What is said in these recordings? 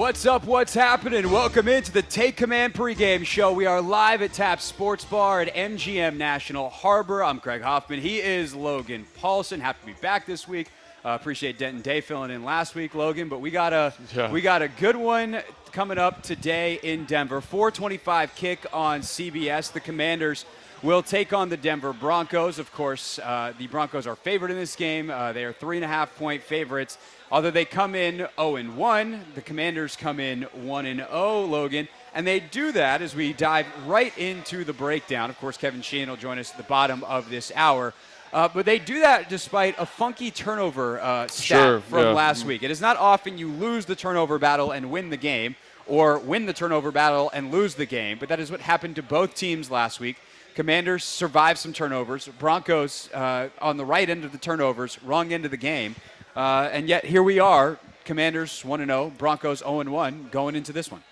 What's up? What's happening? Welcome into the Take Command pregame show. We are live at Tap Sports Bar at MGM National Harbor. I'm Craig Hoffman. He is Logan Paulsen. Happy to be back this week. Appreciate Denton Day filling in last week, Logan. But we got a good one coming up today in Denver. 4:25 kick on CBS. The Commanders will take on the Denver Broncos. Of course, the Broncos are favored in this game. They are 3.5-point favorites. Although they come in 0-1, the Commanders come in 1-0, Logan. And they do that as we dive right into the breakdown. Of course, Kevin Sheehan will join us at the bottom of this hour. But they do that despite a funky turnover stat from last week. It is not often you lose the turnover battle and win the game, or win the turnover battle and lose the game. But that is what happened to both teams last week. Commanders survived some turnovers. Broncos on the right end of the turnovers, wrong end of the game. And yet here we are, Commanders 1-0, Broncos 0-1 going into this one.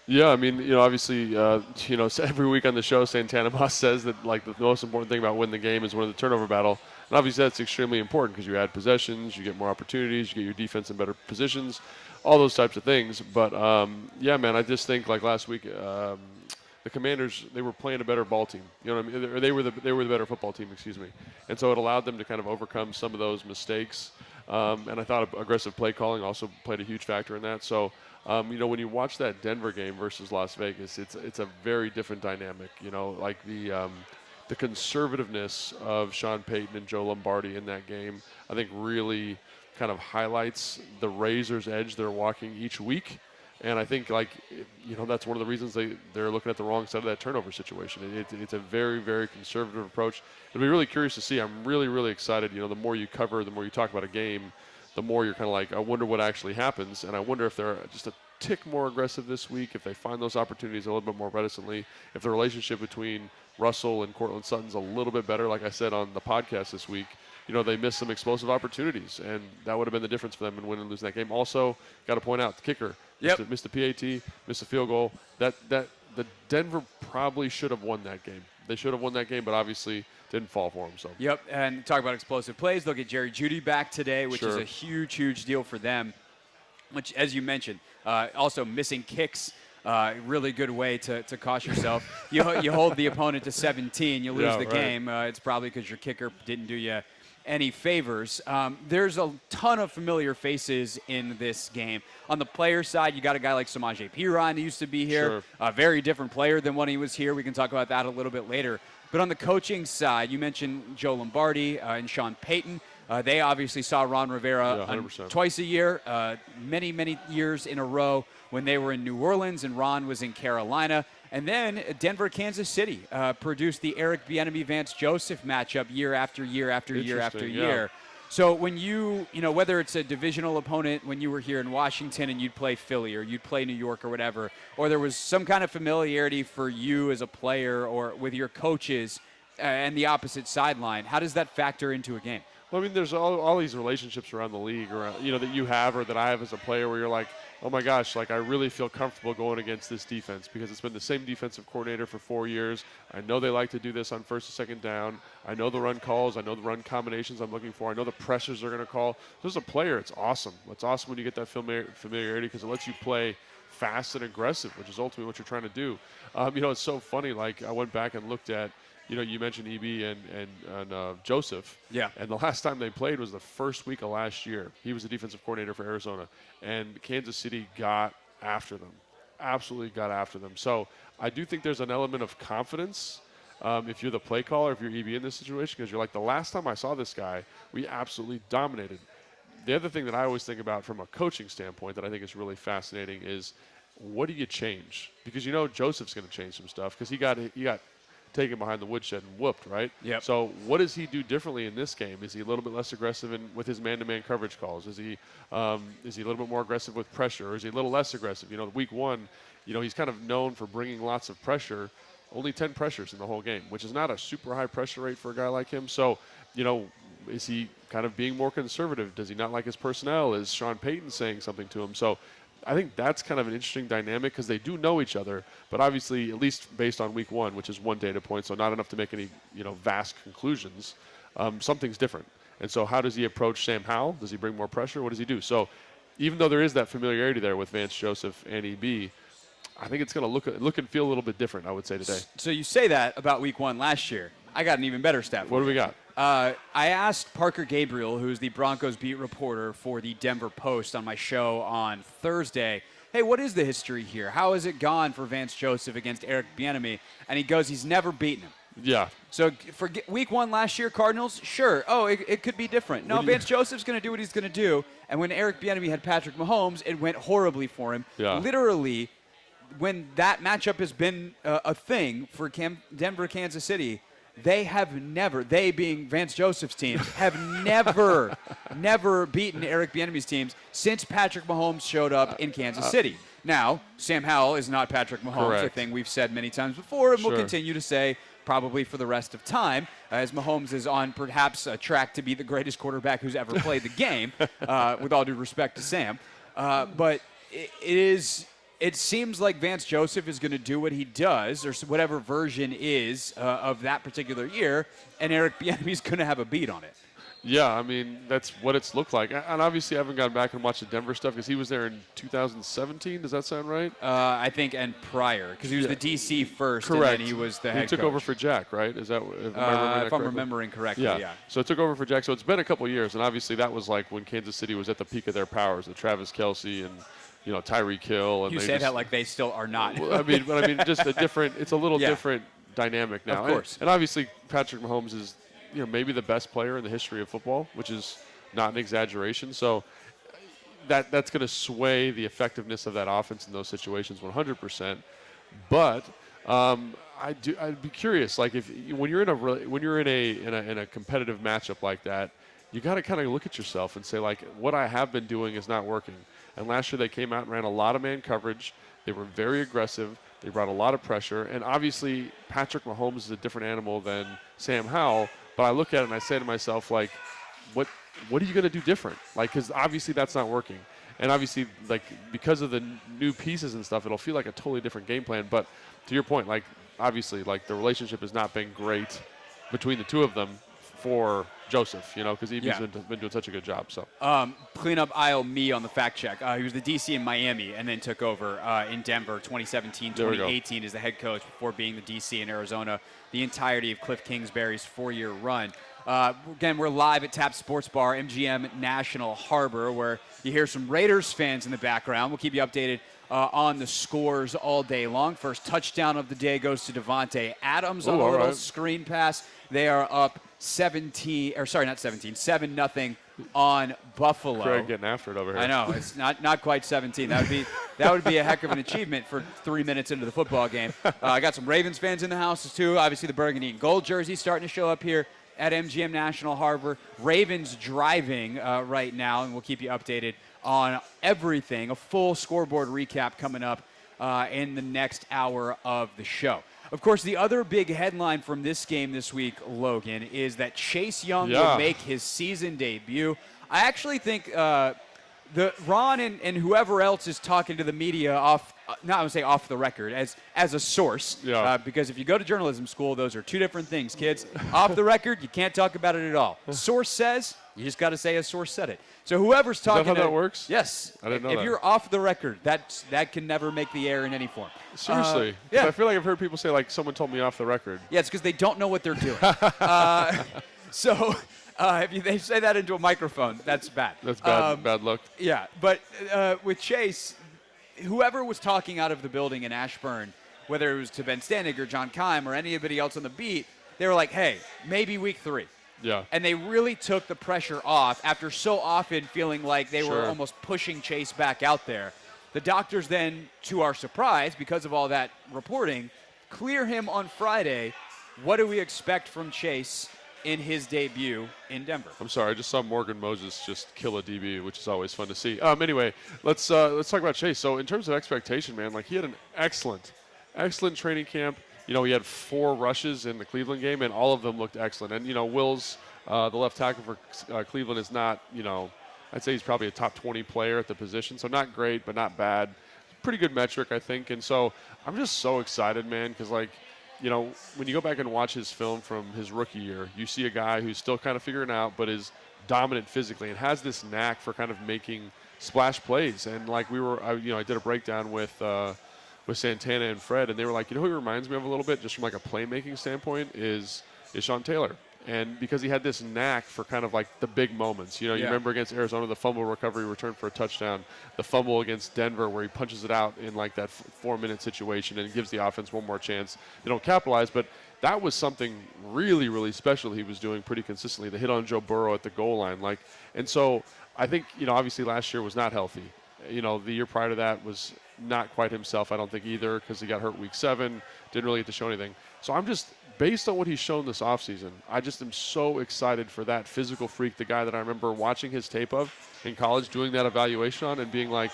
Yeah, I mean, obviously, every week on the show, Santana Moss says that, like, the most important thing about winning the game is winning the turnover battle. And obviously that's extremely important because you add possessions, you get more opportunities, you get your defense in better positions, all those types of things. But, yeah, man, I just think, like, last week, the Commanders, they were playing a better ball team. You know what I mean? Or they were the better football team, excuse me. And so it allowed them to kind of overcome some of those mistakes. And I thought aggressive play calling also played a huge factor in that. So, when you watch that Denver game versus Las Vegas, it's a very different dynamic. Like the conservativeness of Sean Payton and Joe Lombardi in that game, I think really kind of highlights the razor's edge they're walking each week. And I think, that's one of the reasons they're looking at the wrong side of that turnover situation. It's a very, very conservative approach. It'll be really curious to see. I'm really, really excited. The more you cover, the more you talk about a game, the more you're kind of like, I wonder what actually happens. And I wonder if they're just a tick more aggressive this week, if they find those opportunities a little bit more reticently, if the relationship between Russell and Cortland Sutton's a little bit better. Like I said on the podcast this week, they missed some explosive opportunities, and that would have been the difference for them in winning and losing that game. Also, got to point out the kicker. Missed the PAT, missed a field goal. The Denver probably should have won that game. They should have won that game, but obviously didn't fall for them. So. Yep, and talk about explosive plays. They'll get Jerry Jeudy back today, which is a huge, huge deal for them. Which, as you mentioned, also missing kicks. Really good way to cost yourself. You hold the opponent to 17, you lose the game. It's probably because your kicker didn't do you any favors. There's a ton of familiar faces in this game. On the player side, you got a guy like Samaje Perine who used to be here. A very different player than when he was here. We can talk about that a little bit later. But on the coaching side, you mentioned Joe Lombardi and Sean Payton. They obviously saw Ron Rivera twice a year, many, many years in a row when they were in New Orleans and Ron was in Carolina. And then Denver, Kansas City produced the Eric Bieniemy Vance Joseph matchup year after year after year after year. So when whether it's a divisional opponent when you were here in Washington and you'd play Philly or you'd play New York or whatever, or there was some kind of familiarity for you as a player or with your coaches and the opposite sideline, how does that factor into a game? Well, I mean, there's all these relationships around the league, that you have or that I have as a player where you're like, oh my gosh, like I really feel comfortable going against this defense because it's been the same defensive coordinator for 4 years. I know they like to do this on first and second down. I know the run calls. I know the run combinations I'm looking for. I know the pressures they're going to call. So as a player, it's awesome. It's awesome when you get that familiarity because it lets you play fast and aggressive, which is ultimately what you're trying to do. It's so funny. Like I went back and looked at, you mentioned EB and Joseph. Yeah. And the last time they played was the first week of last year. He was the defensive coordinator for Arizona. And Kansas City got after them. Absolutely got after them. So I do think there's an element of confidence if you're the play caller, if you're EB in this situation, because you're like, the last time I saw this guy, we absolutely dominated. The other thing that I always think about from a coaching standpoint that I think is really fascinating is what do you change? Because Joseph's going to change some stuff because he got taken behind the woodshed and whooped, right? Yep. So what does he do differently in this game? Is he a little bit less aggressive with his man-to-man coverage calls? Is he a little bit more aggressive with pressure, or is he a little less aggressive? Week one, he's kind of known for bringing lots of pressure, only 10 pressures in the whole game, which is not a super high pressure rate for a guy like him. So, is he kind of being more conservative? Does he not like his personnel? Is Sean Payton saying something to him? So I think that's kind of an interesting dynamic because they do know each other, but obviously, at least based on week one, which is one data point, so not enough to make any vast conclusions, something's different. And so how does he approach Sam Howell? Does he bring more pressure? What does he do? So even though there is that familiarity there with Vance Joseph and EB, I think it's going to look and feel a little bit different, I would say, today. So you say that about week 1 last year. I got an even better stat. What do we got? I asked Parker Gabriel, who's the Broncos beat reporter for the Denver Post on my show on Thursday, hey, what is the history here? How has it gone for Vance Joseph against Eric Bieniemy? And he goes, he's never beaten him. Yeah. So for week 1 last year, Cardinals, sure. Oh, it could be different. No, Vance Joseph's going to do what he's going to do. And when Eric Bieniemy had Patrick Mahomes, it went horribly for him. Yeah. Literally, when that matchup has been a thing for Denver, Kansas City, they being Vance Joseph's team, have never beaten Eric Bieniemy's teams since Patrick Mahomes showed up in Kansas City. Now, Sam Howell is not Patrick Mahomes, correct. a thing we've said many times before, and Sure. we'll continue to say probably for the rest of time, as Mahomes is on perhaps a track to be the greatest quarterback who's ever played the game, with all due respect to Sam. But it seems like Vance Joseph is going to do what he does, or whatever version is of that particular year, and Eric Bieniemy is going to have a beat on it. Yeah, I mean, that's what it's looked like. And obviously I haven't gone back and watched the Denver stuff because he was there in 2017. Does that sound right? I think, and prior, because he was the DC first, Correct. and then he was the head He took coach. over for Jack, right? Is that If I'm remembering correctly, yeah. So it took over for Jack. So it's been a couple years, and obviously that was like when Kansas City was at the peak of their powers, the Travis Kelce and Tyreek Hill. And You say that like they still are not. Well, I mean, just a different. It's a little different dynamic now. Of course. And obviously Patrick Mahomes is maybe the best player in the history of football, which is not an exaggeration. So that's going to sway the effectiveness of that offense in those situations 100%. But I'd be curious, like when you're in a competitive matchup like that, you got to kind of look at yourself and say, like, what I have been doing is not working. And last year they came out and ran a lot of man coverage. They were very aggressive. They brought a lot of pressure. And obviously Patrick Mahomes is a different animal than Sam Howell. But I look at it and I say to myself, like, what are you going to do different? Like, because obviously that's not working. And obviously, like, because of the new pieces and stuff, it'll feel like a totally different game plan. But to your point, like, obviously, like, the relationship has not been great between the two of them for Joseph, because EB's been doing such a good job. So Clean up aisle me on the fact check. He was the DC in Miami and then took over in Denver 2017, 2018 as the head coach before being the DC in Arizona the entirety of Cliff Kingsbury's 4-year run. Again, we're live at Tap Sports Bar, MGM National Harbor, where you hear some Raiders fans in the background. We'll keep you updated on the scores all day long. First touchdown of the day goes to Devontae Adams on a little screen pass. They are up 7-0 on Buffalo. Craig getting after it over here. I know, it's not quite 17. That would be a heck of an achievement for 3 minutes into the football game. I got some Ravens fans in the house too. Obviously, the burgundy and gold jersey starting to show up here at MGM National Harbor. Ravens driving right now, and we'll keep you updated on everything. A full scoreboard recap coming up in the next hour of the show. Of course, the other big headline from this game this week, Logan, is that Chase Young will make his season debut. I actually think Ron and whoever else is talking to the media off the record as a source, because if you go to journalism school, those are two different things, kids. Off the record, you can't talk about it at all. Source says, you just got to say a source said it. So whoever's talking, is that how that works? Yes. I didn't know if that. you're off the record, that can never make the air in any form. Seriously? Yeah. I feel like I've heard people say, like, someone told me off the record. Yeah, it's because they don't know what they're doing. If they say that into a microphone, that's bad. That's bad. Bad luck. Yeah, but with Chase, whoever was talking out of the building in Ashburn, whether it was to Ben Stanig or John Keim or anybody else on the beat, they were like, hey, maybe week 3. Yeah. And they really took the pressure off after so often feeling like they were almost pushing Chase back out there. The doctors then, to our surprise, because of all that reporting, clear him on Friday. What do we expect from Chase in his debut in Denver? I'm sorry, I just saw Morgan Moses just kill a DB, which is always fun to see. Anyway, let's talk about Chase. So in terms of expectation, man, like, he had an excellent training camp. He had 4 rushes in the Cleveland game, and all of them looked excellent. And, Wills, the left tackle for Cleveland, is not, I'd say he's probably a top 20 player at the position. So not great, but not bad. Pretty good metric, I think. And so I'm just so excited, man, because, like, when you go back and watch his film from his rookie year, you see a guy who's still kind of figuring out, but is dominant physically and has this knack for kind of making splash plays. And like I did a breakdown with Santana and Fred, and they were like, who he reminds me of a little bit, just from like a playmaking standpoint, is Sean Taylor. And because he had this knack for kind of like the big moments. You remember against Arizona, the fumble recovery return for a touchdown, the fumble against Denver where he punches it out in like that 4-minute situation and gives the offense one more chance. They don't capitalize, but that was something really, really special he was doing pretty consistently. The hit on Joe Burrow at the goal line. And so I think, obviously last year was not healthy. The year prior to that was not quite himself, I don't think either, because he got hurt week 7, didn't really get to show anything. So I'm just, based on what he's shown this offseason, I just am so excited for that physical freak, the guy that I remember watching his tape of in college, doing that evaluation on and being like,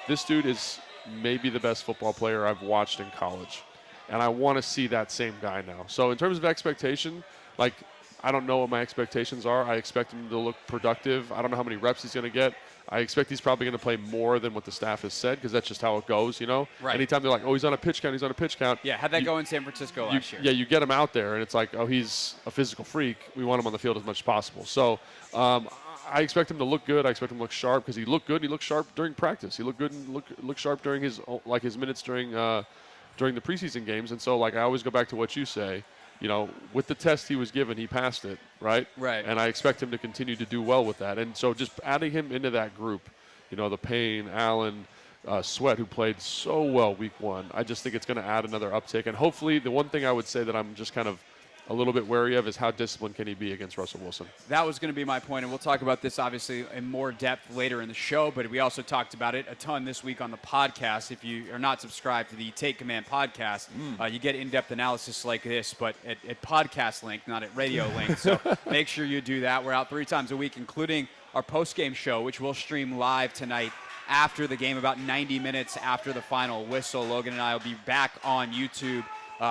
this dude is maybe the best football player I've watched in college. And I want to see that same guy now. So in terms of expectation, I don't know what my expectations are. I expect him to look productive. I don't know how many reps he's going to get. I expect he's probably going to play more than what the staff has said, because that's just how it goes, Right. Anytime they're like, he's on a pitch count, he's on a pitch count. Yeah, how'd that go in San Francisco last year? Yeah, you get him out there, and it's like, he's a physical freak. We want him on the field as much as possible. So I expect him to look good. I expect him to look sharp, because he looked good. He looked sharp during practice. He looked good and looked sharp during his minutes during the preseason games. And so, I always go back to what you say. With the test he was given, he passed it, right? Right. And I expect him to continue to do well with that. And so just adding him into that group, the Payne, Allen, Sweat, who played so well week 1, I just think it's going to add another uptick. And hopefully the one thing I would say that I'm just kind of a little bit wary of is how disciplined can he be against Russell Wilson. That was going to be my point, and we'll talk about this obviously in more depth later in the show, but we also talked about it a ton this week on the podcast. If you are not subscribed to the Take Command podcast, you get in-depth analysis like this, but at podcast length, not at radio length. So make sure you do that. We're out 3 times a week, including our post-game show, which we'll stream live tonight after the game, about 90 minutes after the final whistle. Logan and I will be back on YouTube.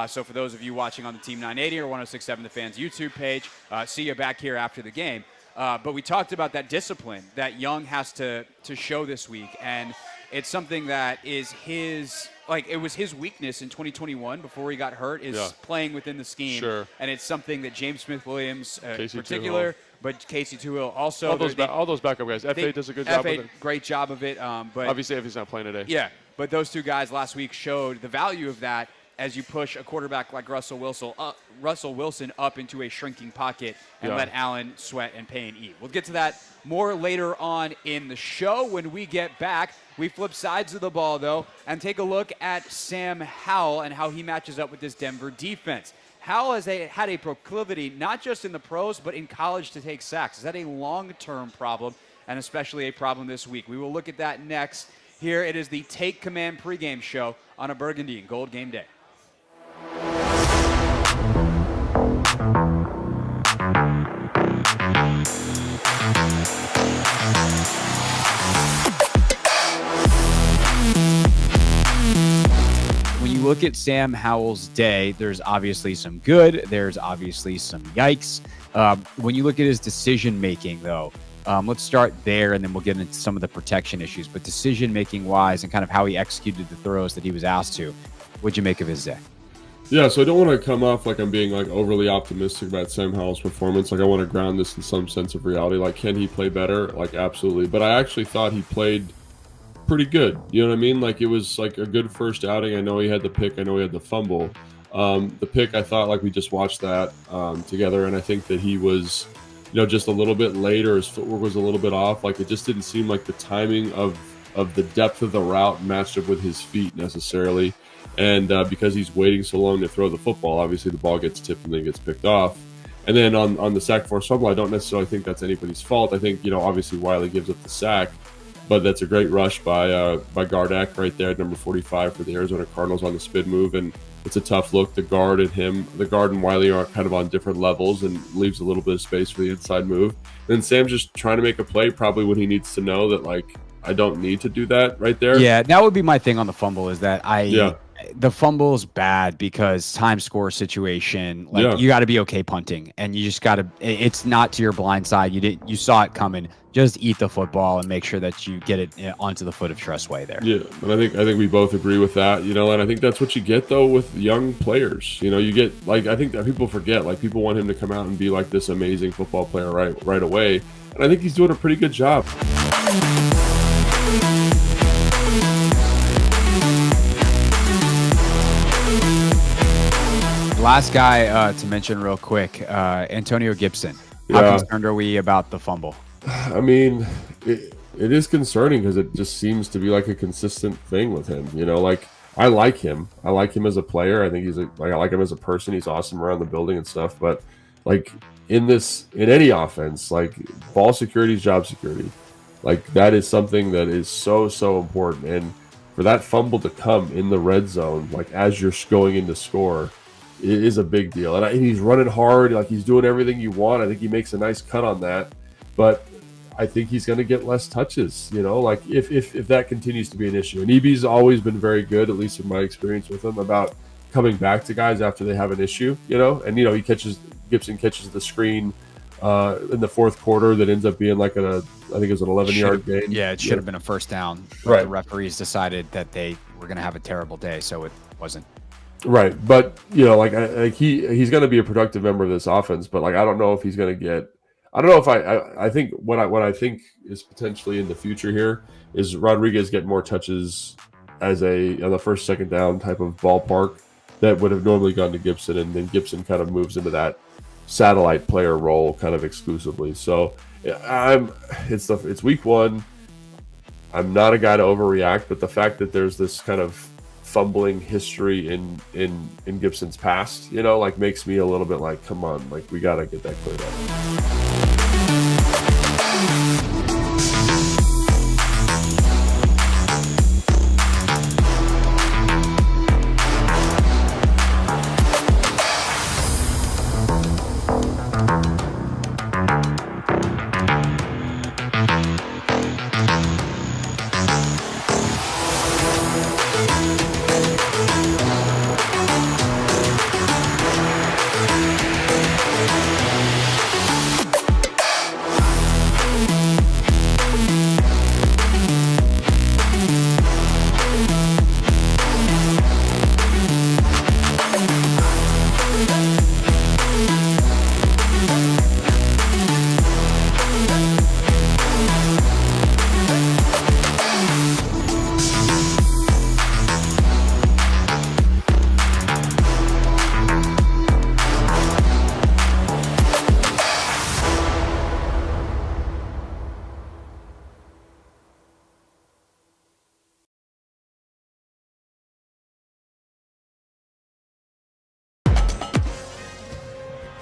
So for those of you watching on the Team 980 or 106.7 The Fans YouTube page, see you back here after the game. But we talked about that discipline that Young has to show this week, and it's something that is his, it was his weakness in 2021 before he got hurt, is playing within the scheme. Sure. And it's something that James Smith-Williams in Casey particular, but Casey Tuhill also. All those backup guys. FA does a good job of it. Great job of it. But obviously, if he's not playing today. Yeah, but those 2 guys last week showed the value of that as you push a quarterback like Russell Wilson up into a shrinking pocket and let Allen, Sweat, and Payne eat. We'll get to that more later on in the show. When we get back, we flip sides of the ball, though, and take a look at Sam Howell and how he matches up with this Denver defense. Howell has had a proclivity, not just in the pros, but in college, to take sacks. Is that a long-term problem, and especially a problem this week? We will look at that next. Here it is the Take Command pregame show on a Burgundy and Gold game day. When you look at Sam Howell's day, there's obviously some good, there's obviously some yikes. When you look at his decision-making, though, let's start there, and then we'll get into some of the protection issues. But decision-making wise and kind of how he executed the throws that he was asked to, what'd you make of his day? Yeah, so I don't want to come off like I'm being overly optimistic about Sam Howell's performance. I want to ground this in some sense of reality. Can he play better? Absolutely. But I actually thought he played pretty good. You know what I mean? It was a good first outing. I know he had the pick. I know he had the fumble. The pick, I thought we just watched that together, and I think that he was, just a little bit late, or his footwork was a little bit off. It just didn't seem like the timing of the depth of the route matched up with his feet necessarily. And because he's waiting so long to throw the football, obviously the ball gets tipped and then gets picked off. And then on the sack force fumble, I don't necessarily think that's anybody's fault. I think, obviously Wiley gives up the sack, but that's a great rush by Gardeck right there at number 45 for the Arizona Cardinals on the spin move. And it's a tough look. The guard and Wiley are kind of on different levels and leaves a little bit of space for the inside move. And then Sam's just trying to make a play probably when he needs to know that, I don't need to do that right there. Yeah, that would be my thing on the fumble, is that the fumble is bad because time score situation. You got to be okay punting, and you just got to. It's not to your blind side. You saw it coming. Just eat the football and make sure that you get it onto the foot of Tressway there. Yeah, and I think we both agree with that. And I think that's what you get though with young players. You get I think that people forget. People want him to come out and be this amazing football player right away, and I think he's doing a pretty good job. Last guy to mention real quick, Antonio Gibson. How concerned are we about the fumble? I mean, it is concerning because it just seems to be like a consistent thing with him. You know, like I like him. I like him as a player. I think I like him as a person. He's awesome around the building and stuff. But like in any offense, like ball security is job security. Like that is something that is so important. And for that fumble to come in the red zone, like as you're going in to score, it is a big deal. And he's running hard, like he's doing everything you want. I think he makes a nice cut on that, but I think he's going to get less touches. You know, like if that continues to be an issue. And EB's always been very good, at least in my experience with him, about coming back to guys after they have an issue. You know, and Gibson catches the screen in the fourth quarter that ends up being like I think it was an 11-yard gain. Yeah, it should have been a first down. But right. The referees decided that they were going to have a terrible day, so it wasn't. Right, but you know, like he's going to be a productive member of this offense, but like I don't know if he's going to get. I don't know if I think what I think is potentially in the future here is Rodriguez get more touches as on the first, second down type of ballpark that would have normally gone to Gibson, and then Gibson kind of moves into that satellite player role kind of exclusively. So it's week one. I'm not a guy to overreact, but the fact that there's this kind of fumbling history in Gibson's past, you know, like makes me a little bit like, come on, like we got to get that cleared up.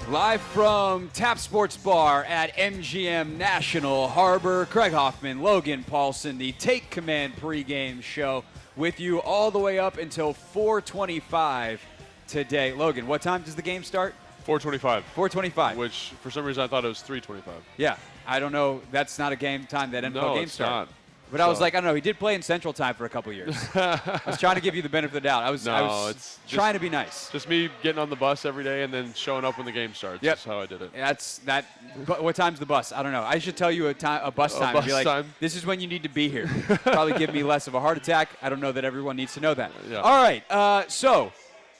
Live from Tap Sports Bar at MGM National Harbor, Craig Hoffman, Logan Paulsen, the Take Command pregame show with you all the way up until 4:25 today. Logan, what time does the game start? 4:25. 4:25. Which, for some reason, I thought it was 3:25. Yeah, I don't know. That's not a game time that NFL games start. Not. But I was like, I don't know. He did play in Central Time for a couple years. I was trying to give you the benefit of the doubt. I was trying to be nice. Just me getting on the bus every day and then showing up when the game starts. Yep. That's how I did it. That's that. What time's the bus? I don't know. I should tell you a bus time. And be like, this is when you need to be here. Probably give me less of a heart attack. I don't know that everyone needs to know that. Yeah. All right. So,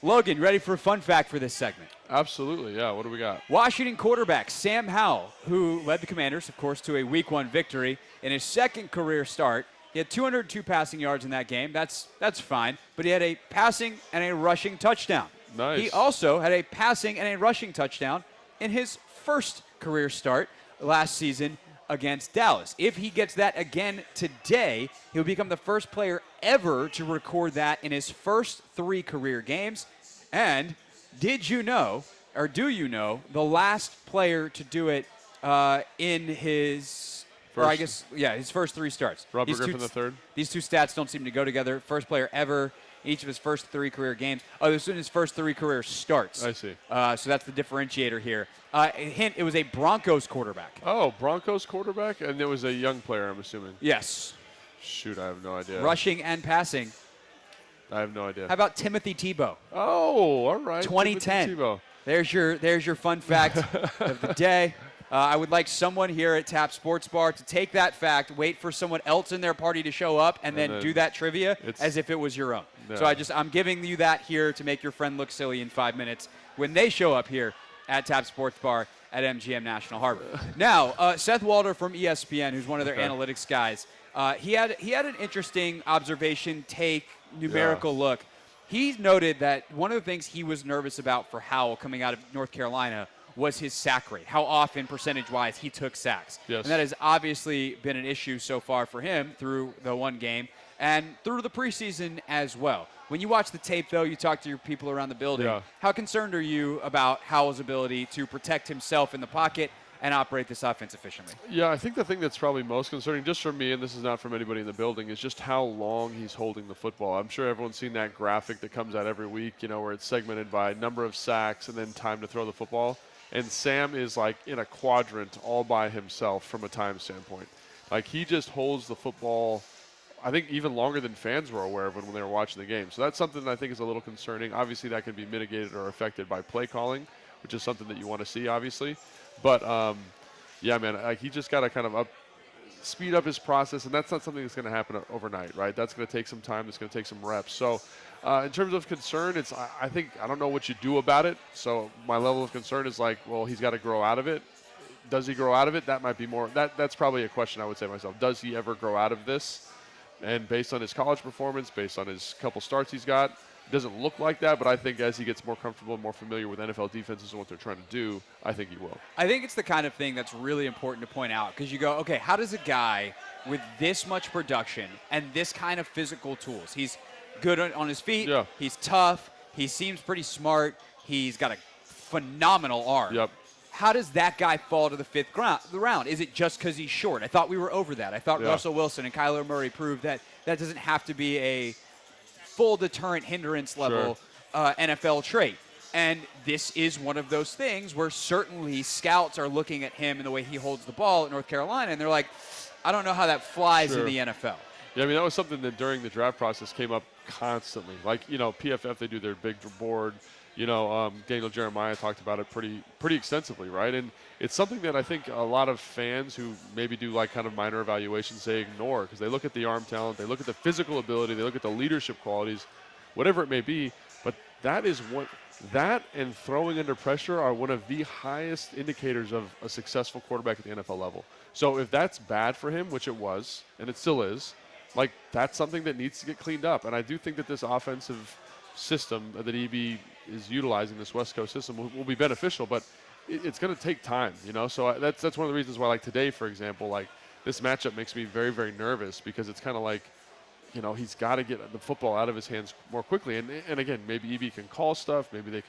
Logan, ready for a fun fact for this segment? Absolutely, yeah. What do we got? Washington quarterback Sam Howell, who led the Commanders, of course, to a Week 1 victory in his second career start. He had 202 passing yards in that game. That's fine. But he had a passing and a rushing touchdown. Nice. He also had a passing and a rushing touchdown in his first career start last season against Dallas. If he gets that again today, he'll become the first player ever to record that in his first 3 career games. And did you know, or do you know, the last player to do it in his... his first 3 starts. Robert Griffin III. These two stats don't seem to go together. First player ever, each of his first 3 career games. Oh, this is in his first 3 career starts. I see. So that's the differentiator here. Hint, it was a Broncos quarterback. Oh, Broncos quarterback? And it was a young player, I'm assuming. Yes. Shoot, I have no idea. Rushing and passing. I have no idea. How about Timothy Tebow? Oh, all right. 2010. Tebow. There's your fun fact of the day. I would like someone here at Tap Sports Bar to take that fact, wait for someone else in their party to show up, and then do that trivia as if it was your own. No. So I'm giving you that here to make your friend look silly in 5 minutes when they show up here at Tap Sports Bar at MGM National Harbor. Now, Seth Walder from ESPN, who's one of their analytics guys, He had an interesting observation, take, numerical look. He noted that one of the things he was nervous about for Howell coming out of North Carolina was his sack rate, how often percentage-wise he took sacks. Yes. And that has obviously been an issue so far for him through the one game and through the preseason as well. When you watch the tape, though, you talk to your people around the building. Yeah. How concerned are you about Howell's ability to protect himself in the pocket and operate this offense efficiently? Yeah, I think the thing that's probably most concerning, just for me, and this is not from anybody in the building, is just how long he's holding the football. I'm sure everyone's seen that graphic that comes out every week, where it's segmented by number of sacks and then time to throw the football. And Sam is like in a quadrant all by himself from a time standpoint. Like he just holds the football, I think, even longer than fans were aware of when they were watching the game. So that's something that I think is a little concerning. Obviously, that can be mitigated or affected by play calling, which is something that you want to see, obviously. But, yeah, man, like he just got to kind of speed up his process, and that's not something that's going to happen overnight, right? That's going to take some time. That's going to take some reps. So in terms of concern, I think I don't know what you do about it. So my level of concern is like, well, he's got to grow out of it. Does he grow out of it? That might be more. That's probably a question I would say to myself. Does he ever grow out of this? And based on his college performance, based on his couple starts he's got, it doesn't look like that, but I think as he gets more comfortable and more familiar with NFL defenses and what they're trying to do, I think he will. I think it's the kind of thing that's really important to point out because you go, okay, how does a guy with this much production and this kind of physical tools, he's good on his feet, he's tough, he seems pretty smart, he's got a phenomenal arm. Yep. How does that guy fall to the fifth round? Is it just because he's short? I thought we were over that. I thought Russell Wilson and Kyler Murray proved that that doesn't have to be a full deterrent hindrance level NFL trait. And this is one of those things where certainly scouts are looking at him and the way he holds the ball at North Carolina, and they're like, I don't know how that flies in the NFL. Yeah, I mean, that was something that during the draft process came up constantly. Like, PFF, they do their big board. Daniel Jeremiah talked about it pretty extensively, right? And it's something that I think a lot of fans who maybe do like kind of minor evaluations, they ignore because they look at the arm talent, they look at the physical ability, they look at the leadership qualities, whatever it may be. But that and throwing under pressure are one of the highest indicators of a successful quarterback at the NFL level. So if that's bad for him, which it was, and it still is, like that's something that needs to get cleaned up. And I do think that this offensive system that EB is utilizing, this West Coast system, will be beneficial, but it's going to take time, So that's one of the reasons why, like today, for example, like this matchup makes me very, very nervous because it's kind of like, he's got to get the football out of his hands more quickly. And again, maybe EB can call stuff, maybe they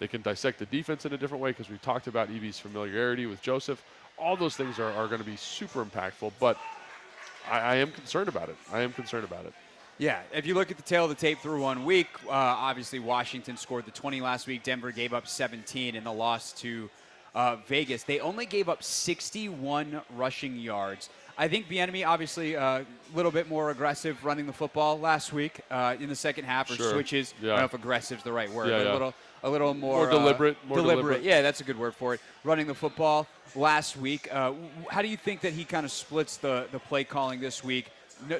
can dissect the defense in a different way because we talked about EB's familiarity with Joseph. All those things are going to be super impactful, but I am concerned about it. Yeah, if you look at the tail of the tape through 1 week, obviously Washington scored the 20 last week. Denver gave up 17 in the loss to Vegas. They only gave up 61 rushing yards. I think Bieniemy obviously a little bit more aggressive running the football last week in the second half, or switches. I don't know if aggressive is the right word, but a little more deliberate. Deliberate. Yeah, that's a good word for it. Running the football last week. How do you think that he kind of splits the play calling this week?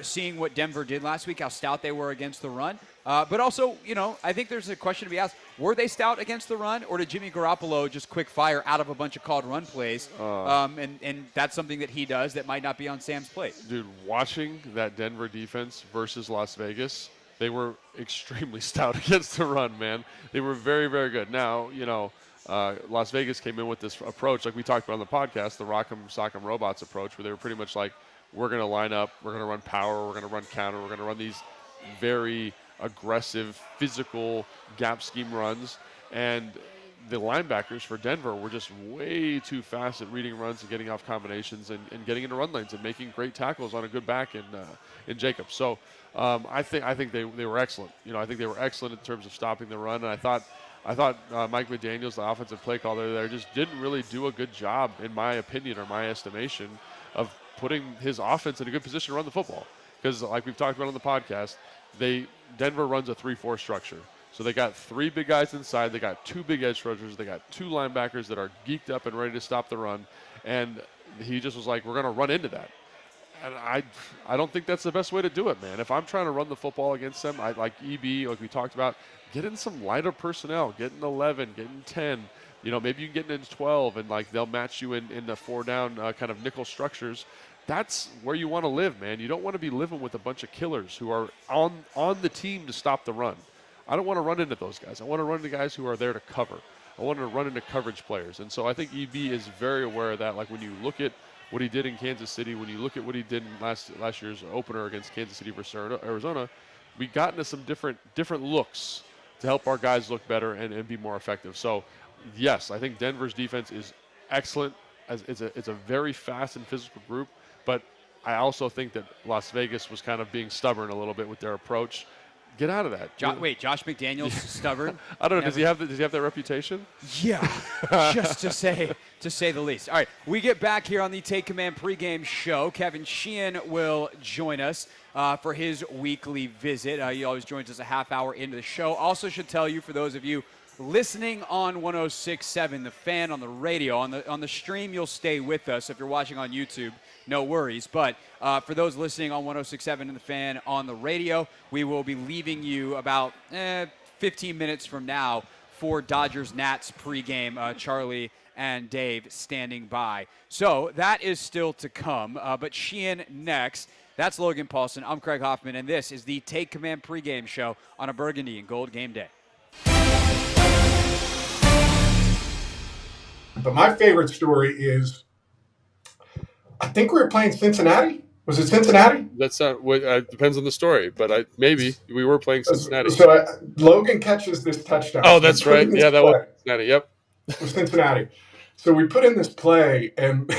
Seeing what Denver did last week, how stout they were against the run. But also, I think there's a question to be asked. Were they stout against the run, or did Jimmy Garoppolo just quick fire out of a bunch of called run plays? And that's something that he does that might not be on Sam's plate. Dude, watching that Denver defense versus Las Vegas, they were extremely stout against the run, man. They were very, very good. Now, Las Vegas came in with this approach, like we talked about on the podcast, the Rock'em Sock'em Robots approach, where they were pretty much like, we're going to line up, we're going to run power, we're going to run counter, we're going to run these very aggressive, physical gap scheme runs. And the linebackers for Denver were just way too fast at reading runs and getting off combinations and getting into run lanes and making great tackles on a good back in Jacobs. So I think they were excellent. I think they were excellent in terms of stopping the run. And I thought Mike McDaniels, the offensive play caller there, just didn't really do a good job, in my opinion or my estimation, of putting his offense in a good position to run the football. Because like we've talked about on the podcast, Denver runs a 3-4 structure. So they got 3 big guys inside. They got 2 big edge rushers. They got 2 linebackers that are geeked up and ready to stop the run. And he just was like, we're going to run into that. And I don't think that's the best way to do it, man. If I'm trying to run the football against them, I like EB, like we talked about, get in some lighter personnel. Get in 11, get in 10. Maybe you can get in 12, and like they'll match you in the 4-down kind of nickel structures. that's where you want to live, man. You don't want to be living with a bunch of killers who are on the team to stop the run. I don't want to run into those guys. I want to run into guys who are there to cover. I want to run into coverage players. And so I think EB is very aware of that. Like when you look at what he did in Kansas City, when you look at what he did in last year's opener against Kansas City versus Arizona, we got into some different looks to help our guys look better and be more effective. So, yes, I think Denver's defense is excellent. It's a very fast and physical group, but I also think that Las Vegas was kind of being stubborn a little bit with their approach. Get out of that. Wait, Josh McDaniels stubborn? I don't know. Does he have that reputation? Yeah, just to say the least. All right, we get back here on the Take Command pregame show. Kevin Sheehan will join us for his weekly visit. He always joins us a half hour into the show. Also should tell you, for those of you listening on 106.7 The Fan on the radio, on the stream, you'll stay with us. If you're watching on YouTube, no worries. But for those listening on 106.7 and The Fan on the radio, we will be leaving you about 15 minutes from now for Dodgers-Nats pregame. Charlie and Dave standing by. So that is still to come. But Sheehan next. That's Logan Paulsen. I'm Craig Hoffman, and this is the Take Command pregame show on a Burgundy and Gold game day. But my favorite story is, I think we were playing Cincinnati. Was it Cincinnati? That's not what depends on the story, but maybe we were playing Cincinnati. So Logan catches this touchdown. Oh, that's right. Yeah, that was Cincinnati. Yep, it was Cincinnati. So we put in this play, and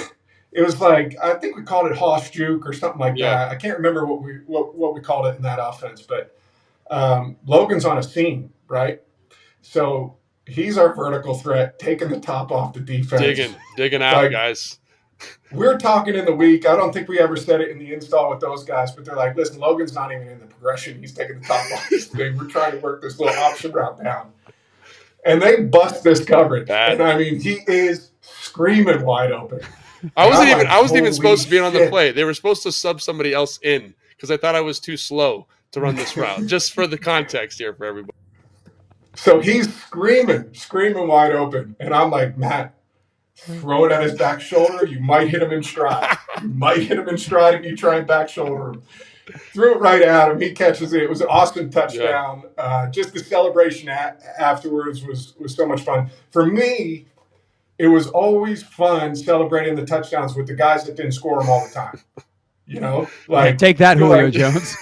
it was like, I think we called it Hoss Juke or something like that. I can't remember what we called it in that offense, but Logan's on a seam, right? So he's our vertical threat, taking the top off the defense. Digging out, guys. We're talking in the week. I don't think we ever said it in the install with those guys, but they're like, listen, Logan's not even in the progression. He's taking the top off this thing. We're trying to work this little option route down. And they bust this coverage. And I mean, he is screaming wide open. I wasn't even supposed to be on the play. They were supposed to sub somebody else in because I thought I was too slow to run this route. Just for the context here for everybody. So he's screaming wide open. And I'm like, Matt, throw it at his back shoulder. You might hit him in stride. If you try and back shoulder him. Threw it right at him. He catches it. It was an awesome touchdown. Yeah. Just the celebration afterwards was so much fun. For me, it was always fun celebrating the touchdowns with the guys that didn't score them all the time. You know, like take that, Julio Jones.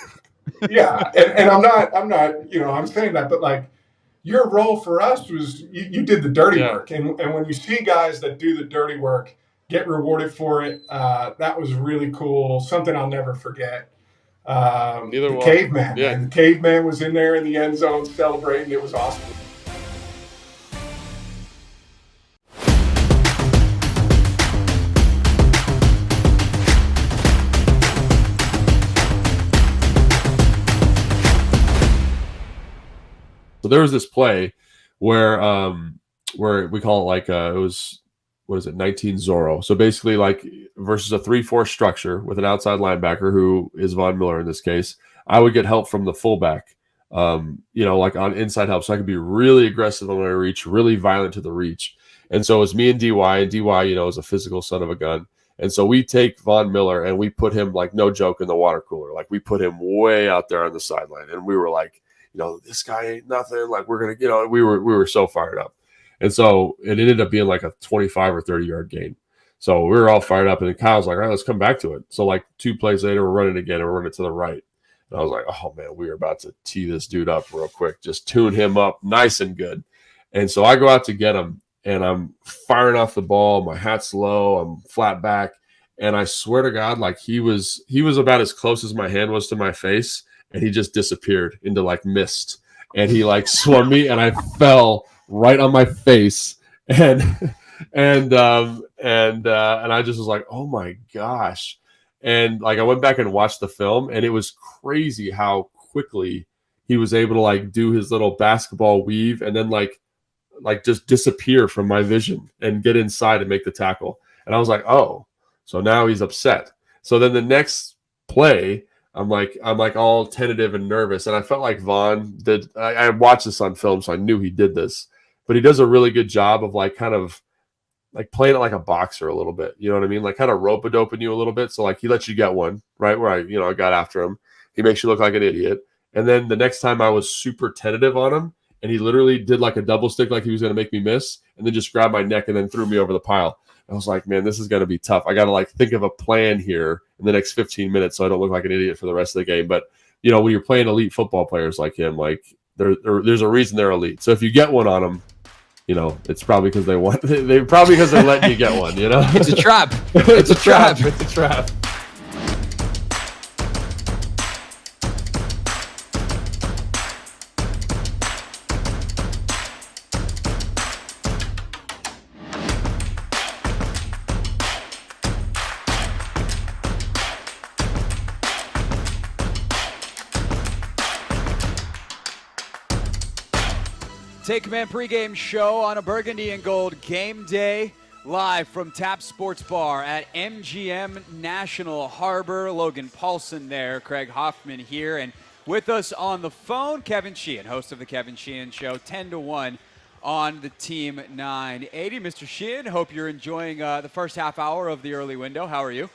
Yeah, and I'm not, I'm saying that, but like your role for us was you did the dirty work, and when you see guys that do the dirty work get rewarded for it, that was really cool. Something I'll never forget. The caveman. Yeah. And the caveman was in there in the end zone celebrating. It was awesome. So there was this play where we call it like it was, what is it, 19 Zorro. So basically like versus a 3-4 structure with an outside linebacker who is Von Miller in this case, I would get help from the fullback, like on inside help. So I could be really aggressive on my reach, really violent to the reach. And so it's me and DY, is a physical son of a gun. And so we take Von Miller and we put him, like, no joke, in the water cooler. Like we put him way out there on the sideline. And we were like, this guy ain't nothing. Like we're going to, we were so fired up. And so it ended up being like a 25 or 30 yard gain. So we were all fired up, and then Kyle's like, all right, let's come back to it. So like 2 plays later, we're running again, and we're running to the right. And I was like, oh man, we are about to tee this dude up real quick. Just tune him up nice and good. And so I go out to get him, and I'm firing off the ball. My hat's low. I'm flat back. And I swear to God, like he was about as close as my hand was to my face. And he just disappeared into like mist, and he like swung me, and I fell right on my face, and I just was like, oh my gosh. And like I went back and watched the film, and it was crazy how quickly he was able to like do his little basketball weave and then like just disappear from my vision and get inside and make the tackle. And I was like, oh, so now he's upset. So then the next play, I'm like all tentative and nervous. And I felt like Vaughn did. I watched this on film, so I knew he did this. But he does a really good job of like kind of like playing it like a boxer a little bit. You know what I mean? Like kind of rope-a-doping you a little bit. So like he lets you get one, right? Where I got after him. He makes you look like an idiot. And then the next time I was super tentative on him, and he literally did like a double stick like he was going to make me miss, and then just grabbed my neck and then threw me over the pile. I was like, man, this is going to be tough. I got to like think of a plan here in the next 15 minutes so I don't look like an idiot for the rest of the game. But, when you're playing elite football players like him, like there's a reason they're elite. So if you get one on them, it's probably because they want. They probably because they're letting you get one. It's a trap. It's a trap. It's a trap. Take Command pregame show on a burgundy and gold game day, live from Tap Sports Bar at MGM National Harbor. Logan Paulsen there, Craig Hoffman here, and with us on the phone, Kevin Sheehan, host of the Kevin Sheehan Show, 10-1 on the Team 980. Mr. Sheehan, hope you're enjoying the first half hour of the early window. How are you?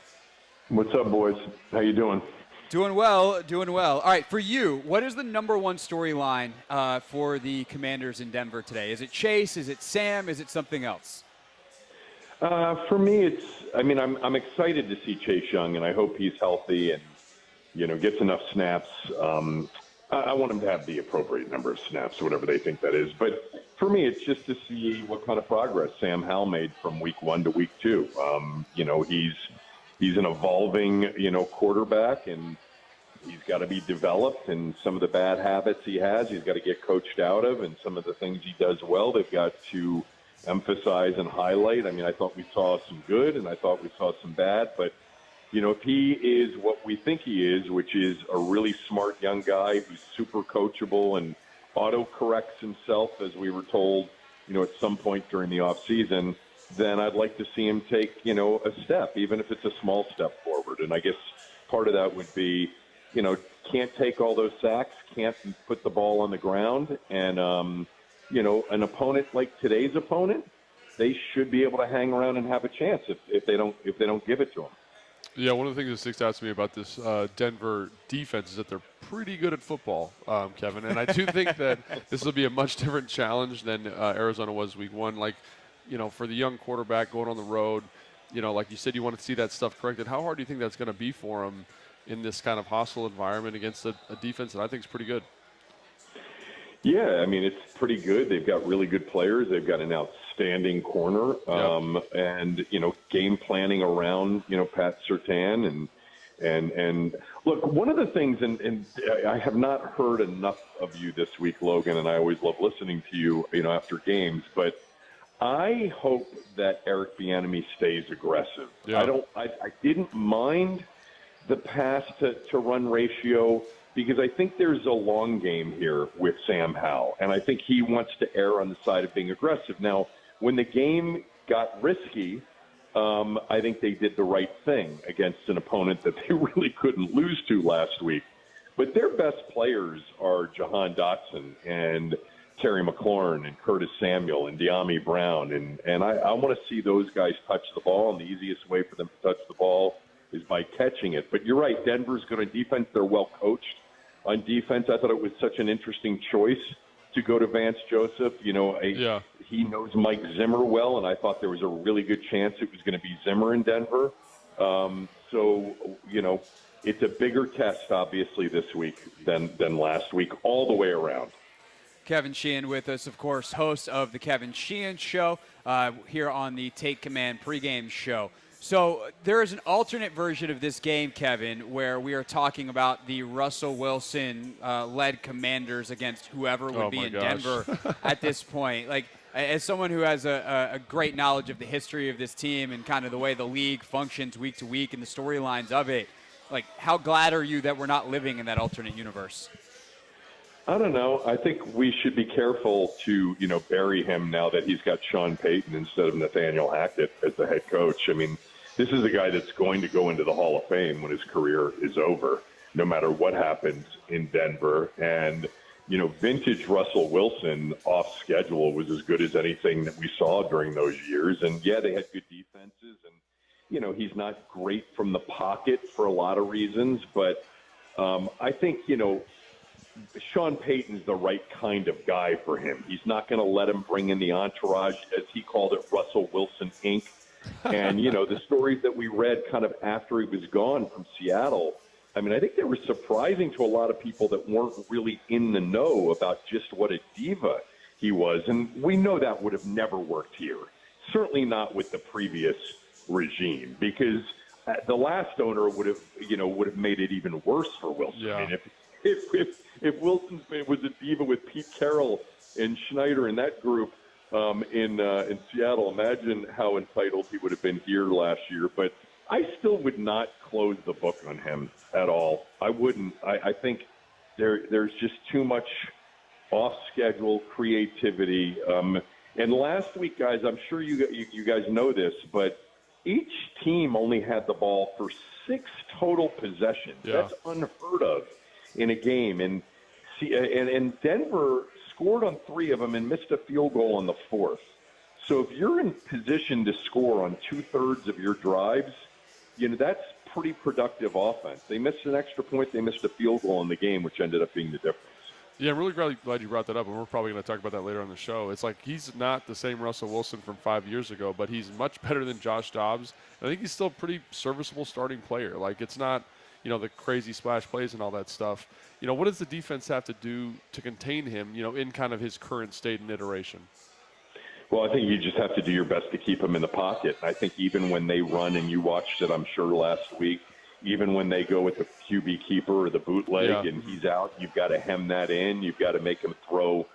What's up, boys? How you doing? Doing well, doing well. All right, for you, what is the number one storyline for the Commanders in Denver today? Is it Chase? Is it Sam? Is it something else? For me, I'm excited to see Chase Young, and I hope he's healthy and, gets enough snaps. I want him to have the appropriate number of snaps, whatever they think that is. But for me, it's just to see what kind of progress Sam Howell made from week 1 to week 2. He's an evolving, quarterback, and he's got to be developed. And some of the bad habits he has, he's got to get coached out of. And some of the things he does well, they've got to emphasize and highlight. I thought we saw some good, and I thought we saw some bad. But, if he is what we think he is, which is a really smart young guy who's super coachable and auto-corrects himself, as we were told, at some point during the offseason, then I'd like to see him take, a step, even if it's a small step forward. And I guess part of that would be, can't take all those sacks, can't put the ball on the ground. And, an opponent like today's opponent, they should be able to hang around and have a chance if they don't give it to them. Yeah, one of the things that sticks out to me about this Denver defense is that they're pretty good at football, Kevin. And I do think that this will be a much different challenge than Arizona was week 1. Like, for the young quarterback going on the road, like you said, you want to see that stuff corrected. How hard do you think that's going to be for him in this kind of hostile environment against a defense that I think is pretty good? Yeah, it's pretty good. They've got really good players. They've got an outstanding corner, and game planning around Pat Surtain and look. One of the things, and I have not heard enough of you this week, Logan, and I always love listening to you, after games, but I hope that Eric Bieniemy stays aggressive. Yeah. I didn't mind the pass to run ratio because I think there's a long game here with Sam Howell, and I think he wants to err on the side of being aggressive. Now, when the game got risky, I think they did the right thing against an opponent that they really couldn't lose to last week. But their best players are Jahan Dotson and Terry McLaurin and Curtis Samuel and De'Ami Brown. And I want to see those guys touch the ball, and the easiest way for them to touch the ball is by catching it. But you're right, Denver's good on defense. They're well coached on defense. I thought it was such an interesting choice to go to Vance Joseph. He knows Mike Zimmer well, and I thought there was a really good chance it was going to be Zimmer in Denver. It's a bigger test, obviously, this week than last week, all the way around. Kevin Sheehan with us, of course, host of the Kevin Sheehan Show here on the Take Command pregame show. So there is an alternate version of this game, Kevin, where we are talking about the Russell Wilson-led Commanders against whoever would be in Denver at this point. Like, as someone who has a great knowledge of the history of this team and kind of the way the league functions week to week and the storylines of it, like, how glad are you that we're not living in that alternate universe? I don't know. I think we should be careful to, bury him now that he's got Sean Payton instead of Nathaniel Hackett as the head coach. This is a guy that's going to go into the Hall of Fame when his career is over, no matter what happens in Denver. And, vintage Russell Wilson off schedule was as good as anything that we saw during those years. And yeah, they had good defenses, and he's not great from the pocket for a lot of reasons, but I think Sean Payton's the right kind of guy for him. He's not going to let him bring in the entourage, as he called it, Russell Wilson Inc. And the stories that we read kind of after he was gone from Seattle, I mean, I think they were surprising to a lot of people that weren't really in the know about just what a diva he was. And we know that would have never worked here. Certainly not with the previous regime, because the last owner would have made it even worse for Wilson. Yeah. I mean, if Wilson was a diva with Pete Carroll and Schneider and that group in Seattle, imagine how entitled he would have been here last year. But I still would not close the book on him at all. I wouldn't. I think there's just too much off-schedule creativity. And last week, guys, I'm sure you guys know this, but each team only had the ball for 6 total possessions. Yeah. That's unheard of in a game. And Denver scored on 3 of them and missed a field goal on the 4th. So if you're in position to score on 2/3 of your drives, that's pretty productive offense. They missed an extra point. They missed a field goal in the game, which ended up being the difference. Yeah, I'm really glad you brought that up, and we're probably going to talk about that later on the show. It's like he's not the same Russell Wilson from 5 years ago, but he's much better than Josh Dobbs. And I think he's still a pretty serviceable starting player. Like, it's not, the crazy splash plays and all that stuff. What does the defense have to do to contain him, in kind of his current state and iteration? Well, I think you just have to do your best to keep him in the pocket. I think even when they run, and you watched it, I'm sure, last week, even when they go with the QB keeper or the bootleg and he's out, you've got to hem that in. You've got to make him throw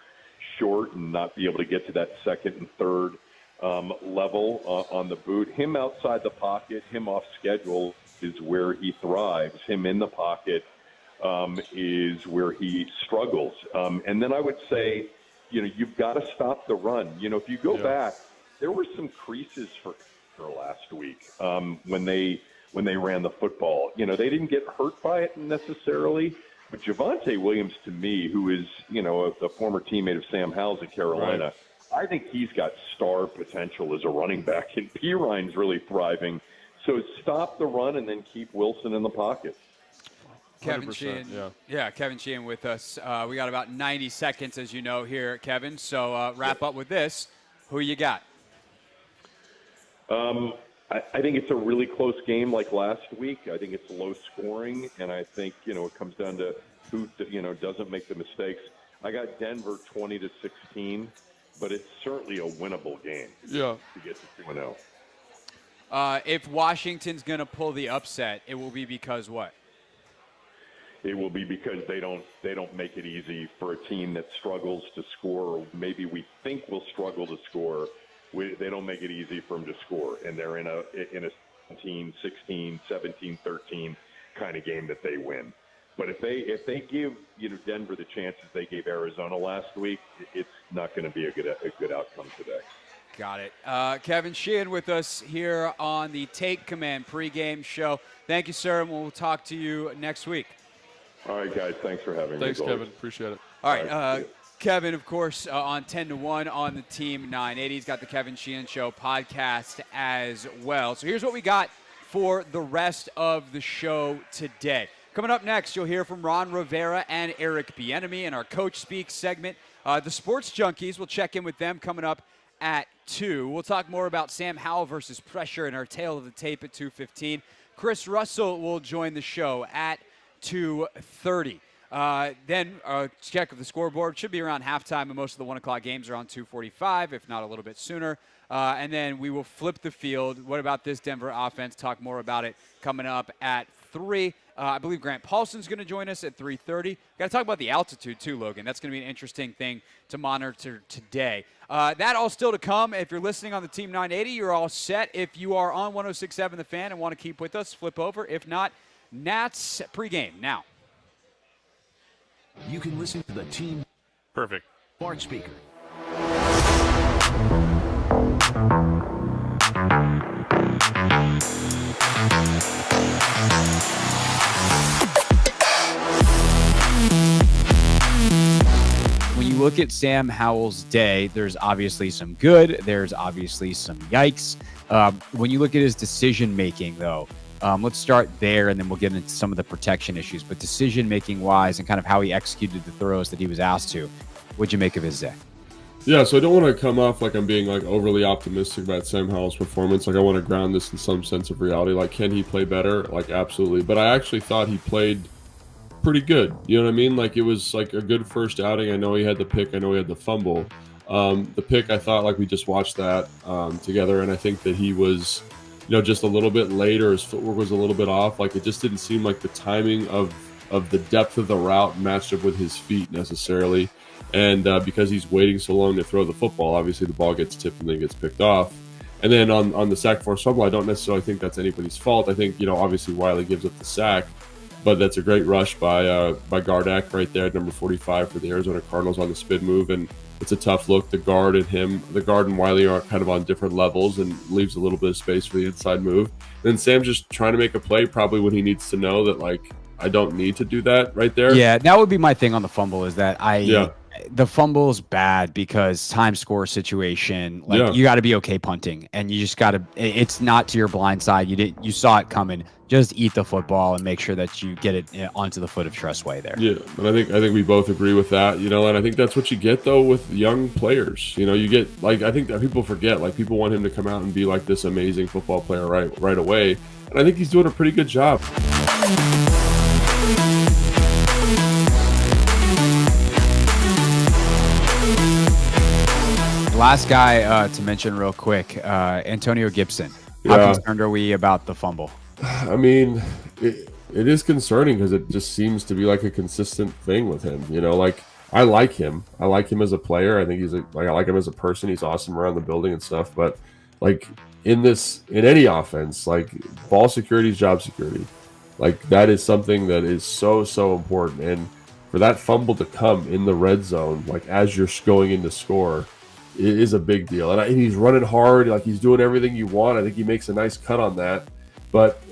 short and not be able to get to that second and third level on the boot. Him outside the pocket, him off schedule is where he thrives. Him in the pocket is where he struggles. And then I would say, you've got to stop the run. If you go back, there were some creases for last week when they ran the football. They didn't get hurt by it necessarily, but Javonte Williams, to me, who is, the former teammate of Sam Howell at Carolina, right. I think he's got star potential as a running back, and Perine's really thriving. So stop the run and then keep Wilson in the pocket. Kevin Sheehan, Kevin Sheehan with us. We got about 90 seconds, as you know, here, Kevin. So wrap up with this. Who you got? I think it's a really close game like last week. I think it's low scoring, and I think, it comes down to who, doesn't make the mistakes. I got Denver 20-16, but it's certainly a winnable game to get to 2-0. If Washington's going to pull the upset, it will be because what? It will be because they don't make it easy for a team that struggles to score, or maybe we think will struggle to score. They don't make it easy for them to score, and they're in a 17, 16, 17, 13 kind of game that they win. But if they give Denver the chances they gave Arizona last week, it's not going to be a good outcome today. Got it. Kevin Sheehan with us here on the Take Command pregame show. Thank you, sir, and we'll talk to you next week. All right, guys. Thanks for having me. Thanks, Kevin. Appreciate it. All right. Kevin, of course, on 10-1 on the Team 980. He's got the Kevin Sheehan Show podcast as well. So here's what we got for the rest of the show today. Coming up next, you'll hear from Ron Rivera and Eric Bieniemy in our Coach Speaks segment. The Sports Junkies, we'll check in with them coming up at 2. We'll talk more about Sam Howell versus pressure in our Tale of the Tape at 2:15. Chris Russell will join the show at 2:30. Then check the scoreboard. Should be around halftime, and most of the 1 o'clock games are on 2:45, if not a little bit sooner. And then we will flip the field. What about this Denver offense? Talk more about it coming up at 3. I believe Grant Paulson's going to join us at 3:30. Got to talk about the altitude too, Logan. That's going to be an interesting thing to monitor today. That all still to come. If you're listening on the Team 980, you're all set. If you are on 106.7 The Fan and want to keep with us, flip over. If not, Nats pregame now. You can listen to the Team Perfect smart speaker. look at Sam Howell's day, there's obviously some good. There's obviously some yikes. When you look at his decision-making, though, let's start there, and then we'll get into some of the protection issues. But decision-making wise and kind of how he executed the throws that he was asked to, what'd you make of his day? Yeah, so I don't want to come off like I'm being like overly optimistic about Sam Howell's performance. Like I want to ground this in some sense of reality. Like, can he play better? Like, absolutely. But I actually thought he played pretty good. You know what I mean? Like it was like a good first outing. I know he had the pick. I know he had the fumble. The pick, I thought, like we just watched that together, and I think that he was, just a little bit late, or his footwork was a little bit off. Like it just didn't seem like the timing of the depth of the route matched up with his feet necessarily. And because he's waiting so long to throw the football, obviously the ball gets tipped and then gets picked off. And then on the sack force fumble, I don't necessarily think that's anybody's fault. I think, obviously Wiley gives up the sack, but that's a great rush by Gardeck right there, number 45 for the Arizona Cardinals on the spin move. And it's a tough look. The guard and Wiley are kind of on different levels and leaves a little bit of space for the inside move. And then Sam's just trying to make a play probably when he needs to know that, like, I don't need to do that right there. Yeah, that would be my thing on the fumble is that the fumble is bad because time score situation, you got to be okay punting, and you just got to, it's not to your blind side. You saw it coming. Just eat the football and make sure that you get it onto the foot of Trustway there. Yeah, and I think we both agree with that, and I think that's what you get though with young players. You get, like, I think that people forget, like, people want him to come out and be like this amazing football player right away, and I think he's doing a pretty good job. Last guy to mention real quick, Antonio Gibson. How concerned are we about the fumble? I mean, it is concerning because it just seems to be like a consistent thing with him. Like, I like him. I like him as a player. I think I like him as a person. He's awesome around the building and stuff. But like in any offense, like, ball security is job security. Like, that is something that is so important. And for that fumble to come in the red zone, like as you're going in to score, it is a big deal. And he's running hard, like he's doing everything you want. I think he makes a nice cut on that, but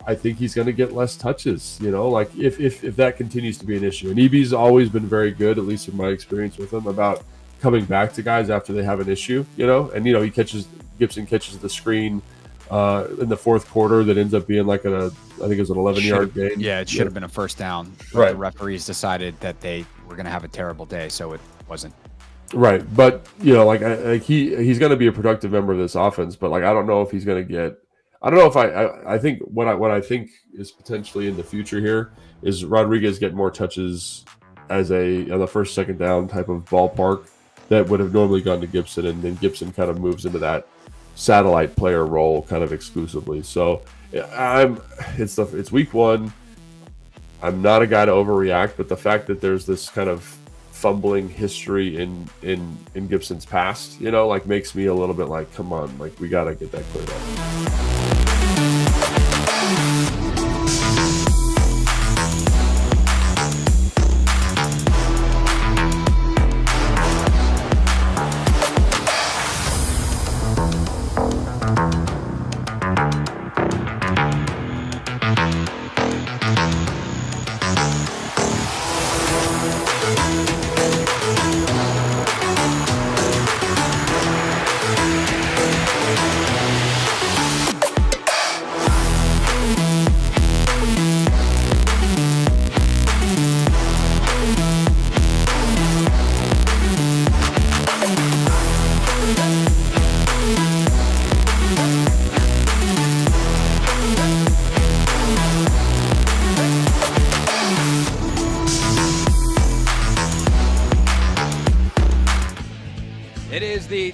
I think he's going to get less touches. Like if that continues to be an issue. And EB's always been very good, at least in my experience with him, about coming back to guys after they have an issue. And Gibson catches the screen in the fourth quarter that ends up being like I think it was an 11-yard gain. Yeah, it should have been a first down. Right. The referees decided that they were going to have a terrible day, so it wasn't. Right, but he's going to be a productive member of this offense. But like, I don't know if he's going to get. I don't know if I think what I think is potentially in the future here is Rodriguez get more touches as on the first, second down type of ballpark that would have normally gone to Gibson, and then Gibson kind of moves into that satellite player role kind of exclusively. So it's week one. I'm not a guy to overreact, but the fact that there's this kind of fumbling history in Gibson's past, like, makes me a little bit like, come on, like, we got to get that cleared up.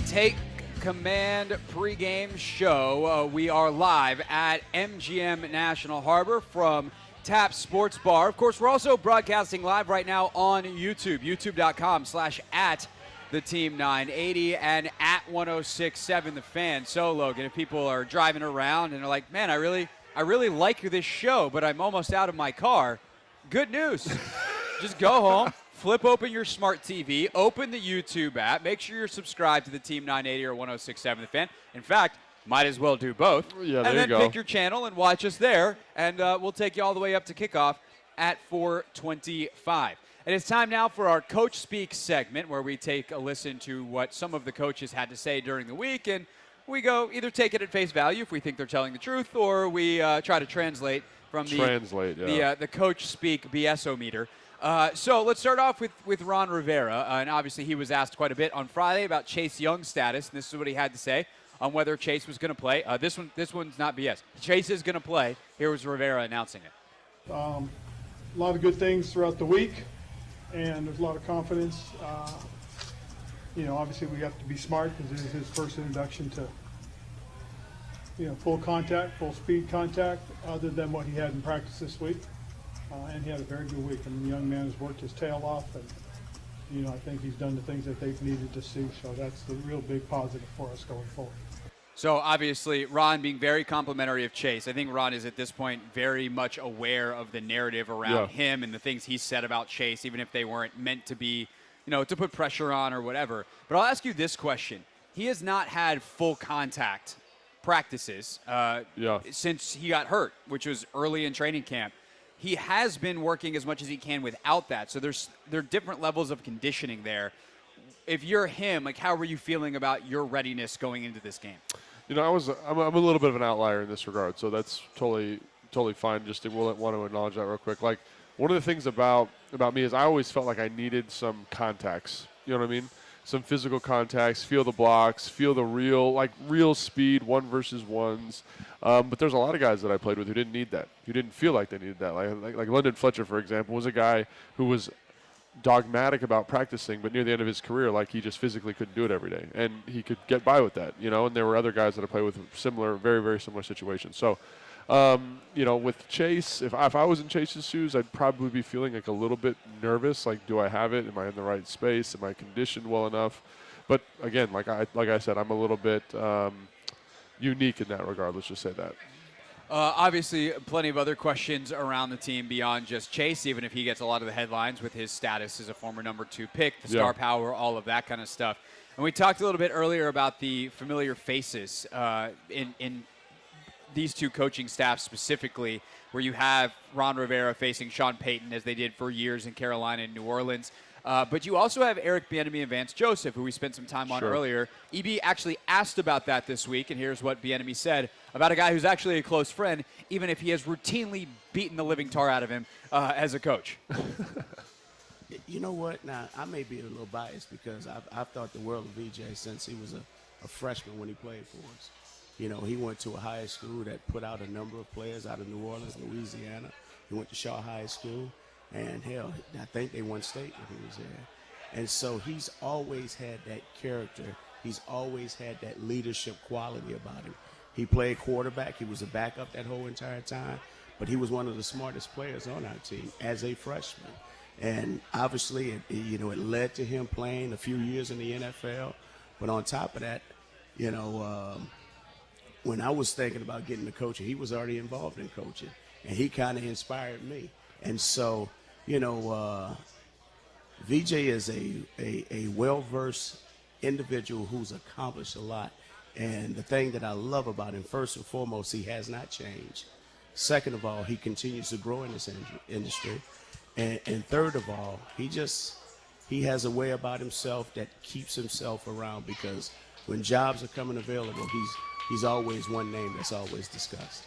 Take Command pregame show. We are live at MGM National Harbor from Tap Sports Bar. Of course, we're also broadcasting live right now on YouTube, youtube.com/@theteam980 and @1067 The Fan. So, Logan, if people are driving around and are like, man, I really like this show, but I'm almost out of my car, good news. Just go home. Flip open your smart TV, open the YouTube app, make sure you're subscribed to the Team 980 or 1067 The Fan. In fact, might as well do both. Yeah, there and then you go. pick your channel and watch us there, and we'll take you all the way up to kickoff at 4:25. And it's time now for our Coach Speak segment, where we take a listen to what some of the coaches had to say during the week, and we go either take it at face value if we think they're telling the truth, or we try to translate from the Coach Speak BS-o-meter. So let's start off with Ron Rivera, and obviously he was asked quite a bit on Friday about Chase Young's status, and this is what he had to say on whether Chase was going to play. This one's not BS. Chase is going to play. Here was Rivera announcing it. A lot of good things throughout the week, and there's a lot of confidence. Obviously we have to be smart because it is his first introduction to, full contact, full speed contact, other than what he had in practice this week. And he had a very good week. I mean, the young man has worked his tail off, and, I think he's done the things that they've needed to see. So that's the real big positive for us going forward. So obviously, Ron being very complimentary of Chase. I think Ron is at this point very much aware of the narrative around him and the things he said about Chase, even if they weren't meant to be, to put pressure on or whatever. But I'll ask you this question. He has not had full contact practices since he got hurt, which was early in training camp. He has been working as much as he can without that. So there are different levels of conditioning there. If you're him, how are you feeling about your readiness going into this game? I'm a little bit of an outlier in this regard, so that's totally fine. Just want to acknowledge that real quick. Like, one of the things about me is I always felt like I needed some contacts. You know what I mean? Some physical contacts, feel the blocks, feel the real speed, 1-versus-1s. But there's a lot of guys that I played with who didn't need that, who didn't feel like they needed that. Like London Fletcher, for example, was a guy who was dogmatic about practicing, but near the end of his career, he just physically couldn't do it every day, and he could get by with that, And there were other guys that I played with similar, very, very similar situations. So, with Chase, if I was in Chase's shoes, I'd probably be feeling a little bit nervous. Do I have it? Am I in the right space? Am I conditioned well enough? But again, like I said, I'm a little bit unique in that regard. Let's just say that. Obviously, plenty of other questions around the team beyond just Chase, even if he gets a lot of the headlines with his status as a former number 2 pick, the star power, all of that kind of stuff. And we talked a little bit earlier about the familiar faces in these two coaching staffs specifically, where you have Ron Rivera facing Sean Payton, as they did for years in Carolina and New Orleans. But you also have Eric Bieniemy and Vance Joseph, who we spent some time on earlier. EB actually asked about that this week, and here's what Bieniemy said about a guy who's actually a close friend, even if he has routinely beaten the living tar out of him as a coach. You know what? Now, I may be a little biased because I've thought the world of VJ since he was a freshman when he played for us. He went to a high school that put out a number of players out of New Orleans, Louisiana. He went to Shaw High School. And hell, I think they won state when he was there. And so he's always had that character. He's always had that leadership quality about him. He played quarterback. He was a backup that whole entire time. But he was one of the smartest players on our team as a freshman. And obviously, it led to him playing a few years in the NFL. But on top of that, when I was thinking about getting to coaching, he was already involved in coaching. And he kind of inspired me. And so, VJ is a well-versed individual who's accomplished a lot. And the thing that I love about him, first and foremost, he has not changed. Second of all, he continues to grow in this industry. And third of all, he has a way about himself that keeps himself around, because when jobs are coming available, he's always one name that's always discussed.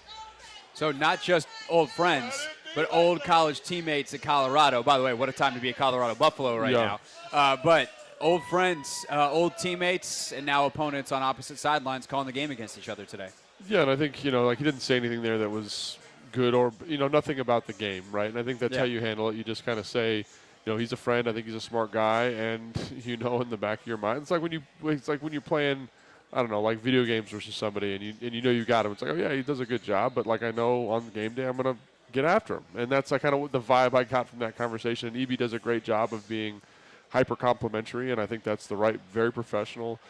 So not just old friends, but old college teammates at Colorado. By the way, what a time to be a Colorado Buffalo right now. But old friends, old teammates, and now opponents on opposite sidelines calling the game against each other today. Yeah, and I think, he didn't say anything there that was good or, nothing about the game, right? And I think that's how you handle it. You just kind of say, he's a friend. I think he's a smart guy. And, in the back of your mind, it's like when you're playing, I don't know, like video games versus somebody, and you got him. It's like, oh, yeah, he does a good job. But, I know on game day I'm going to get after him. And that's kind of the vibe I got from that conversation. And EB does a great job of being hyper complimentary, and I think that's the right, very professional,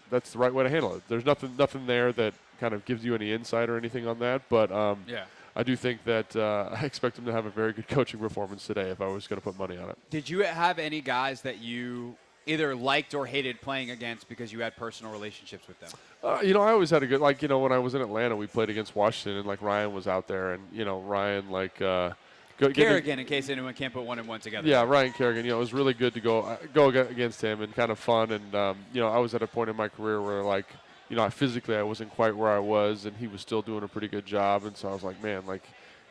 that's the right way to handle it. There's nothing there that kind of gives you any insight or anything on that. But I do think that I expect him to have a very good coaching performance today if I was going to put money on it. Did you have any guys that you either liked or hated playing against because you had personal relationships with them? I always had a good, when I was in Atlanta, we played against Washington, and Ryan was out there, and Ryan Kerrigan, in case anyone can't put 1 and 1 together. Yeah, Ryan Kerrigan. It was really good to go against him and kind of fun. And I was at a point in my career where physically I wasn't quite where I was, and he was still doing a pretty good job. And so I was like, man,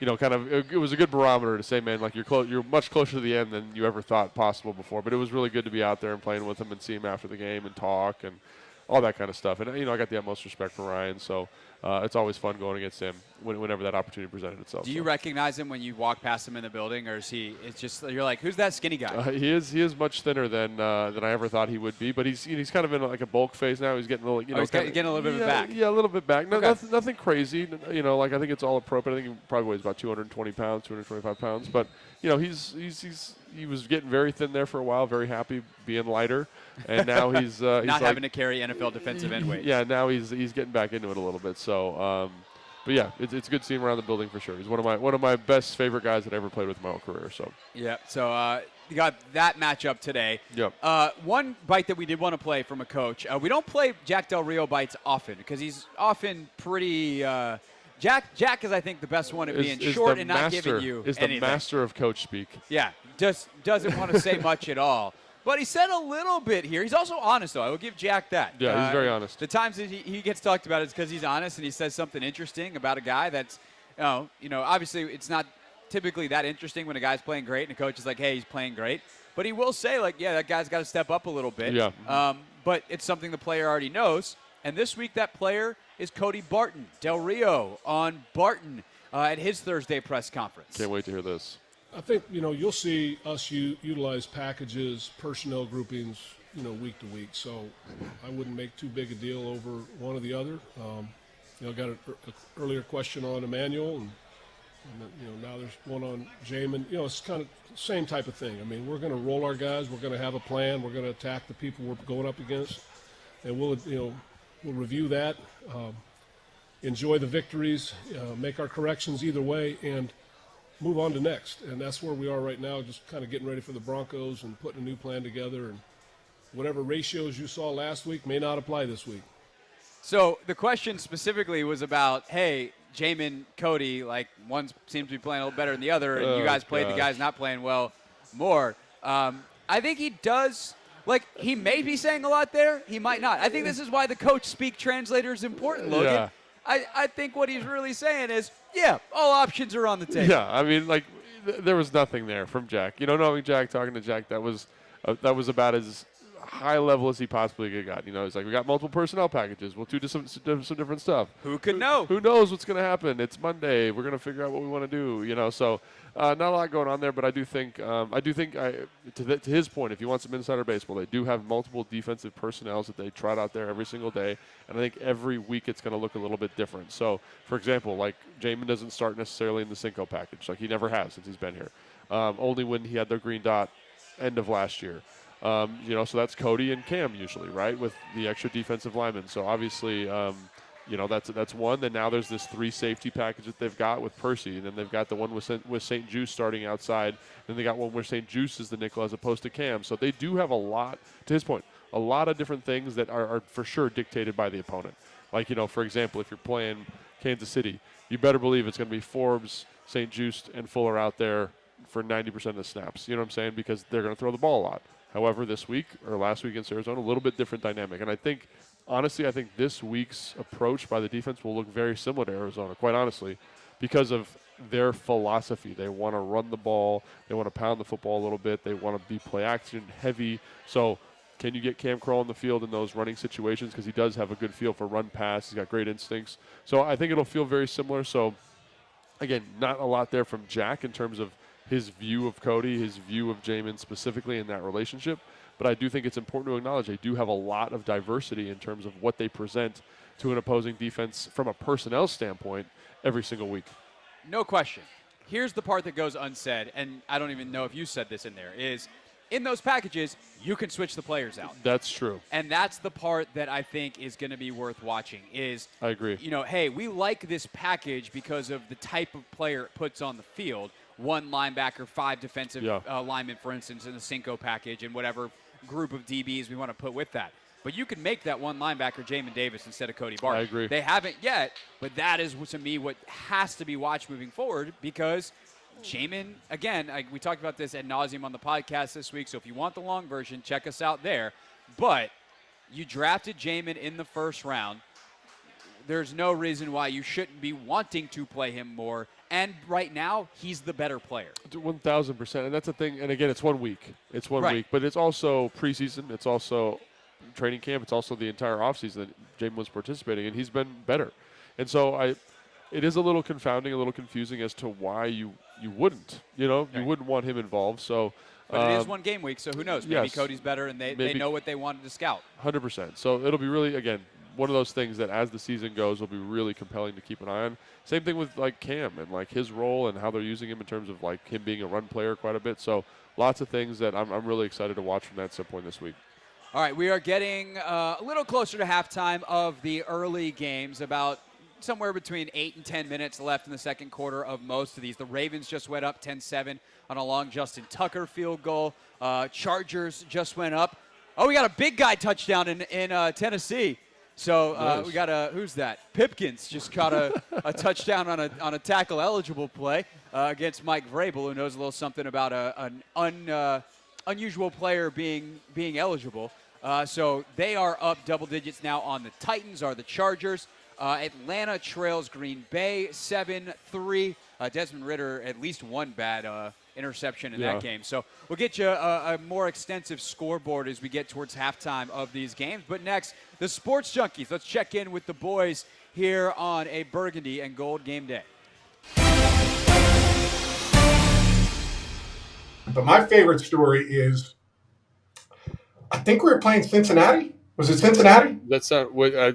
it was a good barometer to say, man, you're much closer to the end than you ever thought possible before. But it was really good to be out there and playing with him and see him after the game and talk and all that kind of stuff. And I got the utmost respect for Ryan, so it's always fun going against him whenever that opportunity presented itself. Do you recognize him when you walk past him in the building, or is he? It's just you're like, who's that skinny guy? He is much thinner than I ever thought he would be, but he's kind of in a bulk phase now. He's getting a little, he's getting a little bit of it back. Yeah, a little bit back. No, Okay. nothing crazy. I think it's all appropriate. I think he probably weighs about 220 pounds, 225 pounds, but he was getting very thin there for a while, very happy being lighter, and now he's not having to carry NFL defensive end weight. Yeah, now he's getting back into it a little bit. So, but yeah, it's good seeing him around the building for sure. He's one of my best favorite guys that I ever played with in my whole career. So yeah, so you got that matchup today. Yep. One bite that we did want to play from a coach. We don't play Jack Del Rio bites often because he's often pretty. Jack is, I think, the best one at being short and not giving you anything. The master of coach speak. Yeah, just doesn't want to say much at all. But he said a little bit here. He's also honest, though. I will give Jack that. Yeah, he's very honest. The times that he gets talked about is because he's honest and he says something interesting about a guy that's, obviously it's not typically that interesting when a guy's playing great and a coach is like, hey, he's playing great. But he will say, that guy's got to step up a little bit. Yeah. But it's something the player already knows. And this week that player is Cody Barton. Del Rio on Barton at his Thursday press conference. Can't wait to hear this. I think, you'll see us utilize packages, personnel groupings, week to week. So I wouldn't make too big a deal over one or the other. Got an earlier question on Emmanuel, and now there's one on Jamin. It's kind of the same type of thing. I mean, we're going to roll our guys. We're going to have a plan. We're going to attack the people we're going up against, and we'll review that, enjoy the victories, make our corrections either way, and move on to next. And that's where we are right now, just kind of getting ready for the Broncos and putting a new plan together. And whatever ratios you saw last week may not apply this week. So the question specifically was about, hey, Jamin, Cody, one seems to be playing a little better than the other, and you guys played the guys not playing well more. I think he does. He may be saying a lot there. He might not. I think this is why the coach speak translator is important, Logan. Yeah. I think what he's really saying is, all options are on the table. Yeah, I mean, there was nothing there from Jack. Knowing Jack, talking to Jack, that was about as high level as he possibly could have got. It's we got multiple personnel packages. We'll do some different stuff. Who could know? Who knows what's going to happen? It's Monday. We're going to figure out what we want to do. So not a lot going on there. But I do think to his point, if you want some insider baseball, they do have multiple defensive personnels that they trot out there every single day, and I think every week it's going to look a little bit different. So, for example, Jamin doesn't start necessarily in the Cinco package, he never has since he's been here. Only when he had the green dot end of last year. So that's Cody and Cam usually, right, with the extra defensive linemen. So obviously, that's one. Then now there's this 3 safety package that they've got with Percy, and then they've got the one with St. Juice starting outside. Then they got one where St. Juice is the nickel as opposed to Cam. So they do have a lot, to his point, a lot of different things that are for sure dictated by the opponent. For example, if you're playing Kansas City, you better believe it's going to be Forbes, St. Juice, and Fuller out there for 90% of the snaps. You know what I'm saying? Because they're going to throw the ball a lot. However, this week or last week against Arizona, a little bit different dynamic. And I think this week's approach by the defense will look very similar to Arizona, quite honestly, because of their philosophy. They want to run the ball. They want to pound the football a little bit. They want to be play action heavy. So can you get Cam Kroll on the field in those running situations? Because he does have a good feel for run pass. He's got great instincts. So I think it'll feel very similar. So, again, not a lot there from Jack in terms of his view of Cody, his view of Jamin specifically in that relationship. But I do think it's important to acknowledge they do have a lot of diversity in terms of what they present to an opposing defense from a personnel standpoint every single week. No question. Here's the part that goes unsaid, and I don't even know if you said this in there, is in those packages, you can switch the players out. That's true. And that's the part that I think is going to be worth watching is, I agree. Hey, we like this package because of the type of player it puts on the field. 1 linebacker, 5 defensive linemen, for instance, in the Cinco package, and whatever group of DBs we want to put with that. But you can make that 1 linebacker Jamin Davis instead of Cody Barton. I agree. They haven't yet, but that is, to me, what has to be watched moving forward because Jamin, again, we talked about this ad nauseum on the podcast this week, so if you want the long version, check us out there. But you drafted Jamin in the first round. There's no reason why you shouldn't be wanting to play him more. And right now, he's the better player. 1,000%. And that's the thing. And again, it's 1 week. It's one Right. week. But it's also preseason. It's also training camp. It's also the entire offseason that Jamin was participating in. He's been better. And so it is a little confounding, a little confusing as to why you wouldn't. You wouldn't want him involved. So, But it is 1 game week, so who knows? Maybe yes. Cody's better and they know what they wanted to scout. 100%. So it'll be really, again, one of those things that as the season goes will be really compelling to keep an eye on. Same thing with like Cam and like his role and how they're using him in terms of like him being a run player quite a bit. So lots of things that I'm really excited to watch from that standpoint this week. All right, we are getting a little closer to halftime of the early games, about somewhere between 8 and 10 minutes left in the second quarter of most of these. The Ravens just went up 10-7 on a long Justin Tucker field goal. Chargers just went up. Oh, we got a big guy touchdown in Tennessee. So Nice. we got who's that? Pipkins just caught a touchdown on a tackle eligible play against Mike Vrabel, who knows a little something about an unusual player being eligible. So they are up double digits now on the Titans, are the Chargers. Atlanta trails Green Bay 7-3. Desmond Ridder at least one bad interception in that game. So we'll get you a more extensive scoreboard as we get towards halftime of these games. But next, the Sports Junkies. Let's check in with the boys here on a burgundy and gold game day. But my favorite story is, I think we were playing Cincinnati. Was it Cincinnati? That's not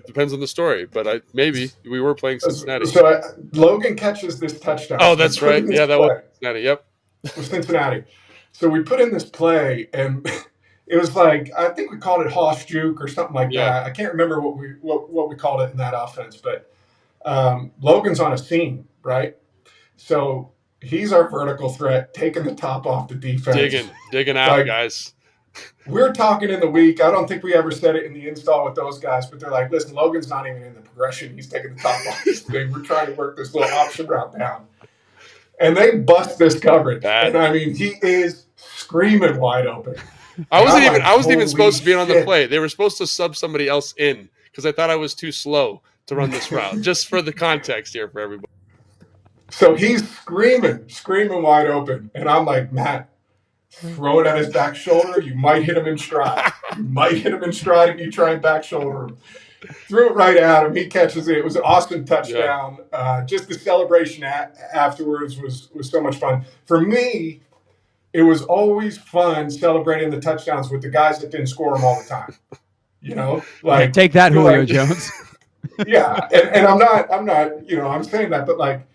depends on the story, but maybe we were playing Cincinnati. So Logan catches this touchdown. Oh, that's right. Yeah, that was Cincinnati. Yep. It was Cincinnati. So we put in this play, and it was like, I think we called it Hoss Juke or something like that. I can't remember what we called it in that offense, but Logan's on a seam, right? So he's our vertical threat, taking the top off the defense. Digging out, guys. We're talking in the week. I don't think we ever said it in the install with those guys, but they're like, listen, Logan's not even in the progression. He's taking the top off this thing. We're trying to work this little option route down. And they bust this coverage. And I mean, he is screaming wide open. I wasn't even supposed to be on the play. They were supposed to sub somebody else in because I thought I was too slow to run this route. Just for the context here for everybody. So he's screaming wide open. And I'm like, Matt, throw it at his back shoulder. You might hit him in stride. If you try and back shoulder him. Threw it right at him. He catches it. It was an awesome touchdown. Just the celebration afterwards was so much fun. For me, it was always fun celebrating the touchdowns with the guys that didn't score them all the time. You know, like take that, Julio Jones. Yeah, and I'm not, I'm saying that, but like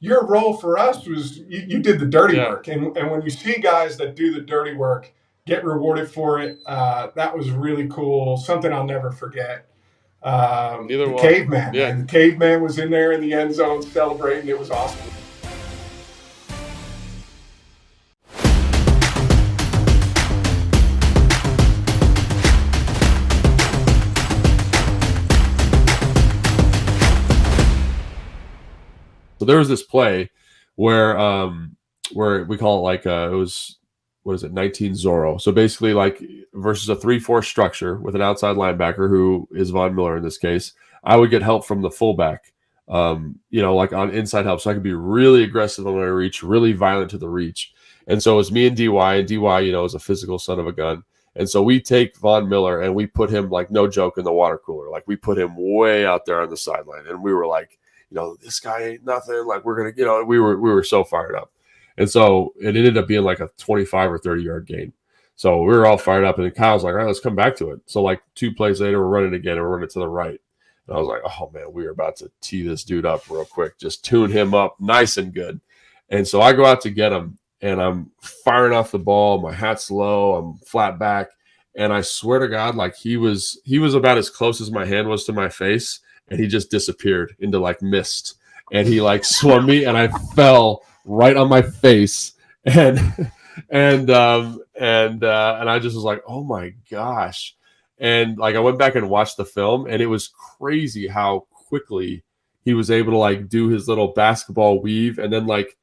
your role for us was you did the dirty work, and when you see guys that do the dirty work get rewarded for it, that was really cool. Something I'll never forget. The caveman. Yeah. And the caveman was in there in the end zone celebrating. It was awesome. So there was this play where we call it like it was, what is it, 19 Zorro. So basically like versus a 3-4 structure with an outside linebacker who is Von Miller in this case, I would get help from the fullback, like on inside help. So I could be really aggressive on my reach, really violent to the reach. And so it's me and DY, and DY, is a physical son of a gun. And so we take Von Miller and we put him, like, no joke, in the water cooler. Like, we put him way out there on the sideline. And we were like, this guy ain't nothing. Like, we're going to, we were so fired up. And so it ended up being like a 25 or 30 yard gain. So we were all fired up, and then Kyle's like, all right, let's come back to it. So like 2 plays later, we're running again, and we're running to the right. And I was like, oh man, we are about to tee this dude up real quick. Just tune him up nice and good. And so I go out to get him, and I'm firing off the ball. My hat's low. I'm flat back. And I swear to God, like he was about as close as my hand was to my face, and he just disappeared into like mist. And he like swung me, and I fell right on my face. And I just was like, oh my gosh. And like I went back and watched the film, and it was crazy how quickly he was able to like do his little basketball weave and then like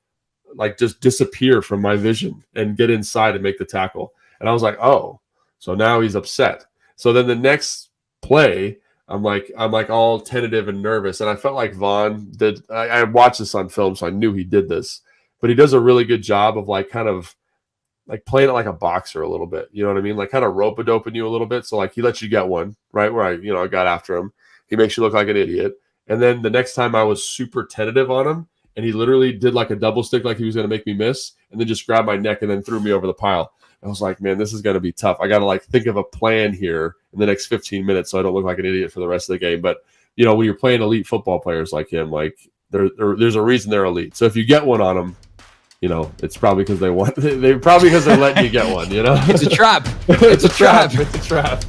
like just disappear from my vision and get inside and make the tackle. And I was like, oh, so now he's upset. So then the next play, I'm like all tentative and nervous. And I felt like Vaughn did. I watched this on film, so I knew he did this. But he does a really good job of like kind of like playing it like a boxer a little bit. You know what I mean? Like kind of rope-a-doping you a little bit. So like he lets you get one, right? Where I got after him. He makes you look like an idiot. And then the next time I was super tentative on him, and he literally did like a double stick like he was going to make me miss, and then just grabbed my neck and then threw me over the pile. I was like, man, this is going to be tough. I got to like think of a plan here in the next 15 minutes so I don't look like an idiot for the rest of the game. But, when you're playing elite football players like him, like there's a reason they're elite. So if you get one on them, it's probably because they want. They probably because they're letting you get one. It's a trap. It's a trap. It's a trap.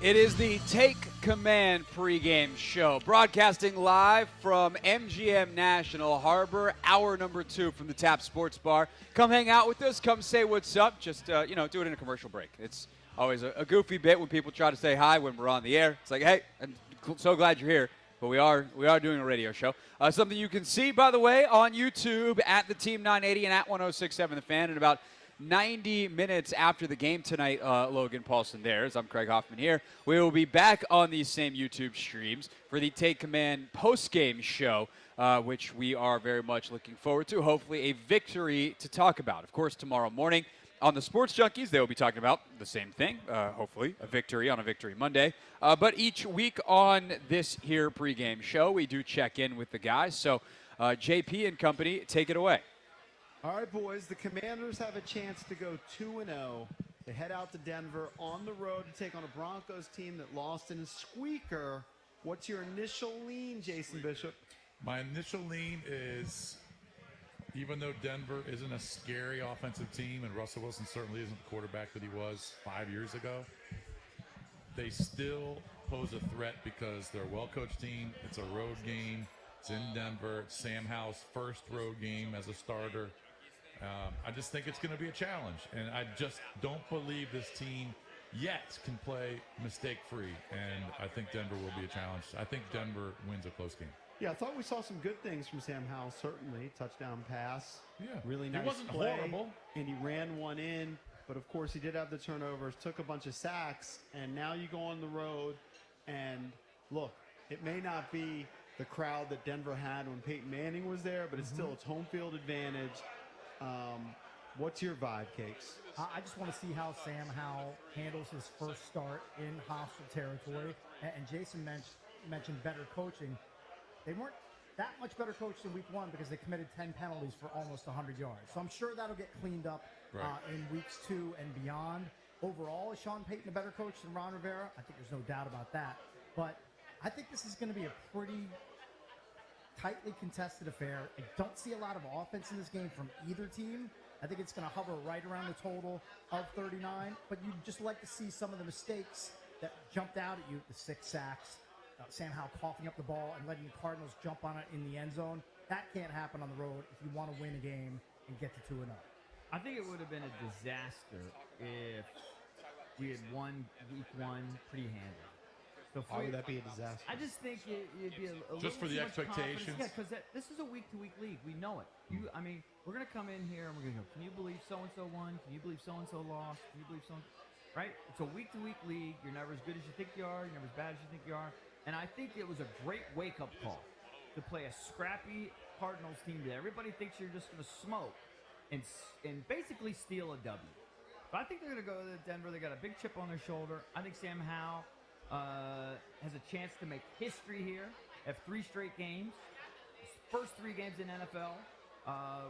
It is the Take Command pregame show, broadcasting live from MGM National Harbor, hour number 2 from the Tap Sports Bar. Come hang out with us. Come say what's up. Just, do it in a commercial break. It's always a goofy bit when people try to say hi when we're on the air. It's like, hey, I'm so glad you're here. But we are doing a radio show. Something you can see, by the way, on YouTube at the Team 980 and at 106.7 The Fan in about 90 minutes after the game tonight, Logan Paulsen there, as I'm Craig Hoffman here. We will be back on these same YouTube streams for the Take Command post-game show, which we are very much looking forward to. Hopefully a victory to talk about. Of course, tomorrow morning on the Sports Junkies, they will be talking about the same thing, hopefully a victory on a Victory Monday. But each week on this here pregame show, we do check in with the guys. So JP and company, take it away. All right, boys, the Commanders have a chance to go 2-0. They head out to Denver on the road to take on a Broncos team that lost in a squeaker. What's your initial lean, Jason Bishop? My initial lean is, even though Denver isn't a scary offensive team, and Russell Wilson certainly isn't the quarterback that he was 5 years ago, they still pose a threat because they're a well-coached team. It's a road game. It's in Denver. It's Sam Howell's first road game as a starter. I just think it's going to be a challenge, and I just don't believe this team yet can play mistake-free, and I think Denver will be a challenge. I think Denver wins a close game. Yeah, I thought we saw some good things from Sam Howell, certainly. Touchdown pass. Yeah. Really nice It wasn't play, horrible. and he ran one in, but of course he did have the turnovers, took a bunch of sacks, and now you go on the road, and look, it may not be the crowd that Denver had when Peyton Manning was there, but it's still its home field advantage. What's your vibe, Cakes? I just want to see how Sam Howell handles his first start in hostile territory. And Jason mentioned better coaching. They weren't that much better coached in week 1 because they committed 10 penalties for almost 100 yards. So I'm sure that'll get cleaned up in weeks 2 and beyond. Overall, is Sean Payton a better coach than Ron Rivera? I think there's no doubt about that. But I think this is going to be a pretty tightly contested affair. I don't see a lot of offense in this game from either team. I think it's going to hover right around the total of 39, but you'd just like to see some of the mistakes that jumped out at you, the 6 sacks, Sam Howell coughing up the ball and letting the Cardinals jump on it in the end zone. That can't happen on the road if you want to win a game and get to 2-0. I think it would have been a disaster if we had won week 1 pretty handily. So why would that be a disaster? I just think it'd be a just for the expectations. Yeah, because this is a week-to-week league. We know it. We're going to come in here and we're going to go, can you believe so-and-so won? Can you believe so-and-so lost? Can you believe so-and-so? Right? It's a week-to-week league. You're never as good as you think you are. You're never as bad as you think you are. And I think it was a great wake-up call to play a scrappy Cardinals team that everybody thinks you're just going to smoke and basically steal a W. But I think they're going to go to Denver. They got a big chip on their shoulder. I think Sam Howell has a chance to make history here. Have 3 straight games. His first 3 games in NFL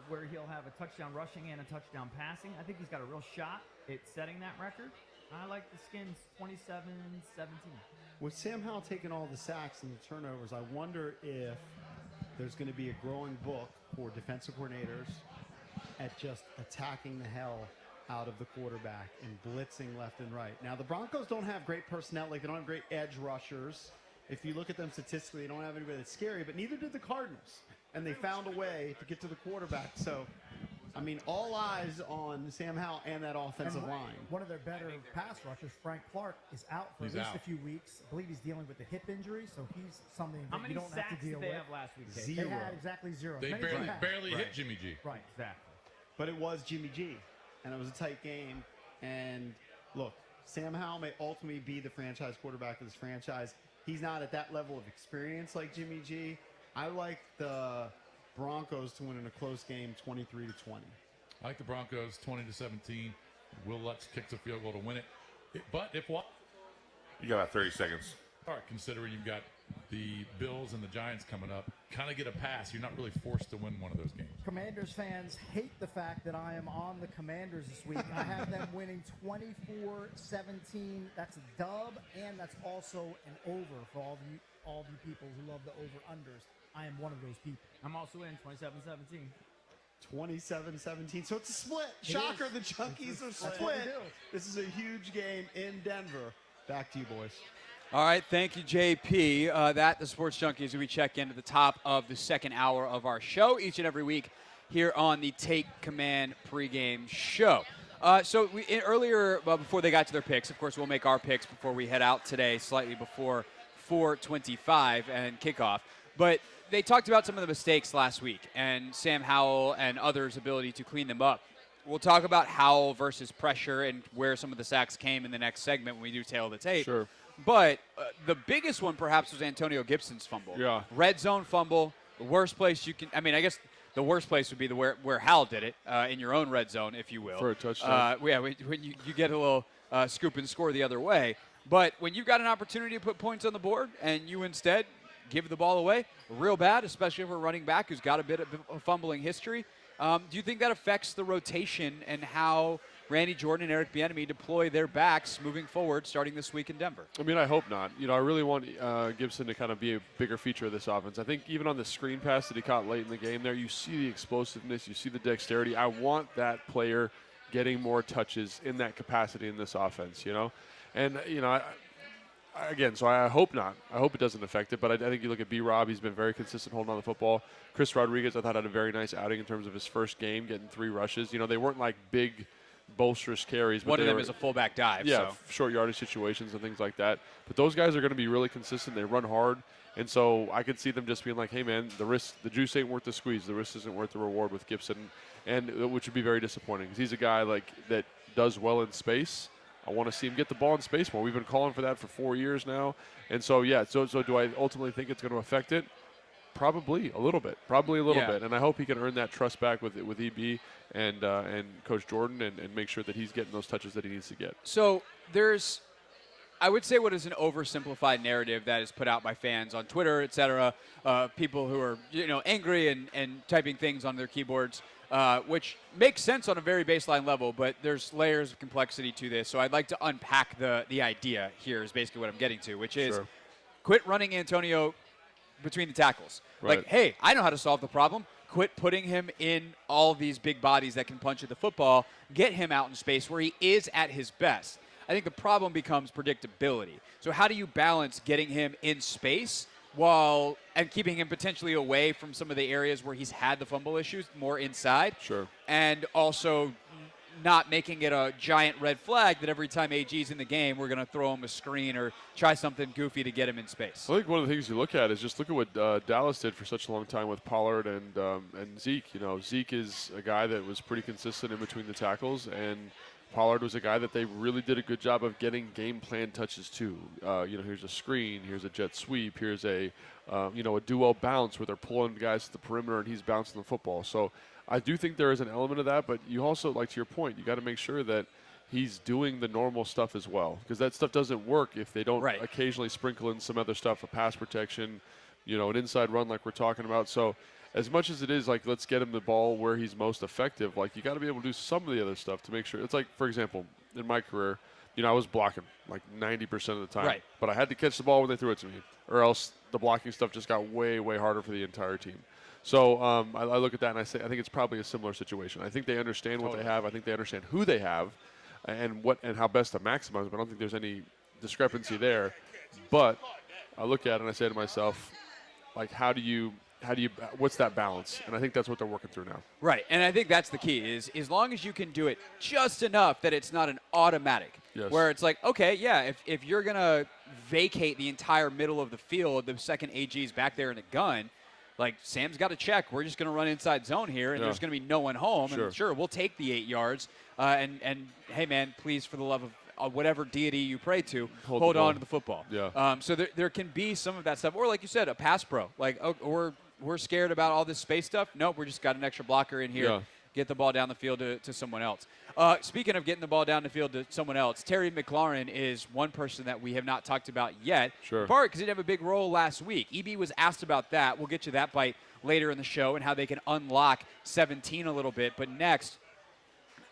where he'll have a touchdown rushing and a touchdown passing. I think he's got a real shot at setting that record. I like the Skins 27-17. With Sam Howell taking all the sacks and the turnovers, I wonder if there's going to be a growing book for defensive coordinators at just attacking the hell out of the quarterback and blitzing left and right. Now, the Broncos don't have great personnel. Like, they don't have great edge rushers. If you look at them statistically, they don't have anybody that's scary, but neither did the Cardinals. And they found a way to get to the quarterback. So, I mean, all eyes on Sam Howell and that offensive line. One of their better pass rushers, Frank Clark, is out for at least a few weeks. I believe he's dealing with a hip injury, so he's something that you don't have to deal with. How many sacks did they have last week? Zero. They had exactly 0. They barely hit Jimmy G. Right. Exactly. But it was Jimmy G, and it was a tight game. And look, Sam Howell may ultimately be the franchise quarterback of this franchise. He's not at that level of experience like Jimmy G. I like the Broncos to win in a close game, 23-20. I like the Broncos 20-17. Will Lutz kicks a field goal to win it. But if what? You got about 30 seconds. All right, considering you've got the Bills and the Giants coming up, kind of get a pass. You're not really forced to win one of those games. Commanders fans hate the fact that I am on the Commanders this week. I have them winning 24-17. That's a dub, and that's also an over for all the people who love the over-unders. I am one of those people. I'm also in 27-17. 27-17. So it's a split. Shocker, the Junkies are split. This is a huge game in Denver. Back to you, boys. All right, thank you, JP. The Sports Junkies, we check in at the top of the second hour of our show each and every week here on the Take Command pregame show. Earlier, before they got to their picks, of course, we'll make our picks before we head out today, slightly before 4:25 and kickoff. But they talked about some of the mistakes last week and Sam Howell and others' ability to clean them up. We'll talk about Howell versus pressure and where some of the sacks came in the next segment when we do tail of the tape. Sure. But the biggest one perhaps was Antonio Gibson's fumble. Yeah. Red zone fumble, the worst place you can – I mean, I guess the worst place would be where Howell did it, in your own red zone, if you will. For a touchdown. When you get a little scoop and score the other way. But when you've got an opportunity to put points on the board and you instead give the ball away, real bad, especially for a running back who's got a bit of a fumbling history. Do you think that affects the rotation and how Randy Jordan and Eric Bieniemy deploy their backs moving forward starting this week in Denver? I mean, I hope not. I really want Gibson to kind of be a bigger feature of this offense. I think even on the screen pass that he caught late in the game there, you see the explosiveness, you see the dexterity. I want that player getting more touches in that capacity in this offense, And, so I hope not. I hope it doesn't affect it, but I think you look at B-Rob, he's been very consistent holding on the football. Chris Rodriguez, I thought, had a very nice outing in terms of his first game, getting 3 rushes. They weren't like big, bolsterous carries. But one of them is a fullback dive. Yeah, short yardage situations and things like that. But those guys are going to be really consistent. They run hard. And so I could see them just being like, hey, man, the juice ain't worth the squeeze. The risk isn't worth the reward with Gibson, and which would be very disappointing because he's a guy that does well in space. I want to see him get the ball in space more. We've been calling for that for 4 years now. And so, so do I ultimately think it's going to affect it? Probably a little bit. And I hope he can earn that trust back with EB and Coach Jordan and make sure that he's getting those touches that he needs to get. So there's, I would say, what is an oversimplified narrative that is put out by fans on Twitter, et cetera, people who are angry and typing things on their keyboards, which makes sense on a very baseline level, but there's layers of complexity to this. So I'd like to unpack the idea here is basically what I'm getting to, which is quit running Antonio between the tackles. Right. Like, hey, I know how to solve the problem. Quit putting him in all these big bodies that can punch at the football. Get him out in space where he is at his best. I think the problem becomes predictability. So how do you balance getting him in space and keeping him potentially away from some of the areas where he's had the fumble issues, more inside? Sure. And also not making it a giant red flag that every time AG's in the game, we're going to throw him a screen or try something goofy to get him in space. I think one of the things you look at is just look at what Dallas did for such a long time with Pollard and Zeke. Zeke is a guy that was pretty consistent in between the tackles, and Pollard was a guy that they really did a good job of getting game plan touches to. Here's a screen, here's a jet sweep, here's a duo bounce where they're pulling guys to the perimeter and he's bouncing the football. So I do think there is an element of that, but you also, like to your point, you got to make sure that he's doing the normal stuff as well, because that stuff doesn't work if they don't occasionally sprinkle in some other stuff, a pass protection, an inside run like we're talking about. So as much as it is like, let's get him the ball where he's most effective, like you got to be able to do some of the other stuff to make sure. It's like, for example, in my career, I was blocking like 90% of the time, but I had to catch the ball when they threw it to me, or else the blocking stuff just got way, way harder for the entire team. So I look at that and I say, I think it's probably a similar situation. I think they understand what they have. I think they understand who they have and how best to maximize them. I don't think there's any discrepancy there. But I look at it and I say to myself, like, what's that balance? And I think that's what they're working through now. Right, and I think that's the key, is as long as you can do it just enough that it's not an automatic. Yes. Where it's like, okay, yeah, if you're going to vacate the entire middle of the field, the second AG's back there in a gun, like, Sam's got to check. We're just going to run inside zone here, and there's going to be no one home. Sure. And sure, we'll take the 8 yards. And hey, man, please, for the love of whatever deity you pray to, hold on to the football. Yeah. So there can be some of that stuff. Or like you said, a pass pro. Like, we're scared about all this space stuff. Nope, we just got an extra blocker in here. Yeah. Get the ball down the field to someone else. Speaking of getting the ball down the field to someone else, Terry McLaurin is one person that we have not talked about yet. Sure. In part because he didn't have a big role last week. EB was asked about that. We'll get you that bite later in the show and how they can unlock 17 a little bit. But next,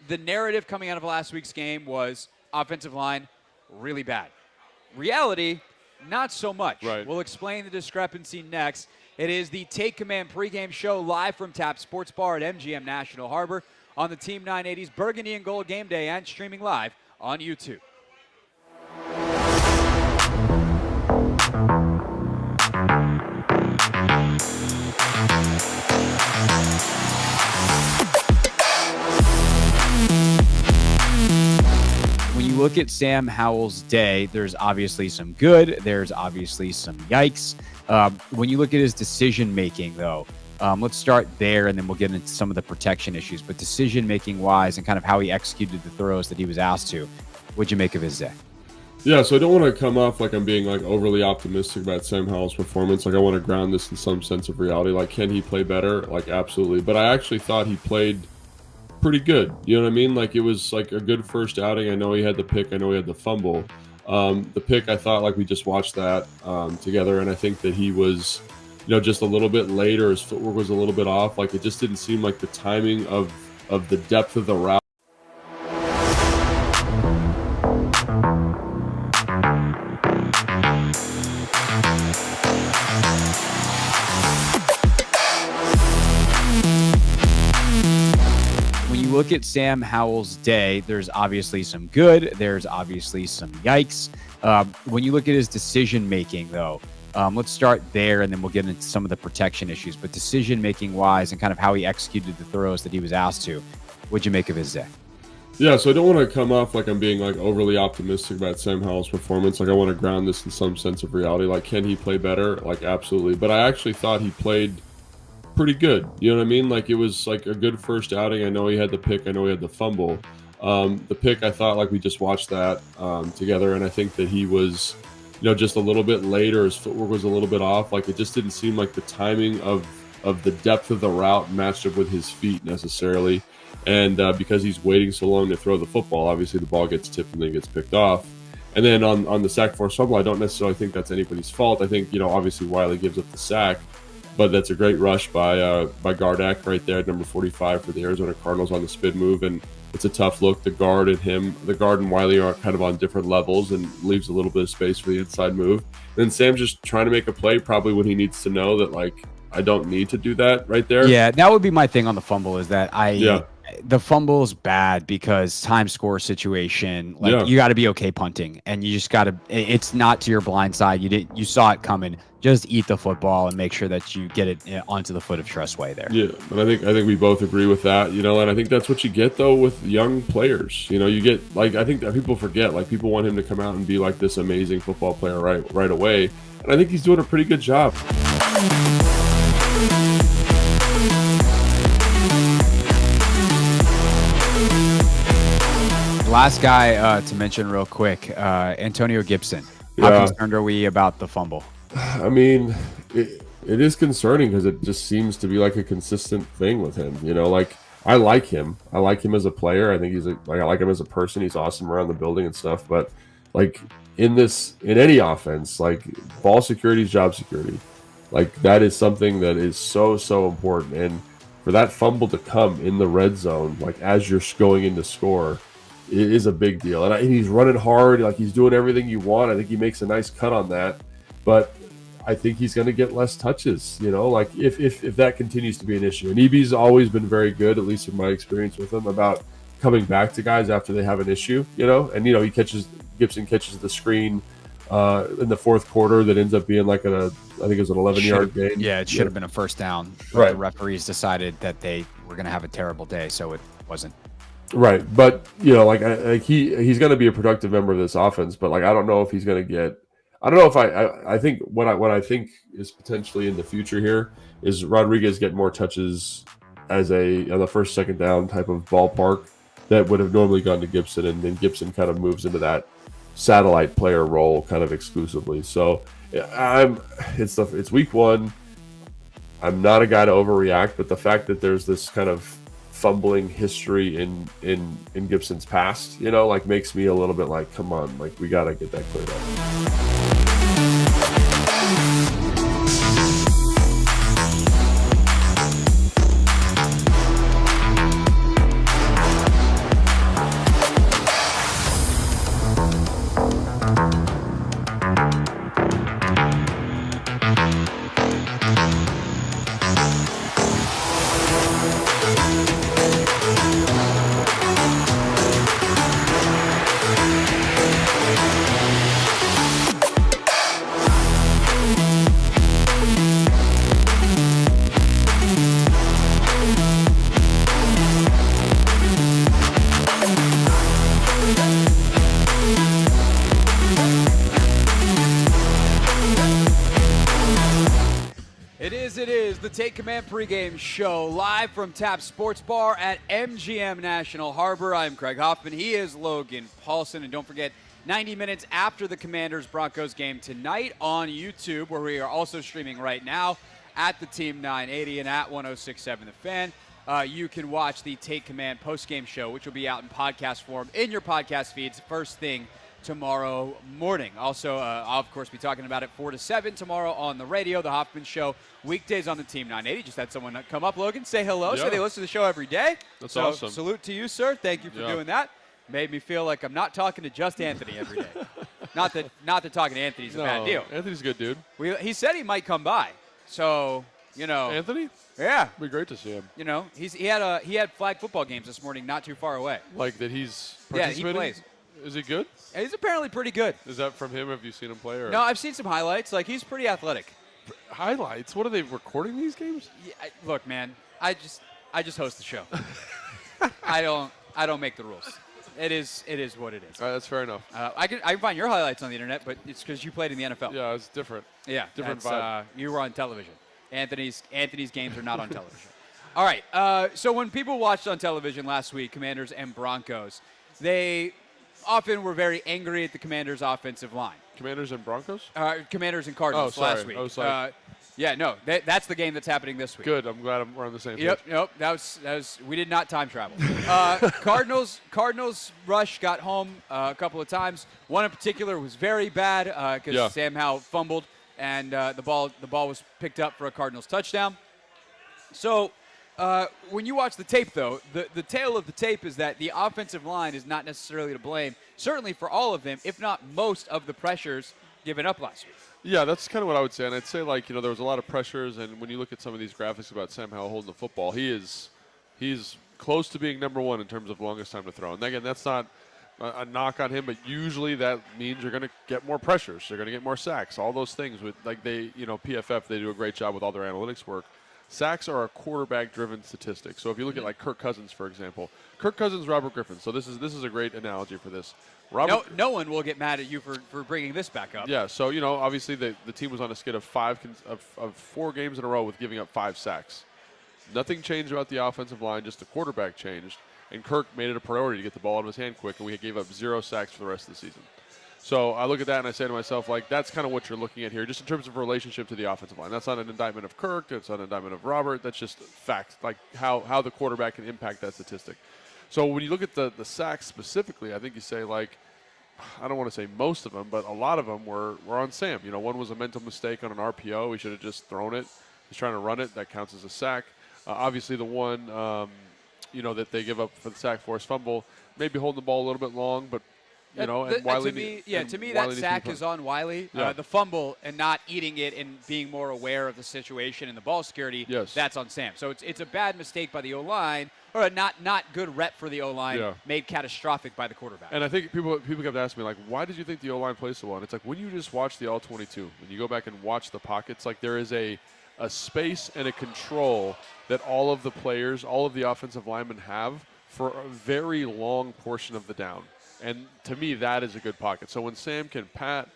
the narrative coming out of last week's game was offensive line really bad. Reality, not so much. Right. We'll explain the discrepancy next. It is the Take Command pregame show live from Tap Sports Bar at MGM National Harbor on the Team 980's Burgundy and Gold Game Day and streaming live on YouTube. When you look at Sam Howell's day, there's obviously some good. There's obviously some yikes. When you look at his decision-making, though, let's start there, and then we'll get into some of the protection issues. But decision-making wise and kind of how he executed the throws that he was asked to, what'd you make of his day? Yeah, so I don't want to come off like I'm being like overly optimistic about Sam Howell's performance. Like, I want to ground this in some sense of reality. Like, can he play better? Like, absolutely. But I actually thought he played pretty good. You know what I mean? Like, it was like a good first outing. I know he had the pick. I know he had the fumble. The pick, I thought, like, we just watched that together, and I think that he was, just a little bit late, or his footwork was a little bit off. Like, it just didn't seem like the timing of the depth of the route. Look at Sam Howell's day, there's obviously some good. There's obviously some yikes. When you look at his decision-making, though, let's start there, and then we'll get into some of the protection issues. But decision-making wise and kind of how he executed the throws that he was asked to, what'd you make of his day? Yeah, so I don't want to come off like I'm being like overly optimistic about Sam Howell's performance. Like, I want to ground this in some sense of reality. Like, can he play better? Like, absolutely. But I actually thought he played pretty good. You know what I mean? Like, it was like a good first outing. I know he had the pick. I know he had the fumble. The pick, I thought, like, we just watched that together, and I think that he was, just a little bit late, or his footwork was a little bit off. Like, it just didn't seem like the timing of the depth of the route matched up with his feet necessarily. And because he's waiting so long to throw the football, obviously the ball gets tipped and then gets picked off. And then on the sack force fumble, I don't necessarily think that's anybody's fault. I think, obviously Wiley gives up the sack, but that's a great rush by Gardak right there at number 45 for the Arizona Cardinals on the spin move, and it's a tough look. The guard and Wiley are kind of on different levels, and leaves a little bit of space for the inside move. And then Sam's just trying to make a play, probably when he needs to know that, like, I don't need to do that right there. Yeah, that would be my thing on the fumble, is that the fumble is bad because time score situation. Like, you got to be okay punting, and you just got to. It's not to your blind side. You saw it coming. Just eat the football and make sure that you get it onto the foot of Tressway there. Yeah, and I think we both agree with that. And I think that's what you get though with young players. You get, like, I think that people forget, like, people want him to come out and be like this amazing football player right away, and I think he's doing a pretty good job. Last guy to mention real quick, Antonio Gibson. How concerned are we about the fumble? I mean, it is concerning because it just seems to be like a consistent thing with him. Like, I like him. I like him as a player. I think I like him as a person. He's awesome around the building and stuff. But like in any offense, like ball security is job security. Like that is something that is so important. And for that fumble to come in the red zone, like as you're going in to score, it is a big deal. And he's running hard, like he's doing everything you want. I think he makes a nice cut on that. But I think he's going to get less touches, like if that continues to be an issue. And EB's always been very good, at least in my experience with him, about coming back to guys after they have an issue, And, Gibson catches the screen in the fourth quarter that ends up being like I think it was an 11-yard gain. Yeah, it should have been a first down. But right. The referees decided that they were going to have a terrible day, so it wasn't. Right. But, he's going to be a productive member of this offense, but, I don't know if he's going to get – I don't know if I think what I think is potentially in the future here is Rodriguez get more touches as on the first, second down type of ballpark that would have normally gone to Gibson, and then Gibson kind of moves into that satellite player role kind of exclusively. So it's week one. I'm not a guy to overreact, but the fact that there's this kind of fumbling history in Gibson's past, makes me a little bit like, come on, we got to get that cleared up. It is the Take Command pregame show live from Tap Sports Bar at MGM National Harbor. I'm Craig Hoffman. He is Logan Paulsen. And don't forget, 90 minutes after the Commanders-Broncos game tonight on YouTube, where we are also streaming right now at the Team 980 and at 106.7 The Fan. You can watch the Take Command postgame show, which will be out in podcast form in your podcast feeds first thing tomorrow morning. Also, I'll, of course, be talking about it 4 to 7 tomorrow on the radio, the Hoffman Show, weekdays on the Team 980. Just had someone come up, Logan, say hello. Yeah. Say they listen to the show every day. That's awesome. Salute to you, sir. Thank you for doing that. Made me feel like I'm not talking to just Anthony every day. not that talking to Anthony's a bad deal. Anthony's a good dude. He said he might come by. So, Anthony? Yeah. It'd be great to see him. He had flag football games this morning not too far away. Like that he's Yeah, participating? he plays. Is he good? He's apparently pretty good. Is that from him? Have you seen him play? Or? No, I've seen some highlights. He's pretty athletic. Highlights? What are they recording these games? Yeah, look, man, I just host the show. I don't make the rules. It is what it is. All right, that's fair enough. I can find your highlights on the internet, but it's because you played in the NFL. Yeah, it's different. Yeah, different vibe. You were on television. Anthony's games are not on television. All right. So when people watched on television last week, Commanders and Broncos, they often were very angry at the Commanders' offensive line. Commanders and Broncos? Commanders and Cardinals last week. Oh, sorry. That's the game that's happening this week. Good. I'm glad we're on the same page. Yep. That was. We did not time travel. Cardinals rush got home a couple of times. One in particular was very bad because Sam Howell fumbled and the ball was picked up for a Cardinals touchdown. So when you watch the tape, though, the tale of the tape is that the offensive line is not necessarily to blame, certainly for all of them, if not most of the pressures given up last week. Yeah, that's kind of what I would say. And I'd say, there was a lot of pressures. And when you look at some of these graphics about Sam Howell holding the football, he's close to being number one in terms of longest time to throw. And again, that's not a knock on him, but usually that means you're going to get more pressures. You're going to get more sacks, all those things. With PFF, they do a great job with all their analytics work. Sacks are a quarterback-driven statistic. So if you look at Kirk Cousins, for example, Kirk Cousins, Robert Griffin. So this is a great analogy for this. No one will get mad at you for bringing this back up. Yeah. So obviously the team was on a skid of 4 games in a row with giving up 5 sacks. Nothing changed about the offensive line, just the quarterback changed, and Kirk made it a priority to get the ball out of his hand quick, and we gave up 0 sacks for the rest of the season. So I look at that and I say to myself, like, that's kind of what you're looking at here, just in terms of relationship to the offensive line. That's not an indictment of Kirk. That's not an indictment of Robert. That's just facts, like how the quarterback can impact that statistic. So when you look at the sacks specifically, I think you say, like, I don't want to say most of them, but a lot of them were on Sam. You know, one was a mental mistake on an RPO. He should have just thrown it. He's trying to run it. That counts as a sack. Obviously, the one, that they give up for the sack force fumble, maybe holding the ball a little bit long, but, and Wiley. To me, that sack is on Wiley. Yeah. The fumble and not eating it and being more aware of the situation and the ball security, yes, that's on Sam. So it's a bad mistake by the O-line, or a not good rep for the O-line, made catastrophic by the quarterback. And I think people kept asking me, like, why did you think the O-line plays so well? And it's like, when you just watch the All-22, when you go back and watch the pockets, like, there is a space and a control that all of the players, all of the offensive linemen have for a very long portion of the down. And to me, that is a good pocket. So when Sam can pat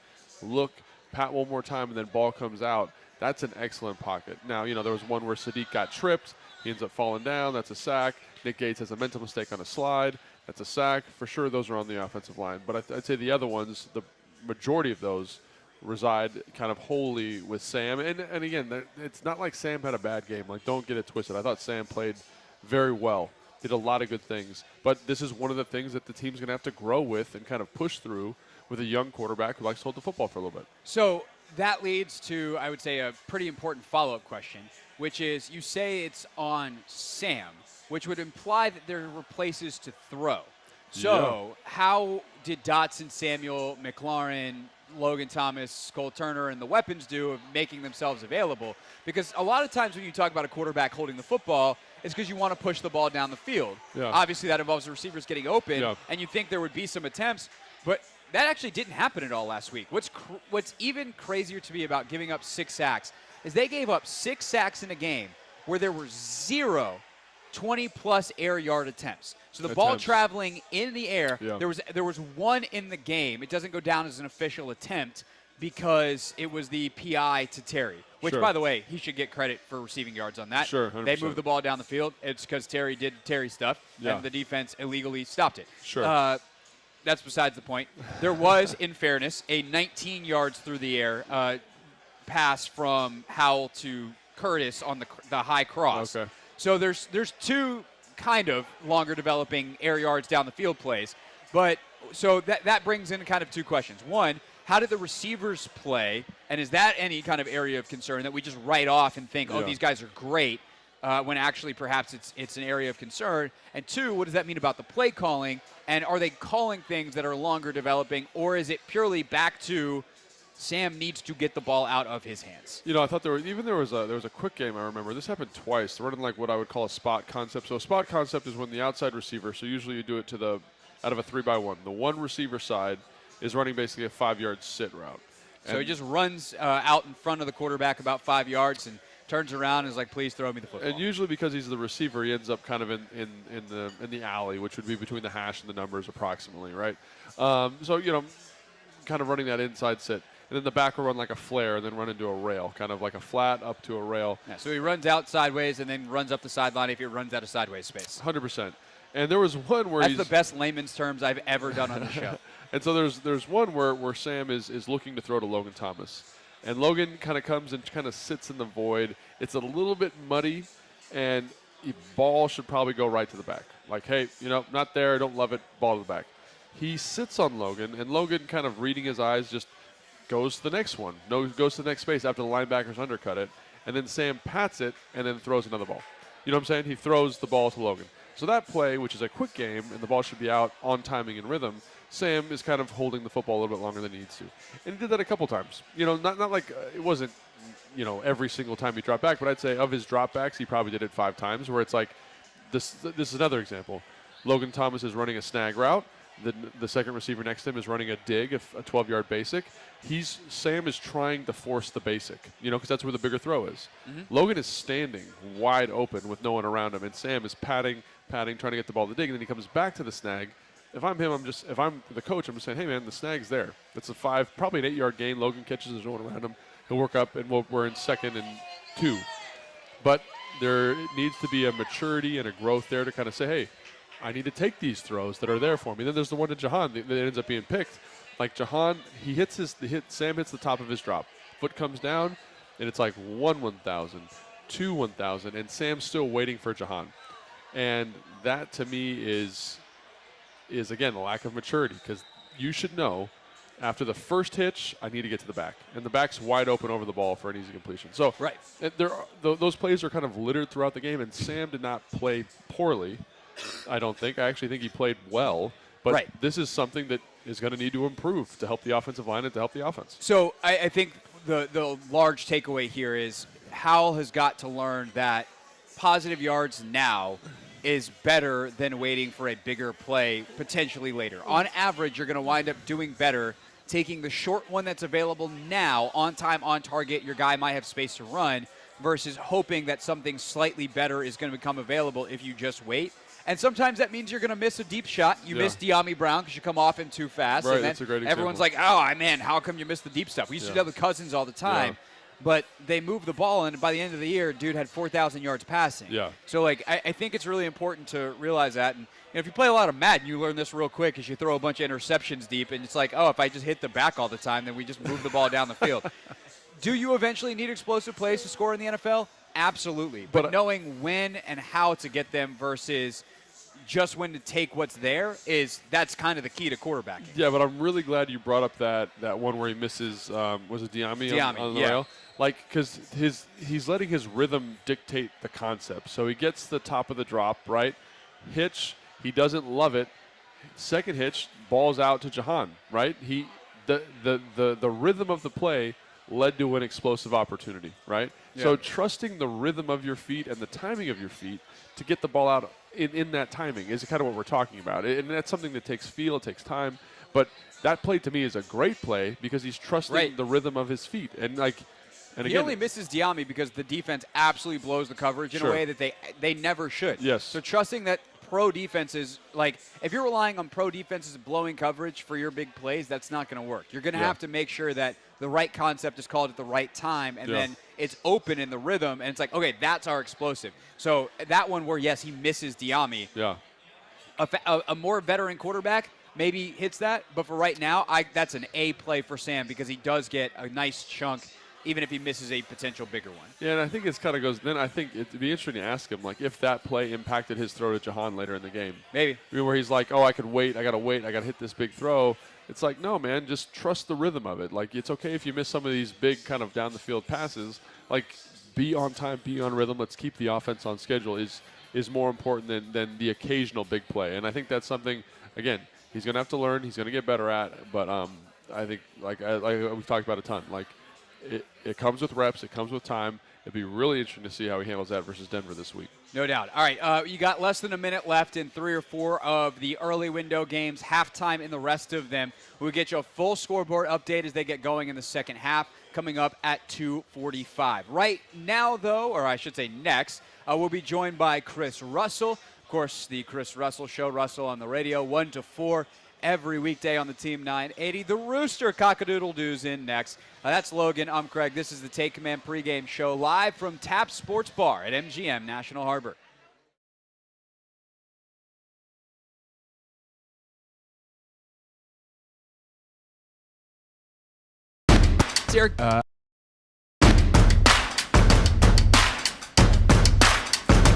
one more time, and then ball comes out, that's an excellent pocket. Now, there was one where Sadiq got tripped. He ends up falling down. That's a sack. Nick Gates has a mental mistake on a slide. That's a sack. For sure, those are on the offensive line. But I'd say the other ones, the majority of those, reside kind of wholly with Sam. And again, it's not like Sam had a bad game. Like, don't get it twisted. I thought Sam played very well. Did a lot of good things. But this is one of the things that the team's going to have to grow with and kind of push through with a young quarterback who likes to hold the football for a little bit. So that leads to, I would say, a pretty important follow-up question, which is, you say it's on Sam, which would imply that there were places to throw. So how did Dotson, Samuel, Mclaren, Logan Thomas, Cole Turner, and the weapons do of making themselves available? Because a lot of times when you talk about a quarterback holding the football, it's because you want to push the ball down the field. Yeah. Obviously, that involves the receivers getting open, and you think there would be some attempts, but that actually didn't happen at all last week. What's even crazier to me about giving up 6 sacks is they gave up 6 sacks in a game where there were 0 20-plus air yard attempts. So the ball traveling in the air, there was one in the game. It doesn't go down as an official attempt because it was the PI to Terry, which, by the way, he should get credit for receiving yards on that. Sure, 100%. They moved the ball down the field. It's because Terry did Terry stuff, and the defense illegally stopped it. Sure. That's besides the point. There was, in fairness, a 19 yards through the air pass from Howell to Curtis on the high cross. Okay. So there's 2 kind of longer developing air yards down the field plays. But so that brings in kind of 2 questions. One, how did the receivers play? And is that any kind of area of concern that we just write off and think, these guys are great, when actually perhaps it's an area of concern? And 2, what does that mean about the play calling? And are they calling things that are longer developing, or is it purely back to Sam needs to get the ball out of his hands? I thought there was a quick game. I remember this happened twice. They're running like what I would call a spot concept. So a spot concept is when the outside receiver. So usually you do it out of a 3-by-1. The one receiver side is running basically a 5-yard sit route. So he just runs out in front of the quarterback about 5 yards and turns around and is like, please throw me the football. And usually because he's the receiver, he ends up kind of in the alley, which would be between the hash and the numbers approximately, right? So kind of running that inside sit. And then the back will run like a flare and then run into a rail, kind of like a flat up to a rail. Yeah, so he runs out sideways and then runs up the sideline if he runs out of sideways space. 100%. And there was one where That's the best layman's terms I've ever done on the show. And so there's one where Sam is looking to throw to Logan Thomas. And Logan kind of comes and kind of sits in the void. It's a little bit muddy, and the ball should probably go right to the back. Like, hey, not there, don't love it, ball to the back. He sits on Logan, and Logan kind of reading his eyes just goes to the next one. Goes to the next space after the linebackers undercut it. And then Sam pats it and then throws another ball. You know what I'm saying? He throws the ball to Logan. So that play, which is a quick game, and the ball should be out on timing and rhythm, Sam is kind of holding the football a little bit longer than he needs to. And he did that a couple times. Not like it wasn't, every single time he dropped back, but I'd say of his dropbacks, he probably did it 5 times, where it's like, this is another example. Logan Thomas is running a snag route. The second receiver next to him is running a dig, a 12-yard basic. Sam is trying to force the basic, because that's where the bigger throw is. Mm-hmm. Logan is standing wide open with no one around him, and Sam is patting, trying to get the ball to dig, and then he comes back to the snag. If I'm him, if I'm the coach, I'm just saying, hey, man, the snag's there. It's a 5, probably an 8-yard gain. Logan catches, there's no one around him. He'll work up, and we're in 2nd and 2. But there needs to be a maturity and a growth there to kind of say, hey, I need to take these throws that are there for me. Then there's the one to Jahan that ends up being picked. Like Jahan, Sam hits the top of his drop. Foot comes down, and it's like 1/1000, 2/1000, and Sam's still waiting for Jahan. And that, to me, is again, the lack of maturity, because you should know after the first hitch, I need to get to the back. And the back's wide open over the ball for an easy completion. So right. Those plays are kind of littered throughout the game, and Sam did not play poorly, I don't think. I actually think he played well. But this is something that is going to need to improve to help the offensive line and to help the offense. So I think the large takeaway here is Howell has got to learn that positive yards now is better than waiting for a bigger play potentially later. On average, you're going to wind up doing better taking the short one that's available now, on time, on target, your guy might have space to run, versus hoping that something slightly better is going to become available if you just wait. And sometimes that means you're going to miss a deep shot. You miss De'Ami Brown because you come off him too fast. Right, and then that's a great everyone's example. like, oh, man, how come you missed the deep stuff? We used to do that with Cousins all the time. But they moved the ball, and by the end of the year, dude had 4,000 yards passing. Yeah. So, like, I think it's really important to realize that. And if you play a lot of Madden, you learn this real quick as you throw a bunch of interceptions deep, and it's like, oh, if I just hit the back all the time, then we just move the ball down the field. Do you eventually need explosive plays to score in the NFL? Absolutely. But knowing when and how to get them versus just when to take what's there that's kind of the key to quarterbacking. Yeah, but I'm really glad you brought up that one where he misses, was it De'Ami on the rail? Like, because he's letting his rhythm dictate the concept. So he gets the top of the drop, right? Hitch, he doesn't love it. Second hitch, ball's out to Jahan, right? The rhythm of the play led to an explosive opportunity, right? Yeah. So trusting the rhythm of your feet and the timing of your feet to get the ball out in that timing is kind of what we're talking about. And that's something that takes feel, it takes time. But that play to me is a great play because he's trusting the rhythm of his feet. And he only misses De'Ami because the defense absolutely blows the coverage in a way that they never should. Yes. So trusting that pro defenses, like if you're relying on pro defenses blowing coverage for your big plays, that's not going to work. You're going to have to make sure that the right concept is called at the right time, and then it's open in the rhythm, and it's like, okay, that's our explosive. So that one where, yes, he misses De'Ami. Yeah. A more veteran quarterback maybe hits that, but for right now, that's an A play for Sam because he does get a nice chunk even if he misses a potential bigger one. Yeah, and I think it's kind of goes, then I think it'd be interesting to ask him, like, if that play impacted his throw to Jahan later in the game. Maybe. I mean, where he's like, oh, I could wait, I got to hit this big throw. It's like, no, man, just trust the rhythm of it. Like, it's okay if you miss some of these big kind of down-the-field passes. Like, be on time, be on rhythm. Let's keep the offense on schedule is more important than the occasional big play. And I think that's something, again, he's going to have to learn. He's going to get better at. But I think, like we've talked about a ton, like, it comes with reps. It comes with time. It'd be really interesting to see how he handles that versus Denver this week. No doubt. All right, you got less than a minute left in 3 or 4 of the early window games, halftime in the rest of them. We'll get you a full scoreboard update as they get going in the second half, coming up at 2:45. Right now, though, or I should say next, we'll be joined by Chris Russell. Of course, the Chris Russell Show, Russell on the radio, 1 to 4. Every weekday on the Team 980. The Rooster Cockadoodle-Doo's in next. That's Logan. I'm Craig. This is the Take Command pregame show live from Tap Sports Bar at MGM National Harbor. It's Eric.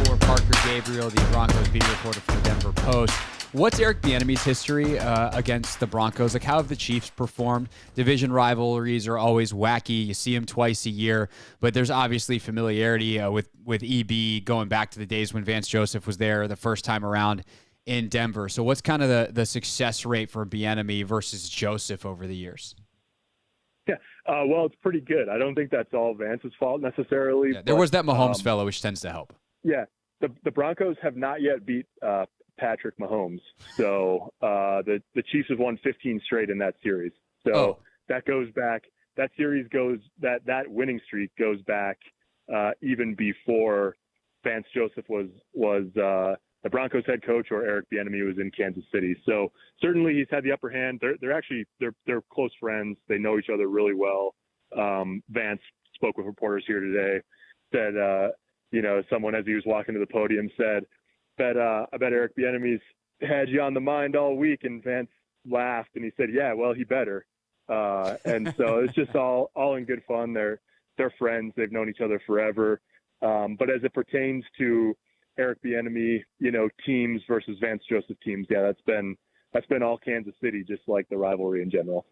For Parker Gabriel, the Broncos beat reporter for the Denver Post. What's Eric Bieniemy's history against the Broncos? Like, how have the Chiefs performed? Division rivalries are always wacky. You see them twice a year, but there's obviously familiarity with EB going back to the days when Vance Joseph was there the first time around in Denver. So what's kind of the success rate for Bieniemy versus Joseph over the years? Yeah, well, it's pretty good. I don't think that's all Vance's fault necessarily. Yeah, there was that Mahomes fellow, which tends to help. Yeah, the Broncos have not yet beat Patrick Mahomes. So the Chiefs have won 15 straight in that series. So that goes back. That series goes that winning streak goes back even before Vance Joseph was the Broncos head coach or Eric Bieniemy was in Kansas City. So certainly he's had the upper hand. They're close friends. They know each other really well. Vance spoke with reporters here today. Said someone as he was walking to the podium said, I bet Eric Bieniemy's had you on the mind all week. And Vance laughed and he said, "Yeah, well, he better." And so it's just all in good fun. They're friends. They've known each other forever. But as it pertains to Eric Bieniemy, teams versus Vance Joseph teams, yeah, that's been all Kansas City, just like the rivalry in general.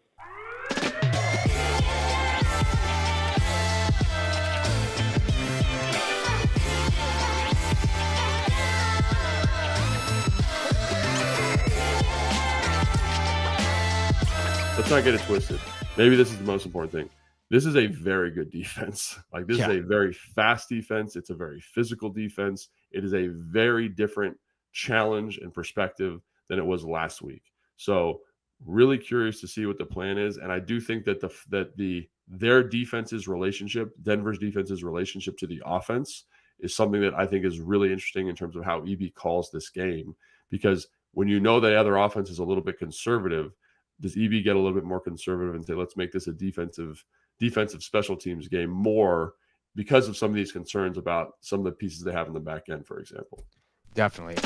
Let's not get it twisted. Maybe this is the most important thing. This is a very good defense. Like, this is a very fast defense. It's a very physical defense. It is a very different challenge and perspective than it was last week. So really curious to see what the plan is. And I do think that their defense's relationship, Denver's defense's relationship to the offense, is something that I think is really interesting in terms of how EB calls this game. Because when you know the other offense is a little bit conservative, does EB get a little bit more conservative and say, let's make this a defensive special teams game more, because of some of these concerns about some of the pieces they have in the back end, for example? Definitely.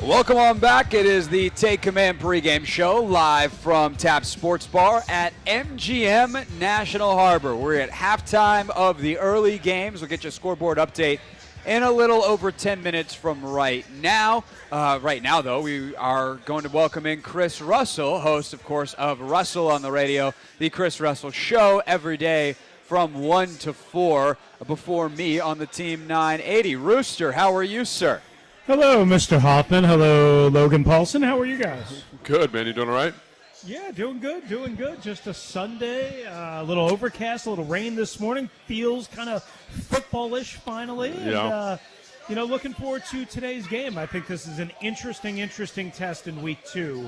Welcome on back. It is the Take Command pregame show live from Tap Sports Bar at MGM National Harbor. We're at halftime of the early games. We'll get you a scoreboard update in a little over 10 minutes from right now. Right now, though, we are going to welcome in Chris Russell, host, of course, of Russell on the Radio, the Chris Russell Show, every day from 1 to 4 before me on the Team 980. Rooster, how are you, sir? Hello, Mr. Hoffman. Hello, Logan Paulsen. How are you guys? Good, man. You doing all right? Yeah, doing good, doing good. Just a Sunday, a little overcast, a little rain this morning. Feels kind of football-ish finally. Yeah. And, looking forward to today's game. I think this is an interesting test in week 2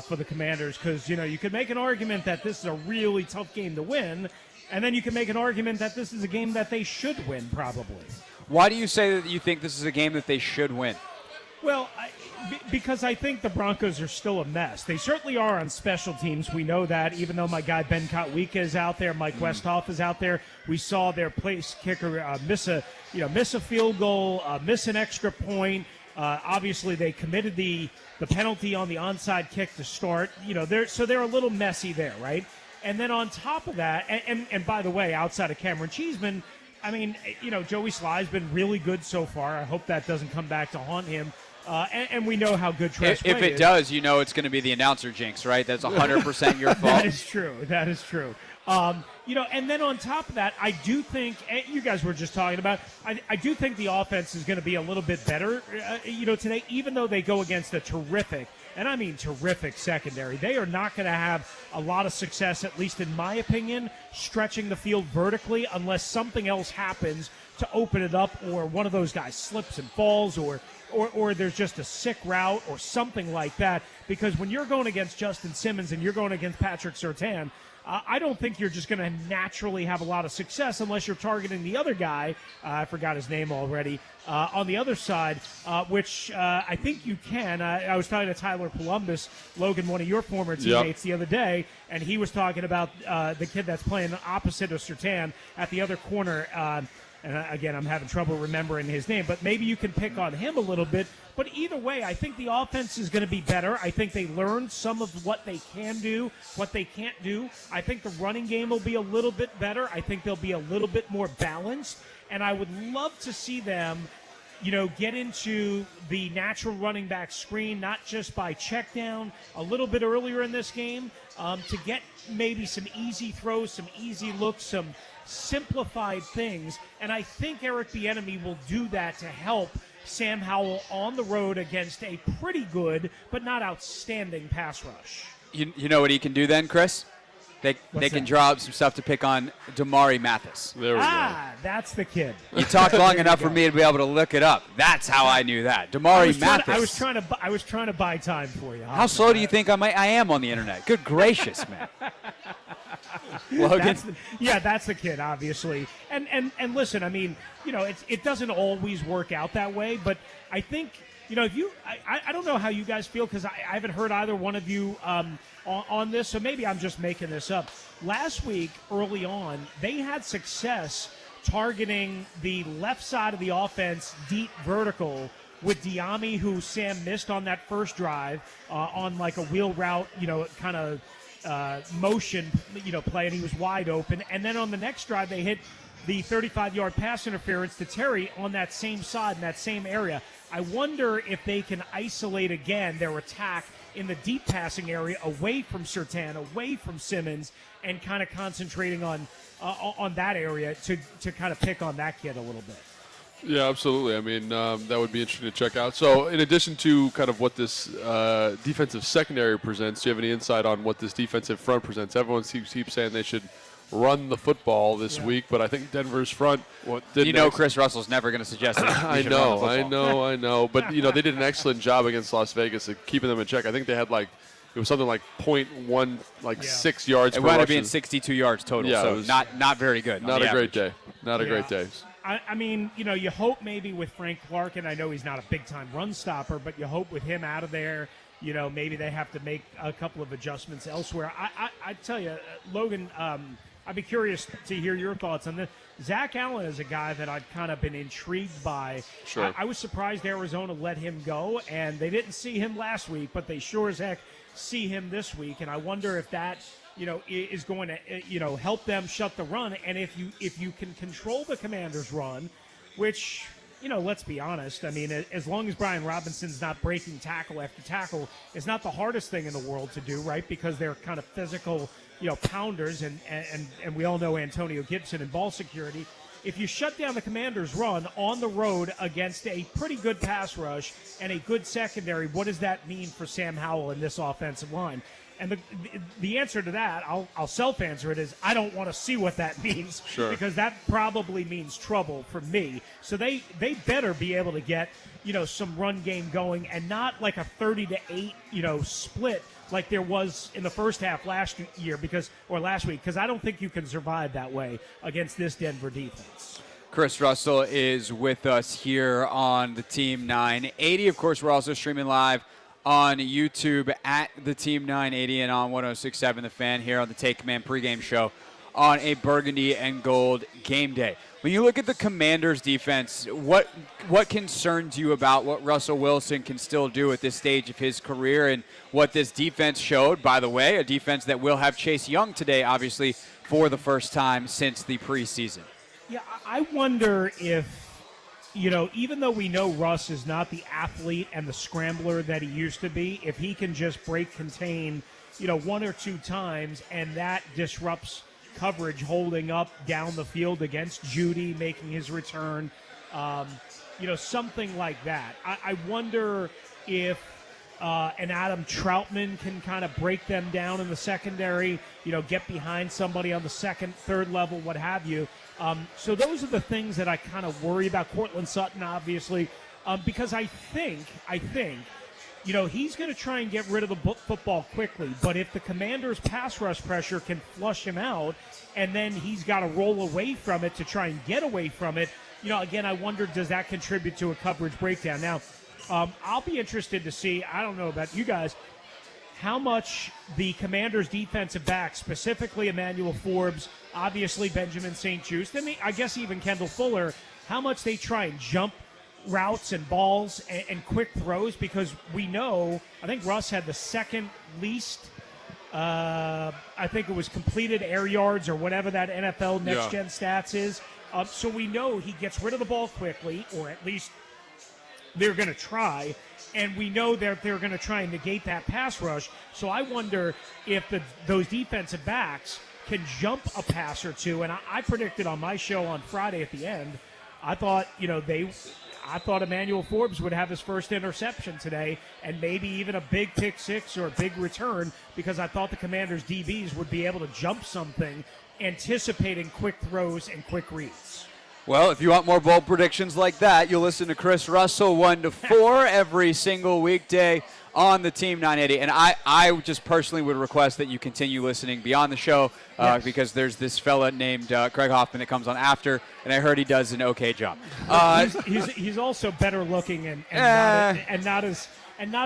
for the Commanders because, you could make an argument that this is a really tough game to win, and then you can make an argument that this is a game that they should win probably. Why do you say that you think this is a game that they should win? Well, because I think the Broncos are still a mess. They certainly are on special teams. We know that, even though my guy Ben Kotwika is out there, Mike Westhoff is out there. We saw their place kicker miss a field goal, miss an extra point. Obviously, they committed the penalty on the onside kick to start. They're a little messy there, right? And then on top of that, and by the way, outside of Cameron Cheeseman, I mean, Joey Sly's been really good so far. I hope that doesn't come back to haunt him. And we know how good Tress If it does, it's going to be the announcer jinx, right? That's 100% your fault. That is true. That is true. And then on top of that, I do think, you guys were just talking about, I do think the offense is going to be a little bit better, today, even though they go against a terrific and I mean terrific secondary. They are not going to have a lot of success, at least in my opinion, stretching the field vertically unless something else happens to open it up, or one of those guys slips and falls, or there's just a sick route or something like that. Because when you're going against Justin Simmons and you're going against Patrick Surtain, I don't think you're just going to naturally have a lot of success unless you're targeting the other guy. I forgot his name already. On the other side, which I think you can. I was talking to Tyler Columbus, Logan, one of your former teammates, the other day, and he was talking about the kid that's playing opposite of Surtain at the other corner. And again, I'm having trouble remembering his name, but maybe you can pick on him a little bit. But either way, I think the offense is going to be better. I think they learned some of what they can do, what they can't do. I think the running game will be a little bit better. I think they'll be a little bit more balanced. And I would love to see them, get into the natural running back screen, not just by check down a little bit earlier in this game, to get maybe some easy throws, some easy looks, some simplified things. And I think Eric Bieniemy will do that to help Sam Howell on the road against a pretty good but not outstanding pass rush. You know what he can do then, Chris? They can draw up some stuff to pick on Damari Mathis. There we go. That's the kid. You talked long enough for me to be able to look it up. That's how I knew that. Damari Mathis. I was trying to buy time for you. How slow do you think I am on the internet? Good gracious, man. Logan? That's the kid, obviously. And listen, I mean, it doesn't always work out that way, but I think, I don't know how you guys feel, because I haven't heard either one of you on this, so maybe I'm just making this up. Last week, early on, they had success targeting the left side of the offense, deep vertical, with Diami, who Sam missed on that first drive on like a wheel route, kind of motion, play, and he was wide open. And then on the next drive, they hit the 35-yard pass interference to Terry on that same side in that same area. I wonder if they can isolate again their attack in the deep passing area away from Surtain, away from Simmons, and kind of concentrating on that area to kind of pick on that kid a little bit. Yeah, absolutely. I mean, that would be interesting to check out. So in addition to kind of what this defensive secondary presents, do you have any insight on what this defensive front presents? Everyone keeps saying they should run the football this week, but I think Denver's front Chris Russell's never going to suggest that. I know. But, they did an excellent job against Las Vegas of keeping them in check. I think they had it was something like 6 yards per rush. It wound up being being 62 yards total, so not very good. Not a great day. Not a great day. I mean, you hope maybe with Frank Clark, and I know he's not a big-time run stopper, but you hope with him out of there, maybe they have to make a couple of adjustments elsewhere. I tell you, Logan, I'd be curious to hear your thoughts on this. Zach Allen is a guy that I've kind of been intrigued by. Sure. I was surprised Arizona let him go, and they didn't see him last week, but they sure as heck see him this week, and I wonder if that is going to help them shut the run. And if you can control the Commanders' run, which let's be honest, I mean, as long as Brian Robinson's not breaking tackle after tackle, it's not the hardest thing in the world to do, right? Because they're kind of physical, pounders, and we all know Antonio Gibson and ball security. If you shut down the Commanders' run on the road against a pretty good pass rush and a good secondary, what does that mean for Sam Howell in this offensive line? And the answer to that, I'll self-answer it, is I don't want to see what that means. Sure. Because that probably means trouble for me. So they better be able to get, some run game going, and not like a 30-8, split like there was in the first half last week, because I don't think you can survive that way against this Denver defense. Chris Russell is with us here on the Team 980. Of course, we're also streaming live on YouTube at the Team 980 and on 106.7 The Fan here on the Take Command pregame show on a burgundy and gold game day. When you look at the Commanders defense, what concerns you about what Russell Wilson can still do at this stage of his career, and what this defense showed, by the way, a defense that will have Chase Young today, obviously, for the first time since the preseason? Yeah, I wonder if, even though we know Russ is not the athlete and the scrambler that he used to be, if he can just contain, one or two times, and that disrupts coverage holding up down the field against Judy making his return, something like that. I wonder if and Adam Troutman can kind of break them down in the secondary, get behind somebody on the second, third level, what have you. So those are the things that I kind of worry about. Cortland Sutton, obviously, because I think, he's going to try and get rid of the football quickly. But if the Commanders' pass rush pressure can flush him out, and then he's got to roll away from it to try and get away from it, again, I wonder, does that contribute to a coverage breakdown? Now, I'll be interested to see, I don't know about you guys, how much the Commanders' defensive backs, specifically Emmanuel Forbes, obviously Benjamin St-Juste, and I guess even Kendall Fuller, how much they try and jump routes and balls and quick throws, because we know, I think Russ had the second least, I think it was completed air yards or whatever that NFL next-gen stats is. So we know he gets rid of the ball quickly, or at least they're going to try, and we know that they're going to try and negate that pass rush. So I wonder if those defensive backs can jump a pass or two. And I predicted on my show on Friday at the end, I thought, I thought Emmanuel Forbes would have his first interception today, and maybe even a big pick six or a big return, because I thought the Commanders' DBs would be able to jump something, anticipating quick throws and quick reads. Well, if you want more bold predictions like that, you'll listen to Chris Russell 1 to 4 every single weekday on the Team 980. And I just personally would request that you continue listening beyond the show because there's this fella named Craig Hoffman that comes on after, and I heard he does an okay job. He's also better looking and not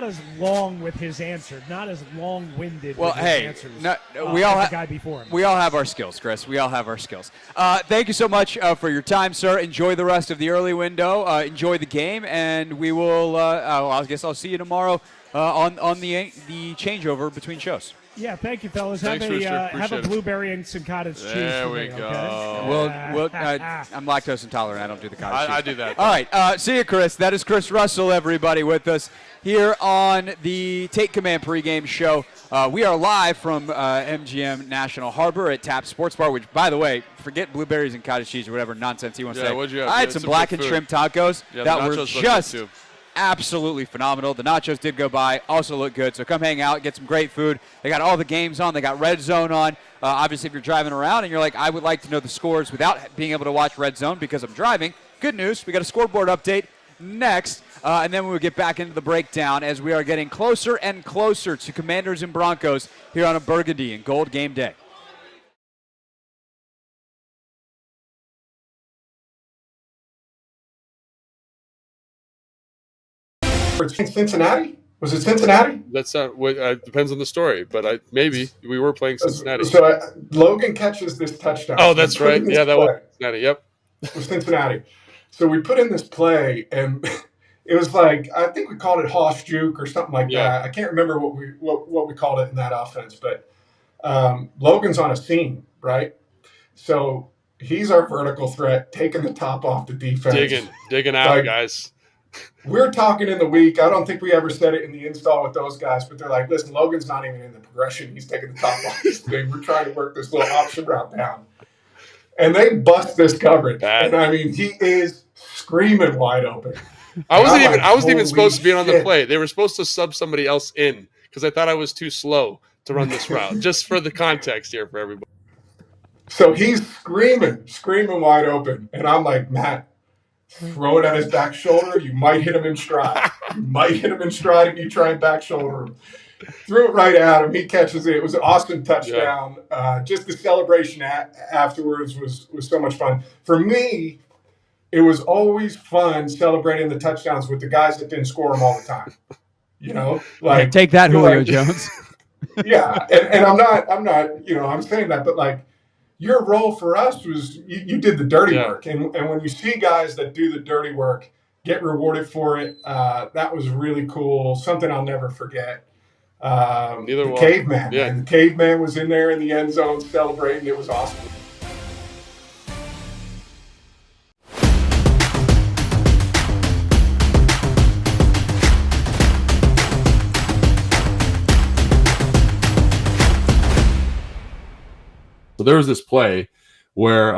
as long with his answer, not as long-winded with his answers. We all the guy before him. We all have our skills, Chris. We all have our skills. Thank you so much for your time, sir. Enjoy the rest of the early window. Enjoy the game, and we will. I guess I'll see you tomorrow on the changeover between shows. Yeah, thank you, fellas. Thanks, Have a blueberry and some cottage cheese. There we today, go. Okay? I'm lactose intolerant. I don't do the cottage cheese. I do that. All right. See you, Chris. That is Chris Russell, everybody, with us here on the Take Command pregame show. We are live from MGM National Harbor at Tap Sports Bar, which, by the way, forget blueberries and cottage cheese or whatever nonsense you want to say. What'd you have? I had some blackened shrimp tacos that were just absolutely phenomenal. The nachos did go by, also look good. So come hang out, get some great food. They got all the games on. They got Red Zone on. Obviously, if you're driving around and you're like, I would like to know the scores without being able to watch Red Zone because I'm driving, good news. We got a scoreboard update next. And then we'll get back into the breakdown as we are getting closer and closer to Commanders and Broncos here on a burgundy and gold game day. Cincinnati? Was it Cincinnati? That's depends on the story, but maybe we were playing Cincinnati. So Logan catches this touchdown. Oh, that's right. Yeah, that was Cincinnati. Yep, it was Cincinnati. So we put in this play, and it was like, I think we called it Hoss Juke or something like that. I can't remember what we called it in that offense, but Logan's on a seam, right? So he's our vertical threat, taking the top off the defense. Digging out, guys. We're talking in the week. I don't think we ever said it in the install with those guys, but they're like, listen, Logan's not even in the progression. He's taking the top off this thing. We're trying to work this little option route down. And they bust this coverage. And I mean, he is screaming wide open. I wasn't even supposed to be on the play. They were supposed to sub somebody else in because I thought I was too slow to run this route. Just for the context here for everybody. So he's screaming wide open. And I'm like, Matt, throw it at his back shoulder. You might hit him in stride. If you try and back shoulder him. Threw it right at him. He catches it. It was an awesome touchdown. Just the celebration afterwards was so much fun. For me, it was always fun celebrating the touchdowns with the guys that didn't score them all the time. Like take that, Julio Jones. Yeah, and I'm not. I'm saying that, but like your role for us was you did the dirty work, and when you see guys that do the dirty work get rewarded for it, that was really cool. Something I'll never forget. The caveman. And the caveman was in there in the end zone celebrating. It was awesome. So there was this play where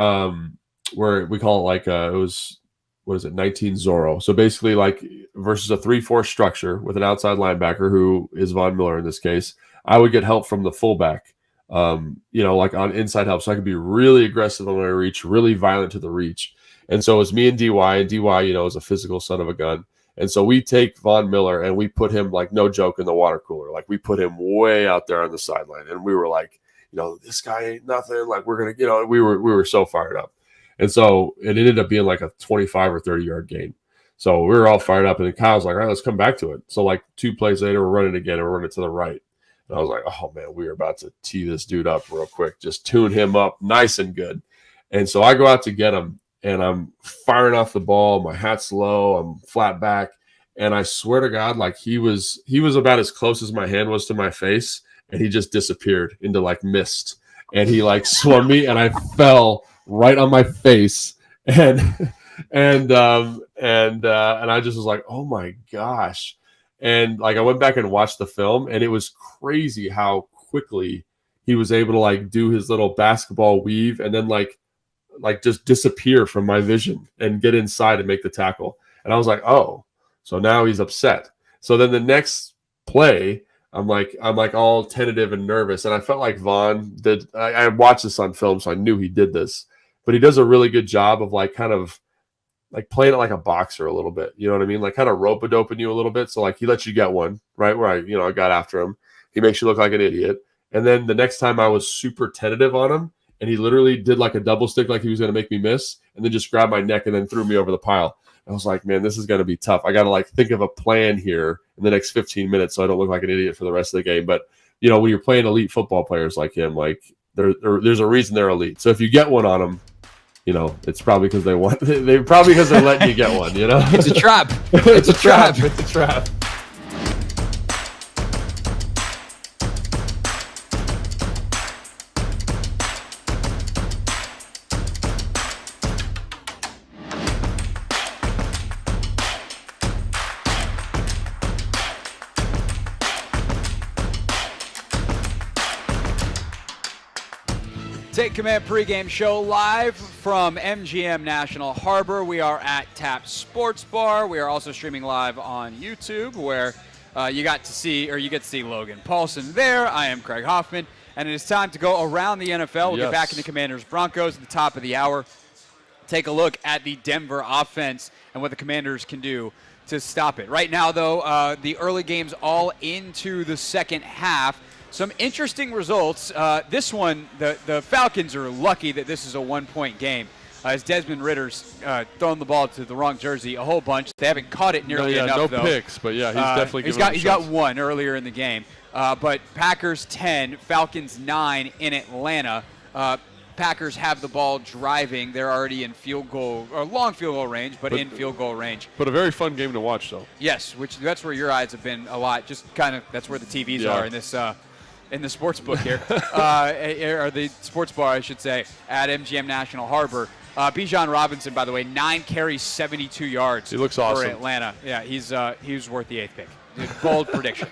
we call it like it was 19 Zorro. So basically like versus a 3-4 structure with an outside linebacker who is Von Miller in this case, I would get help from the fullback, like on inside help. So I could be really aggressive on my reach, really violent to the reach. And so it's me and DY, and DY, is a physical son of a gun. And so we take Von Miller and we put him, like, no joke, in the water cooler. Like, we put him way out there on the sideline. And we were like, this guy ain't nothing. Like, we're going to, we were so fired up. And so it ended up being like a 25 or 30-yard gain. So we were all fired up. And then Kyle's like, all right, let's come back to it. So, like, 2 plays later, we're running again, and we're running to the right. And I was like, oh, man, we are about to tee this dude up real quick. Just tune him up nice and good. And so I go out to get him. And I'm firing off the ball. My hat's low. I'm flat back. And I swear to God, like he was about as close as my hand was to my face. And he just disappeared into like mist. And he like swung me and I fell right on my face. And I just was like, oh my gosh. And like I went back and watched the film, and it was crazy how quickly he was able to like do his little basketball weave and then like just disappear from my vision and get inside and make the tackle. And I was like, oh, so now he's upset. So then the next play, I'm like all tentative and nervous. And I felt like Vaughn did. I watched this on film, so I knew he did this, but he does a really good job of like kind of like playing it like a boxer a little bit. You know what I mean? Like kind of rope-a-doping you a little bit. So like he lets you get one, right? Where I got after him. He makes you look like an idiot. And then the next time I was super tentative on him, and he literally did like a double stick, like he was going to make me miss, and then just grabbed my neck and then threw me over the pile. I was like, man, this is going to be tough. I got to like think of a plan here in the next 15 minutes so I don't look like an idiot for the rest of the game. But, when you're playing elite football players like him, like there's a reason they're elite. So if you get one on them, it's probably because they want. They probably because they're letting you get one. It's a trap. It's a trap. It's a trap. Take Command pregame show live from MGM National Harbor. We are at Tap Sports Bar. We are also streaming live on YouTube, where you get to see Logan Paulsen there. I am Craig Hoffman, and it is time to go around the NFL. We'll get back into Commanders Broncos at the top of the hour. Take a look at the Denver offense and what the Commanders can do to stop it. Right now, though, the early game's all into the second half. Some interesting results. This one, the Falcons are lucky that this is a 1-point game, as Desmond Ritter's thrown the ball to the wrong jersey a whole bunch. They haven't caught it nearly enough, no though. picks, but yeah, he's definitely he's got one earlier in the game. But Packers 10, Falcons 9 in Atlanta. Packers have the ball driving. They're already in long field goal range, but in field goal range. But a very fun game to watch, though. Yes, that's where your eyes have been a lot. Just kind of that's where the TVs are in this. In the sports book here, or the sports bar, I should say, at MGM National Harbor. Bijan Robinson, by the way, 9 carries, 72 yards. He looks awesome. For Atlanta. Yeah, he was worth the 8th pick. Bold prediction.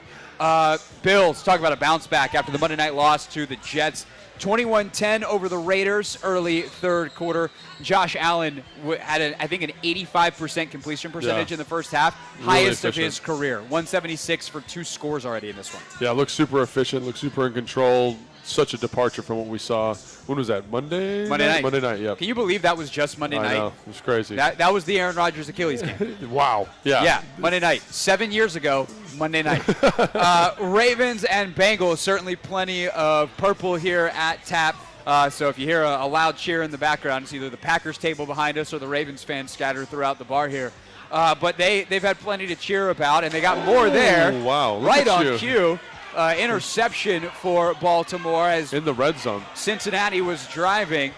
Bills, talk about a bounce back after the Monday night loss to the Jets. 21-10 over the Raiders early third quarter. Josh Allen had, I think, an 85% completion percentage in the first half. Really highest efficient. Of his career. 176 for 2 scores already in this one. Yeah, looks super efficient, looks super in control. Such a departure from what we saw. When was that? Monday night? Monday night, yeah. Can you believe that was just Monday night? I know. It was crazy. That was the Aaron Rodgers Achilles game. Wow. Yeah. Yeah, Monday night. 7 years ago, Monday night. Ravens and Bengals, certainly plenty of purple here at Tap. So if you hear a loud cheer in the background, it's either the Packers table behind us or the Ravens fans scattered throughout the bar here. But they've had plenty to cheer about, and they got more there. Wow. Look right at on cue. Interception for Baltimore as in the red zone. Cincinnati was driving.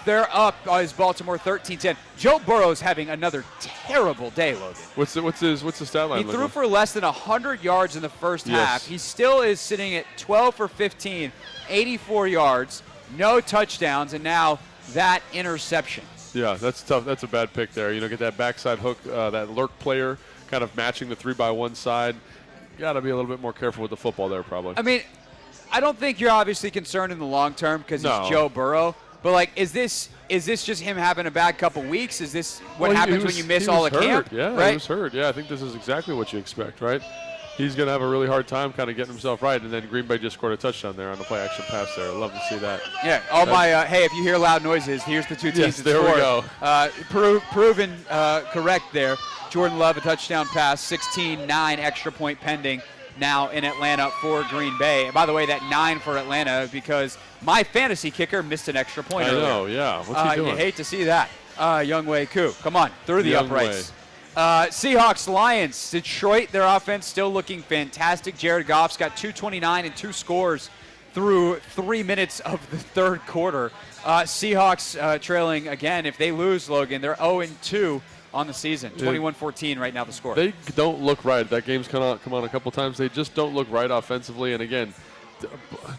They're up as Baltimore 13-10. Joe Burrow's having another terrible day, Logan. What's the stat line? He threw for less than 100 yards in the first half. He still is sitting at 12 for 15, 84 yards, no touchdowns, and now that interception. Yeah, that's tough. That's a bad pick there. Get that backside hook, that lurk player kind of matching the 3-by-1 side. Got to be a little bit more careful with the football there, probably. I mean, I don't think you're obviously concerned in the long term because he's Joe Burrow. But like, is this just him having a bad couple weeks? Is this what happens when you miss all the camp? Yeah, right? He was hurt. Yeah, I think this is exactly what you expect, right? He's going to have a really hard time kind of getting himself right, and then Green Bay just scored a touchdown there on the play action pass there. I'd love to see that. Yeah. Hey, if you hear loud noises, here's the two teams. Yes, there we go. Proven correct there. Jordan Love, a touchdown pass, 16-9 extra point pending now in Atlanta for Green Bay. And by the way, that 9 for Atlanta because my fantasy kicker missed an extra point earlier. I know, yeah. What's he doing? You hate to see that. Younghoe Koo, come on, through the uprights. Seahawks, Lions, Detroit, their offense still looking fantastic. Jared Goff's got 229 and 2 scores through 3 minutes of the third quarter. Seahawks trailing again. If they lose, Logan, they're 0-2 on the season. 21-14 right now the score. They don't look right. That game's come on a couple times. They just don't look right offensively. And again,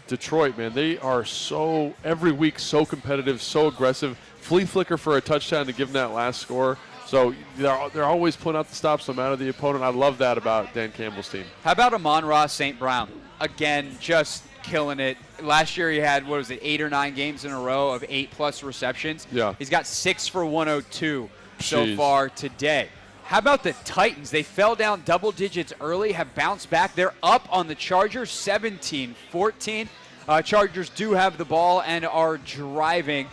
Detroit, man, they are so every week so competitive, so aggressive. Flea flicker for a touchdown to give them that last score. So they're always pulling out the stops no matter the opponent. I love that about Dan Campbell's team. How about Amon-Ra St. Brown? Again, just killing it. Last year he had, 8 or 9 games in a row of 8+ receptions. Yeah. He's got 6 for 102 so far today. How about the Titans? They fell down double digits early, have bounced back. They're up on the Chargers, 17-14. Chargers do have the ball and are driving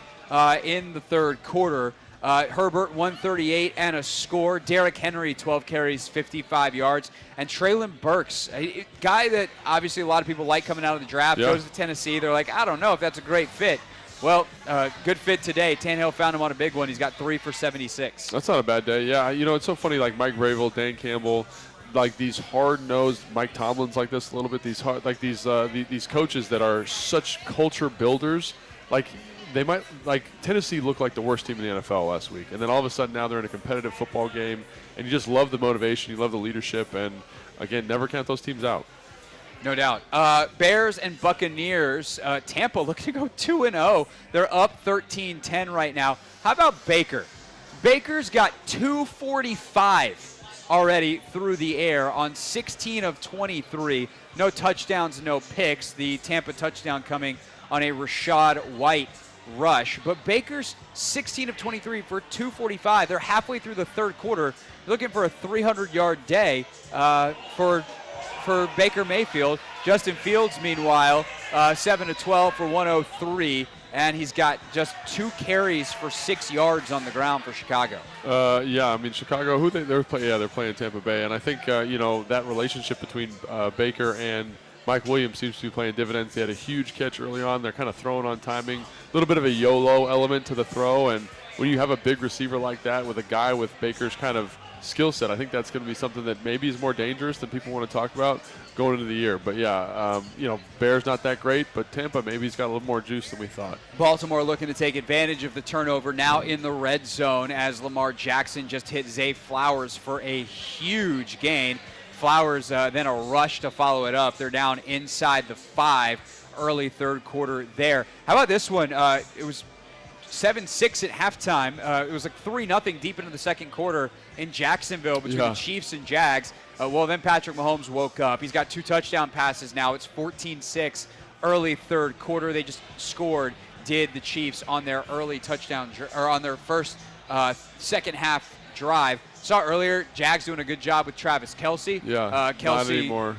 in the third quarter. Herbert, 138 and a score. Derrick Henry, 12 carries, 55 yards. And Treylon Burks, a guy that obviously a lot of people like coming out of the draft, goes to Tennessee. They're like, I don't know if that's a great fit. Well, good fit today. Tannehill found him on a big one. He's got 3 for 76. That's not a bad day. Yeah, it's so funny, like Mike Vrabel, Dan Campbell, like these hard-nosed Mike Tomlin's like this a little bit, these coaches that are such culture builders, like – they might, like Tennessee looked like the worst team in the NFL last week. And then all of a sudden now they're in a competitive football game. And you just love the motivation. You love the leadership. And, again, never count those teams out. No doubt. Bears and Buccaneers. Tampa looking to go 2-0. They're up 13-10 right now. How about Baker? Baker's got 245 already through the air on 16 of 23. No touchdowns, no picks. The Tampa touchdown coming on a Rashad White rush. But Baker's 16 of 23 for 245. They're halfway through the third quarter, looking for a 300-yard day for Baker Mayfield. Justin Fields, meanwhile, 7 of 12 for 103, and he's got just 2 carries for 6 yards on the ground for Chicago. Chicago, they're playing Tampa Bay, and I think that relationship between Baker and Mike Williams seems to be playing dividends. They had a huge catch early on. They're kind of throwing on timing. A little bit of a YOLO element to the throw. And when you have a big receiver like that with a guy with Baker's kind of skill set, I think that's going to be something that maybe is more dangerous than people want to talk about going into the year. But, Bears not that great, but Tampa maybe's got a little more juice than we thought. Baltimore looking to take advantage of the turnover now in the red zone as Lamar Jackson just hit Zay Flowers for a huge gain. Flowers then a rush to follow it up. They're down inside the 5 early third quarter there. How about this one? It was 7-6 at halftime. It was like 3-0 deep into the second quarter in Jacksonville between the Chiefs and Jags. Then Patrick Mahomes woke up. He's got 2 touchdown passes now. It's 14-6 early third quarter. They just scored, did the Chiefs, on their early touchdown or on their first second half drive. Saw earlier, Jags doing a good job with Travis Kelce. Kelce, not anymore.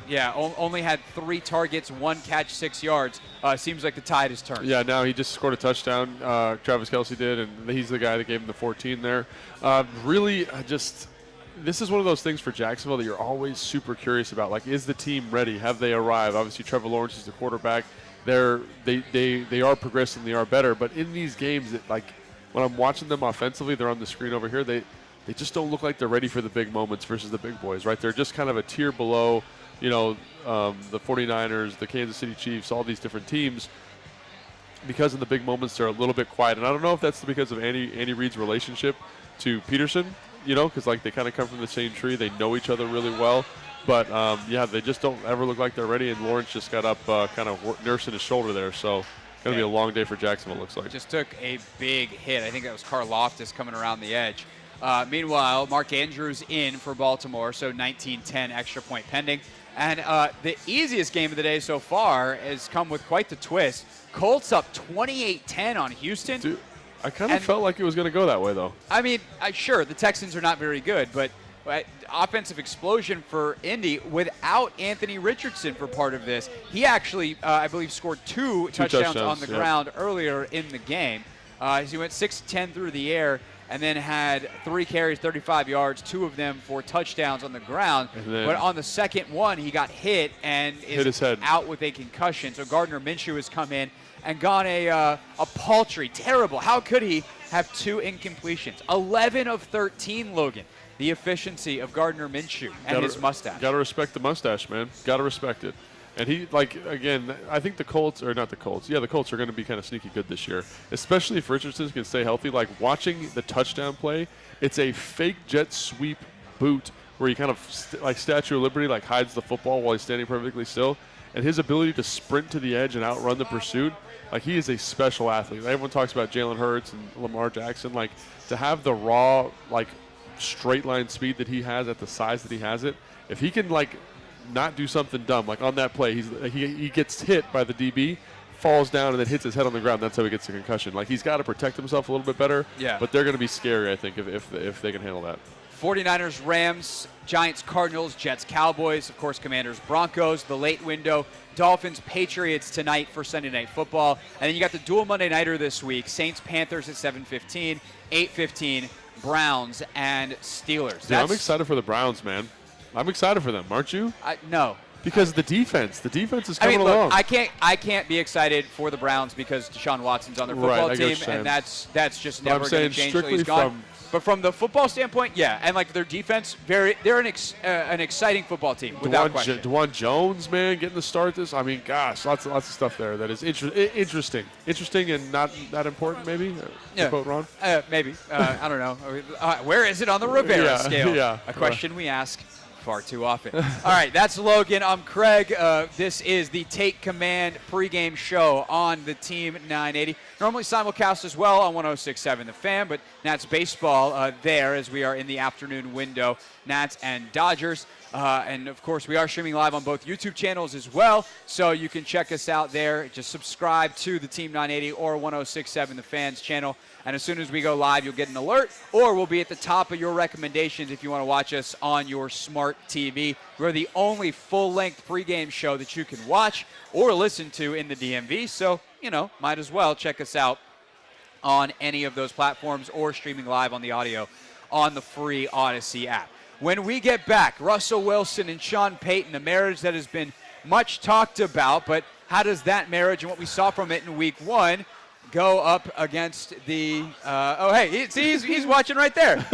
Only had 3 targets, 1 catch, 6 yards. Seems like the tide has turned. Yeah, now he just scored a touchdown. Travis Kelce did, and he's the guy that gave him the 14 there. This is one of those things for Jacksonville that you're always super curious about. Like, is the team ready? Have they arrived? Obviously, Trevor Lawrence is the quarterback. They are progressing. They are better. But in these games, when I'm watching them offensively, they're on the screen over here. They just don't look like they're ready for the big moments versus the big boys, right? They're just kind of a tier below, the 49ers, the Kansas City Chiefs, all these different teams. Because in the big moments, they're a little bit quiet. And I don't know if that's because of Andy Reid's relationship to Peterson, because they kind of come from the same tree. They know each other really well. But, they just don't ever look like they're ready. And Lawrence just got up kind of nursing his shoulder there. So going to be a long day for Jacksonville, looks like. Just took a big hit. I think that was Karlaftis coming around the edge. Meanwhile, Mark Andrews in for Baltimore, so 19-10 extra point pending. And the easiest game of the day so far has come with quite the twist. Colts up 28-10 on Houston. Dude, I kind of felt like it was going to go that way, though. I mean, sure, the Texans are not very good, but offensive explosion for Indy without Anthony Richardson for part of this. He actually, I believe, scored two touchdowns on the ground earlier in the game. He went 6-10 through the air and then had 3 carries, 35 yards, 2 of them for touchdowns on the ground. But on the second one, he got hit and is out with a concussion. So Gardner Minshew has come in and gone a paltry, terrible. How could he have 2 incompletions? 11 of 13, Logan. The efficiency of Gardner Minshew and his mustache. Got to respect the mustache, man. Got to respect it. And he, again, I think the Colts are not the Colts. Yeah, the Colts are going to be kind of sneaky good this year, especially if Richardson can stay healthy. Like, watching the touchdown play, it's a fake jet sweep boot where he kind of, like Statue of Liberty, like hides the football while he's standing perfectly still. And his ability to sprint to the edge and outrun the pursuit, like, he is a special athlete. Everyone talks about Jalen Hurts and Lamar Jackson. Like, to have the raw, like, straight line speed that he has at the size that he has it, if he can, like, not do something dumb, like on that play, he gets hit by the DB, falls down, and then hits his head on the ground. That's how he gets the concussion. Like, he's got to protect himself a little bit better. Yeah. But they're going to be scary, I think, if they can handle that. 49ers, Rams, Giants, Cardinals, Jets, Cowboys, of course, Commanders, Broncos, the late window, Dolphins, Patriots tonight for Sunday Night Football. And then you got the dual Monday Nighter this week, Saints, Panthers at 7:15, 8:15, Browns and Steelers. Dude, I'm excited for the Browns, man. I'm excited for them, aren't you? No. Because the defense is coming along. I can't be excited for the Browns because Deshaun Watson's on their football team, and that's just never going to change until he's gone. But from the football standpoint, yeah, and like their defense, they're an exciting football team without question. DeJuan Jones, man, getting the start this. I mean, gosh, lots of stuff there that is interesting and not that important. Maybe. Yeah. Quote Ron. Maybe. I don't know. Where is it on the Rivera scale? Yeah. A question we ask far too often. All right, that's Logan. I'm Craig. This is the Take Command pregame show on the Team 980. Normally simulcast as well on 106.7 The Fan, but Nats baseball there as we are in the afternoon window. Nats and Dodgers. And, of course, we are streaming live on both YouTube channels as well, so you can check us out there. Just subscribe to the Team 980 or 106.7 The Fans channel, and as soon as we go live, you'll get an alert, or we'll be at the top of your recommendations if you want to watch us on your smart TV. We're the only full-length pregame show that you can watch or listen to in the DMV, so, might as well check us out on any of those platforms or streaming live on the audio on the free Odyssey app. When we get back, Russell Wilson and Sean Payton, a marriage that has been much talked about, but how does that marriage and what we saw from it in week 1 go up against the he's watching right there.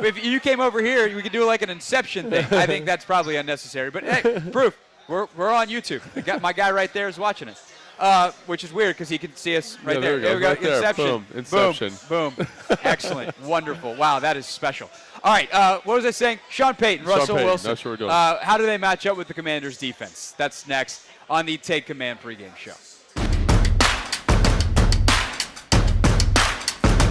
If you came over here, we could do like an Inception thing. I think that's probably unnecessary, but hey, proof. We're on YouTube. My guy right there is watching us. Which is weird because he can see us right there. There we go. Right there. Inception. Boom. Inception. Boom. Excellent. Wonderful. Wow, that is special. All right, what was I saying? Sean Payton, Russell Wilson. That's what we're doing. How do they match up with the Commanders' defense? That's next on the Take Command pregame show.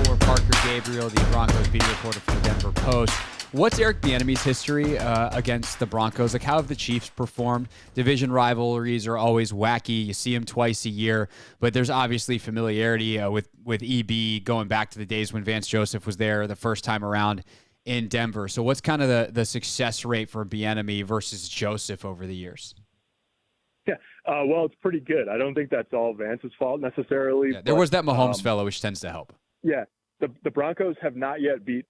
For Parker Gabriel, the Broncos beat reporter for the Denver Post. What's Eric Bieniemy's history against the Broncos? Like, how have the Chiefs performed? Division rivalries are always wacky. You see them twice a year, but there's obviously familiarity with EB going back to the days when Vance Joseph was there the first time around in Denver. So what's kind of the success rate for Bieniemy versus Joseph over the years? Yeah, well, it's pretty good. I don't think that's all Vance's fault necessarily. Yeah, there was that Mahomes fellow, which tends to help. Yeah, the Broncos have not yet beat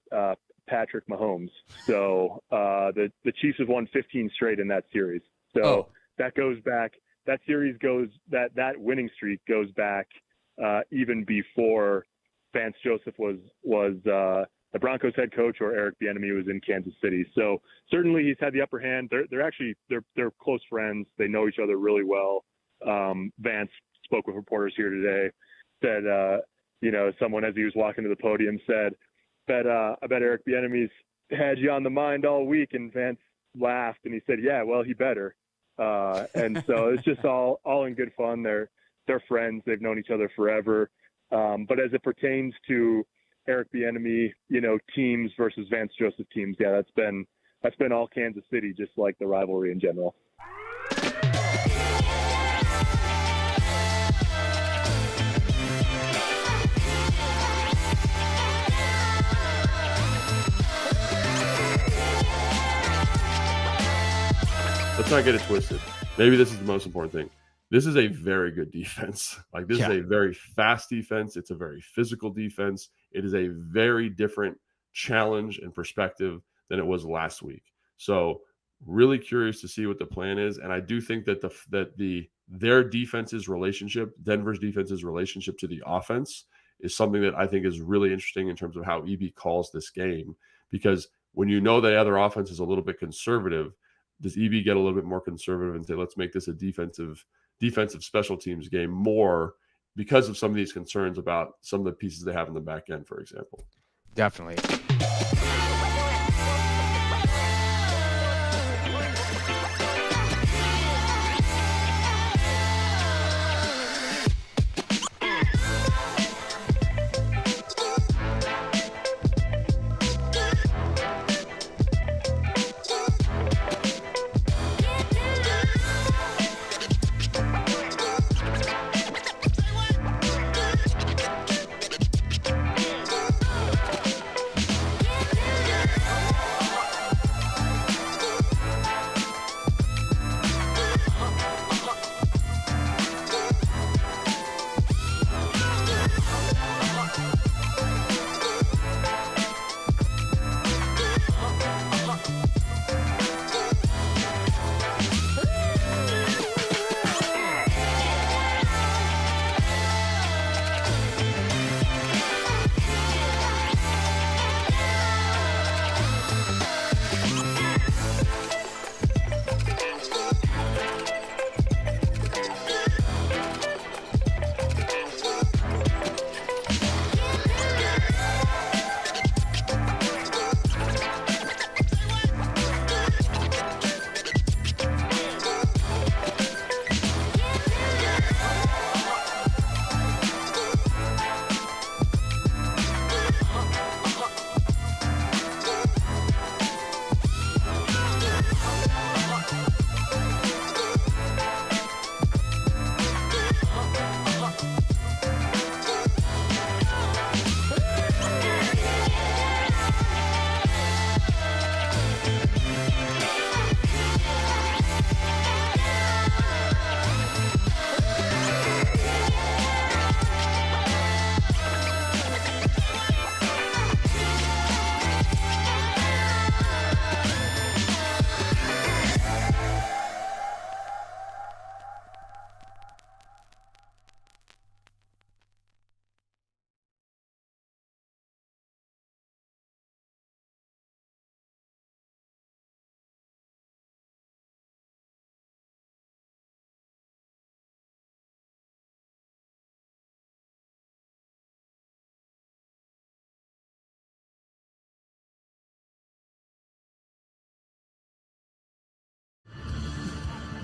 Patrick Mahomes. So the Chiefs have won 15 straight in that series. So that goes back. That series goes that winning streak goes back even before Vance Joseph was the Broncos head coach or Eric Bieniemy was in Kansas City. So certainly he's had the upper hand. They're close friends. They know each other really well. Vance spoke with reporters here today. Said someone as he was walking to the podium said, I bet Eric Bieniemy's had you on the mind all week. And Vance laughed and he said, yeah, well, he better. And so it's just all in good fun. They're friends. They've known each other forever. But as it pertains to Eric Bieniemy, teams versus Vance Joseph teams, yeah, That's been all Kansas City, just like the rivalry in general. Let's not get it twisted. Maybe this is the most important thing. This is a very good defense. Like, this is a very fast defense. It's a very physical defense. It is a very different challenge and perspective than it was last week. So really curious to see what the plan is. And I do think that their defense's relationship, Denver's defense's relationship to the offense, is something that I think is really interesting in terms of how EB calls this game. Because when you know the other offense is a little bit conservative, does EB get a little bit more conservative and say, let's make this a defensive special teams game more because of some of these concerns about some of the pieces they have in the back end, for example? Definitely.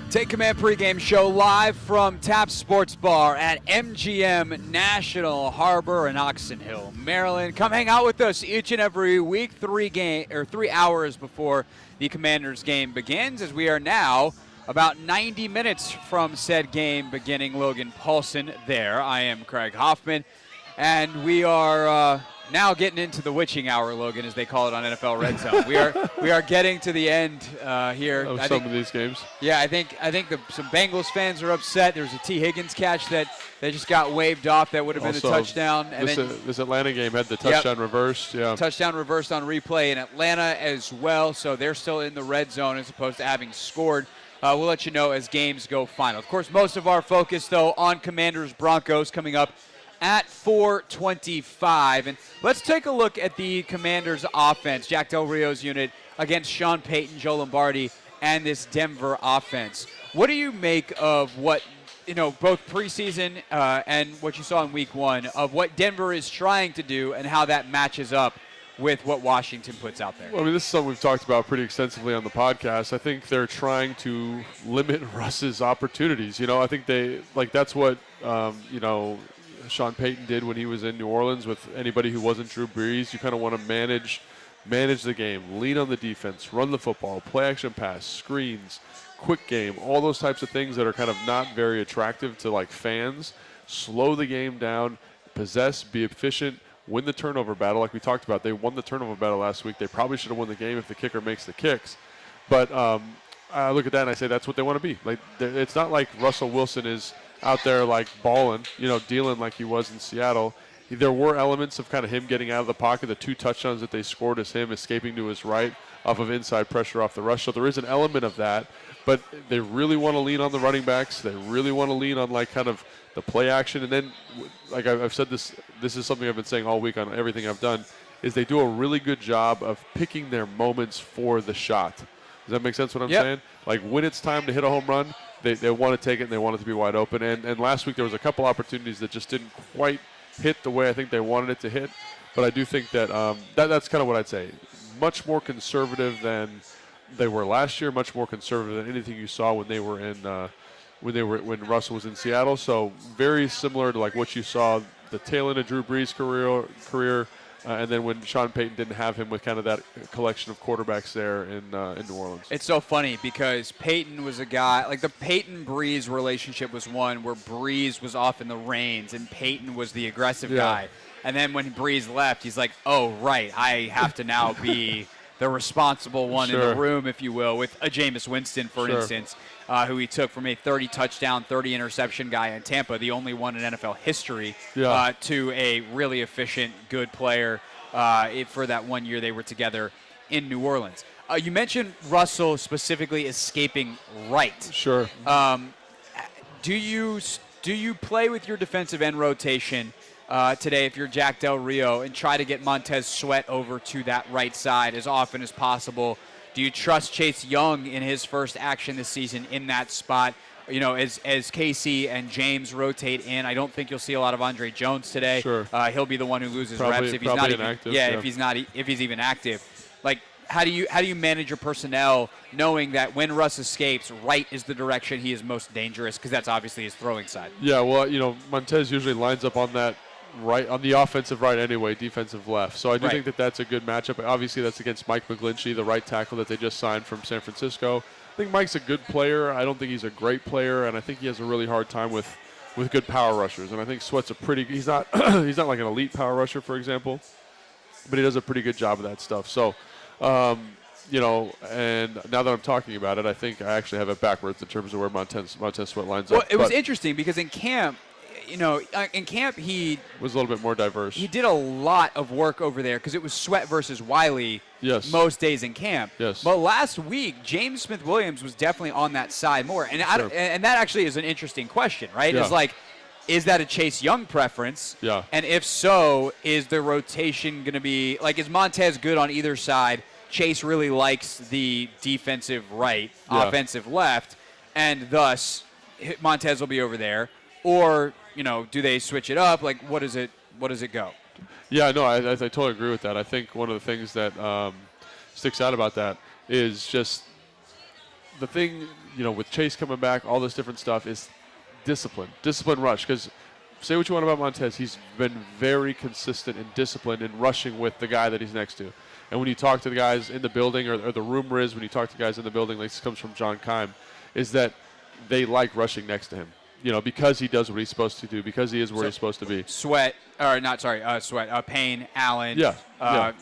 Take Command pregame show live from Tap Sports Bar at MGM National Harbor in Oxon Hill, Maryland. Come hang out with us each and every week, 3 hours before the Commanders game begins, as we are now about 90 minutes from said game beginning. Logan Paulsen there. I am Craig Hoffman, and we are now getting into the witching hour, Logan, as they call it on NFL Red Zone. We are getting to the end here. Of some of these games. Yeah, I think some Bengals fans are upset. There was a T. Higgins catch that they just got waved off. That would have been a touchdown. And this Atlanta game had the touchdown reversed. Yeah, touchdown reversed on replay in Atlanta as well. So they're still in the red zone as opposed to having scored. We'll let you know as games go final. Of course, most of our focus, though, on Commanders-Broncos coming up at 4:25. And let's take a look at the Commanders' offense, Jack Del Rio's unit against Sean Payton, Joe Lombardi, and this Denver offense. What do you make of what, both preseason and what you saw in week one, of what Denver is trying to do and how that matches up with what Washington puts out there? Well, this is something we've talked about pretty extensively on the podcast. I think they're trying to limit Russ's opportunities. I think that's what, Sean Payton did when he was in New Orleans with anybody who wasn't Drew Brees. You kind of want to manage manage the game, lean on the defense, run the football, play action pass, screens, quick game, all those types of things that are kind of not very attractive to like fans. Slow the game down, possess, be efficient, win the turnover battle like we talked about. They won the turnover battle last week. They probably should have won the game if the kicker makes the kicks. But I look at that and I say that's what they want to be. Like, it's not like Russell Wilson is out there like balling, dealing like he was in Seattle. There were elements of kind of him getting out of the pocket. The 2 touchdowns that they scored is him escaping to his right off of inside pressure off the rush. So there is an element of that. But they really want to lean on the running backs. They really want to lean on like kind of the play action. And then, like I've said this is something I've been saying all week on everything I've done, is they do a really good job of picking their moments for the shot. Does that make sense what I'm saying? Like when it's time to hit a home run, they want to take it and they want it to be wide open. And last week there was a couple opportunities that just didn't quite hit the way I think they wanted it to hit. But I do think that, that's kind of what I'd say. Much more conservative than they were last year, much more conservative than anything you saw when they were in when Russell was in Seattle. So very similar to like what you saw the tail end of Drew Brees' career, and then when Sean Payton didn't have him with kind of that collection of quarterbacks there in New Orleans. It's so funny because Peyton was a guy, like the Peyton-Brees relationship was one where Brees was off in the reins and Peyton was the aggressive guy. And then when Brees left, he's like, oh, right, I have to now be the responsible one in the room, if you will, with a Jameis Winston, for instance, who he took from a 30-touchdown, 30-interception guy in Tampa, the only one in NFL history, to a really efficient, good player for that 1 year they were together in New Orleans. You mentioned Russell specifically escaping right. Sure. Do you play with your defensive end rotation today if you're Jack Del Rio and try to get Montez Sweat over to that right side as often as possible? Do you trust Chase Young in his first action this season in that spot? As Casey and James rotate in, I don't think you'll see a lot of Andre Jones today. Sure. He'll be the one who loses reps if he's not even inactive. if he's even active. Like, how do you manage your personnel knowing that when Russ escapes, right is the direction he is most dangerous, because that's obviously his throwing side? Yeah, well, Montez usually lines up on that right, on the offensive right anyway, defensive left. So I do think that that's a good matchup. Obviously, that's against Mike McGlinchey, the right tackle that they just signed from San Francisco. I think Mike's a good player. I don't think he's a great player, and I think he has a really hard time with good power rushers. And I think Sweat's he's not he's not like an elite power rusher, for example, but he does a pretty good job of that stuff. So, and now that I'm talking about it, I think I actually have it backwards in terms of where Montez Sweat lines up. Well, it was interesting because in camp, he was a little bit more diverse. He did a lot of work over there because it was Sweat versus Wiley most days in camp. Yes. But last week, James Smith-Williams was definitely on that side more. And and that actually is an interesting question, right? Yeah. It's like, is that a Chase Young preference? Yeah. And if so, is the rotation going to be, like, is Montez good on either side? Chase really likes the defensive right, offensive left, and thus Montez will be over there. Or, do they switch it up? Like, what does it go? Yeah, no, I totally agree with that. I think one of the things that sticks out about that is just the thing, with Chase coming back, all this different stuff is discipline rush. Because say what you want about Montez, he's been very consistent and disciplined in rushing with the guy that he's next to. And when you talk to the guys in the building, or the rumor is when you talk to guys in the building, like this comes from John Keim, is that they like rushing next to him. Because he does what he's supposed to do, because he is where he's supposed to be. Payne, Allen,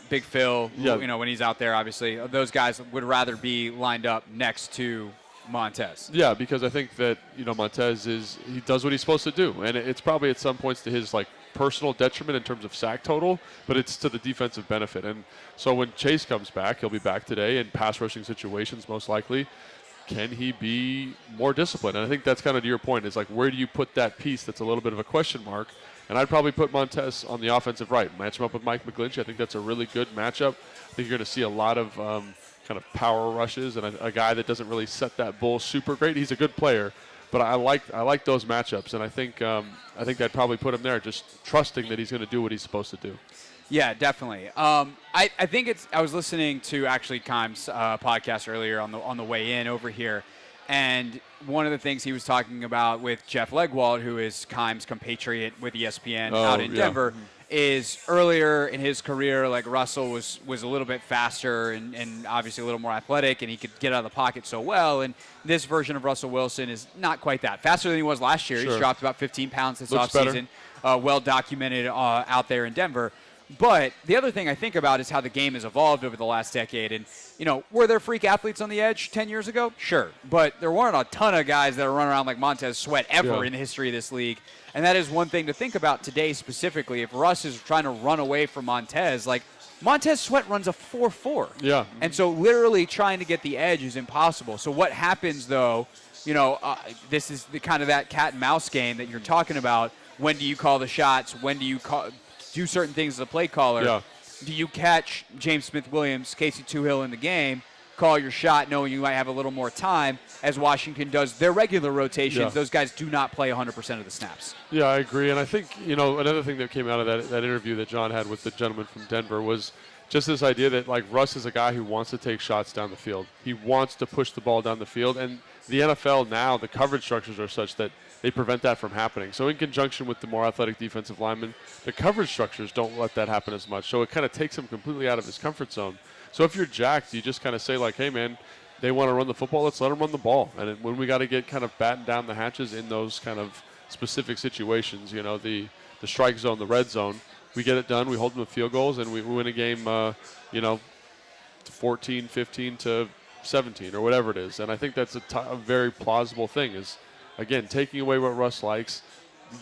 Big Phil, when he's out there, obviously. Those guys would rather be lined up next to Montez. Yeah, because I think that, Montez he does what he's supposed to do. And it's probably at some points to his, personal detriment in terms of sack total, but it's to the defensive benefit. And so when Chase comes back, he'll be back today in pass rushing situations most likely. Can he be more disciplined? And I think that's kind of to your point, is like, where do you put that piece that's a little bit of a question mark? And I'd probably put Montez on the offensive right, match him up with Mike McGlinchey. I think that's a really good matchup. I think you're going to see a lot of kind of power rushes and a guy that doesn't really set that bull super great. He's a good player, but I like those matchups, and I think I'd probably put him there, just trusting that he's going to do what he's supposed to do. Yeah, definitely. I think I was listening to actually Keim's podcast earlier on the way in over here, and one of the things he was talking about with Jeff Legwold, who is Keim's compatriot with ESPN out in Denver, is earlier in his career, like Russell was a little bit faster and obviously a little more athletic, and he could get out of the pocket so well. And this version of Russell Wilson is not quite that. Faster than he was last year. Sure. He's dropped about 15 pounds this Looks offseason. Well documented out there in Denver. But the other thing I think about is how the game has evolved over the last decade. And, were there freak athletes on the edge 10 years ago? Sure. But there weren't a ton of guys that are running around like Montez Sweat ever in the history of this league. And that is one thing to think about today specifically. If Russ is trying to run away from Montez, like Montez Sweat runs a 4.4. Yeah. And so literally trying to get the edge is impossible. So what happens, though, this is the kind of that cat and mouse game that you're talking about. When do you call the shots? When do you do certain things as a play caller? Yeah. Do you catch James Smith-Williams, Casey Toohill in the game, call your shot knowing you might have a little more time, as Washington does their regular rotations? Yeah. Those guys do not play 100% of the snaps. Yeah, I agree. And I think, another thing that came out of that interview that John had with the gentleman from Denver was just this idea that, like, Russ is a guy who wants to take shots down the field. He wants to push the ball down the field. And the NFL now, the coverage structures are such that they prevent that from happening. So in conjunction with the more athletic defensive linemen, the coverage structures don't let that happen as much. So it kind of takes him completely out of his comfort zone. So if you're jacked, you just kind of say, like, hey, man, they want to run the football, let's let them run the ball. And when we got to get kind of batten down the hatches in those kind of specific situations, the strike zone, the red zone, we get it done, we hold them to field goals, and we win a game, 14, 15 to 17 or whatever it is. And I think that's a very plausible thing is, again, taking away what Russ likes,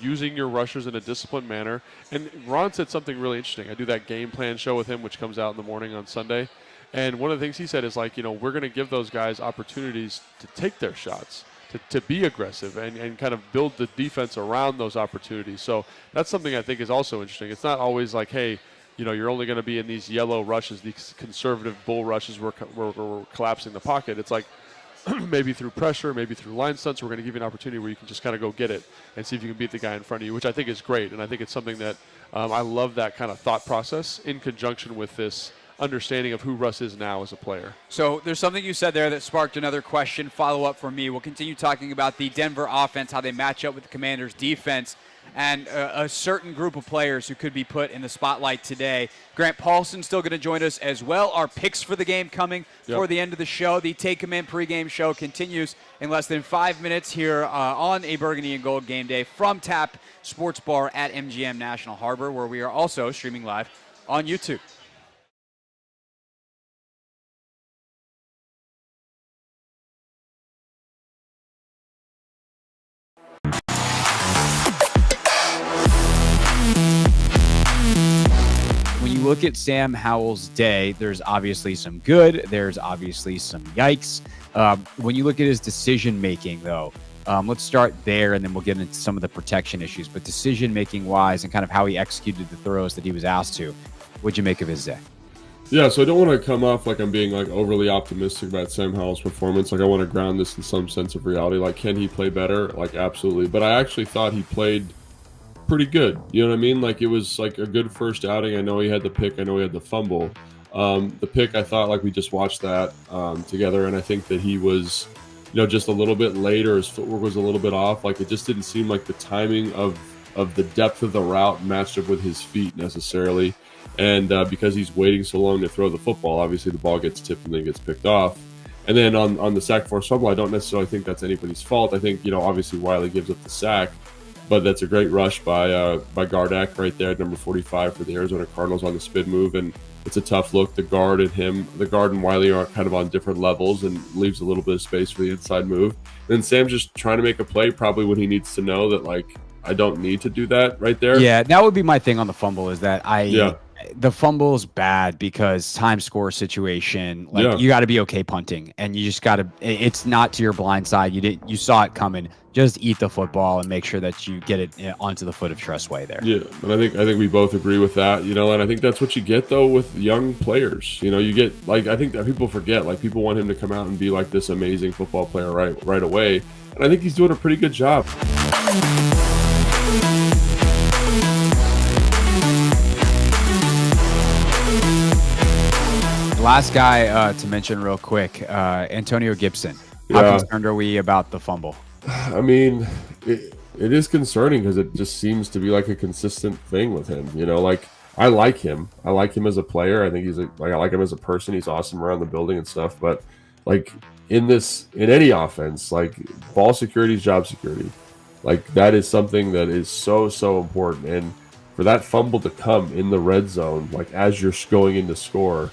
using your rushers in a disciplined manner. And Ron said something really interesting. I do that game plan show with him, which comes out in the morning on Sunday. And one of the things he said is, like, we're going to give those guys opportunities to take their shots, to be aggressive and kind of build the defense around those opportunities. So that's something I think is also interesting. It's not always like, hey, you're only going to be in these yellow rushes, these conservative bull rushes where we're collapsing the pocket. It's like, maybe through pressure, maybe through line stunts, we're going to give you an opportunity where you can just kind of go get it and see if you can beat the guy in front of you, which I think is great. And I think it's something that I love, that kind of thought process in conjunction with this understanding of who Russ is now as a player. So there's something you said there that sparked another question, follow-up from me. We'll continue talking about the Denver offense, how they match up with the Commanders' defense, and a certain group of players who could be put in the spotlight today. Grant Paulson still going to join us as well. Our picks for the game coming for the end of the show. The Take Command pregame show continues in less than 5 minutes here on a Burgundy and Gold game day from Tap Sports Bar at MGM National Harbor, where we are also streaming live on YouTube. When you look at Sam Howell's day, there's obviously some good. There's obviously some yikes. When you look at his decision-making, though, let's start there, and then we'll get into some of the protection issues. But decision-making wise and kind of how he executed the throws that he was asked to, what'd you make of his day? Yeah, so I don't want to come off like I'm being like overly optimistic about Sam Howell's performance. Like, I want to ground this in some sense of reality. Like, can he play better? Like, absolutely. But I actually thought he played pretty good. You know what I mean? Like, it was like a good first outing. I know he had the pick. I know he had the fumble. The pick, I thought, like, we just watched that together, and I think that he was, just a little bit late, or his footwork was a little bit off. Like, it just didn't seem like the timing of the depth of the route matched up with his feet necessarily. And because he's waiting so long to throw the football, obviously the ball gets tipped and then gets picked off. And then on the sack force fumble, I don't necessarily think that's anybody's fault. I think, obviously Wiley gives up the sack, but that's a great rush by Gardak right there, number 45 for the Arizona Cardinals on the spin move. And it's a tough look. The guard and Wiley are kind of on different levels and leaves a little bit of space for the inside move. And then Sam's just trying to make a play probably when he needs to know that, like, I don't need to do that right there. Yeah, that would be my thing on the fumble, is that the fumble is bad because time score situation, you got to be okay punting, and you just got to, it's not to your blind side. You saw it coming. Just eat the football and make sure that you get it onto the foot of Tressway there. Yeah, and I think we both agree with that, and I think that's what you get though with young players. You get, like, I think that people forget, like, people want him to come out and be like this amazing football player right away, and I think he's doing a pretty good job. Last guy to mention real quick, Antonio Gibson. How concerned are we about the fumble? I mean, it is concerning because it just seems to be like a consistent thing with him. You know, like I like him. I like him as a player. I think I like him as a person. He's awesome around the building and stuff. But like in any offense, like ball security is job security. Like that is something that is so important. And for that fumble to come in the red zone, like as you're going in to score,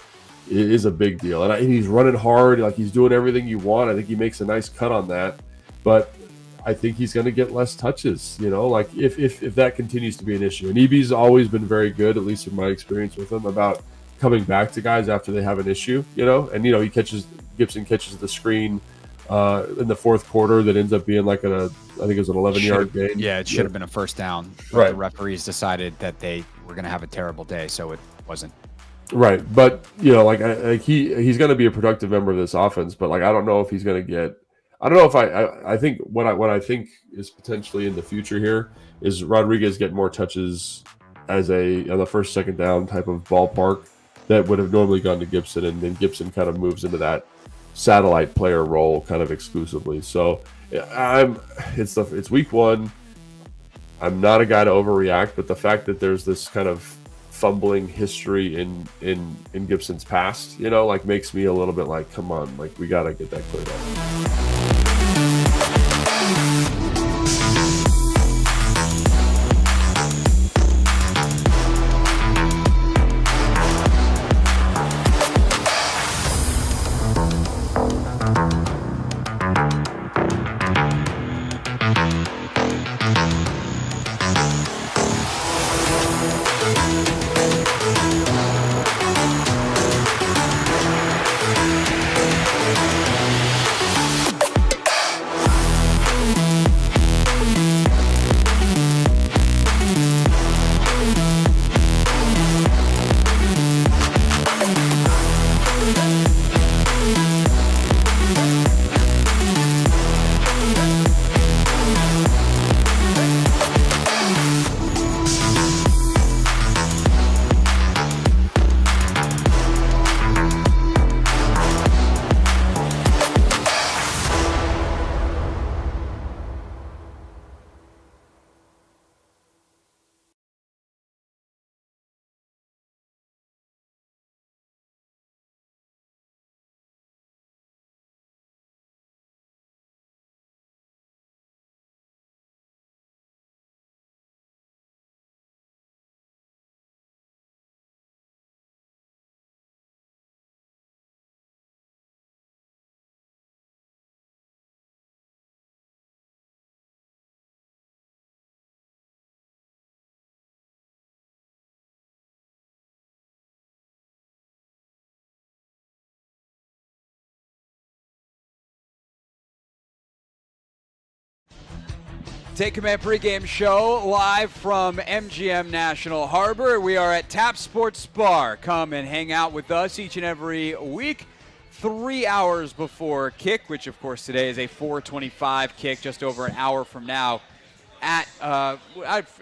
it is a big deal. And he's running hard, like he's doing everything you want. I think he makes a nice cut on that. But I think he's going to get less touches, you know, like if that continues to be an issue. And EB's always been very good, at least in my experience with him, about coming back to guys after they have an issue, you know. And, you know, Gibson catches the screen in the fourth quarter that ends up being like I think it was an 11-yard gain. Yeah, it should have been a first down. Right. The referees decided that they were going to have a terrible day, so it wasn't. Right. But, you know, like he's going to be a productive member of this offense, but like I don't know if he's going to get – I don't know if I think what I think is potentially in the future here is Rodriguez get more touches as on the first, second down type of ballpark that would have normally gone to Gibson, and then Gibson kind of moves into that satellite player role kind of exclusively. So it's week one. I'm not a guy to overreact, but the fact that there's this kind of fumbling history in Gibson's past, you know, like makes me a little bit like, come on, like we got to get that cleared up. Take Command pregame show live from MGM National Harbor. We are at Tap Sports Bar. Come and hang out with us each and every week, 3 hours before kick, which of course today is a 4:25 kick, just over an hour from now. At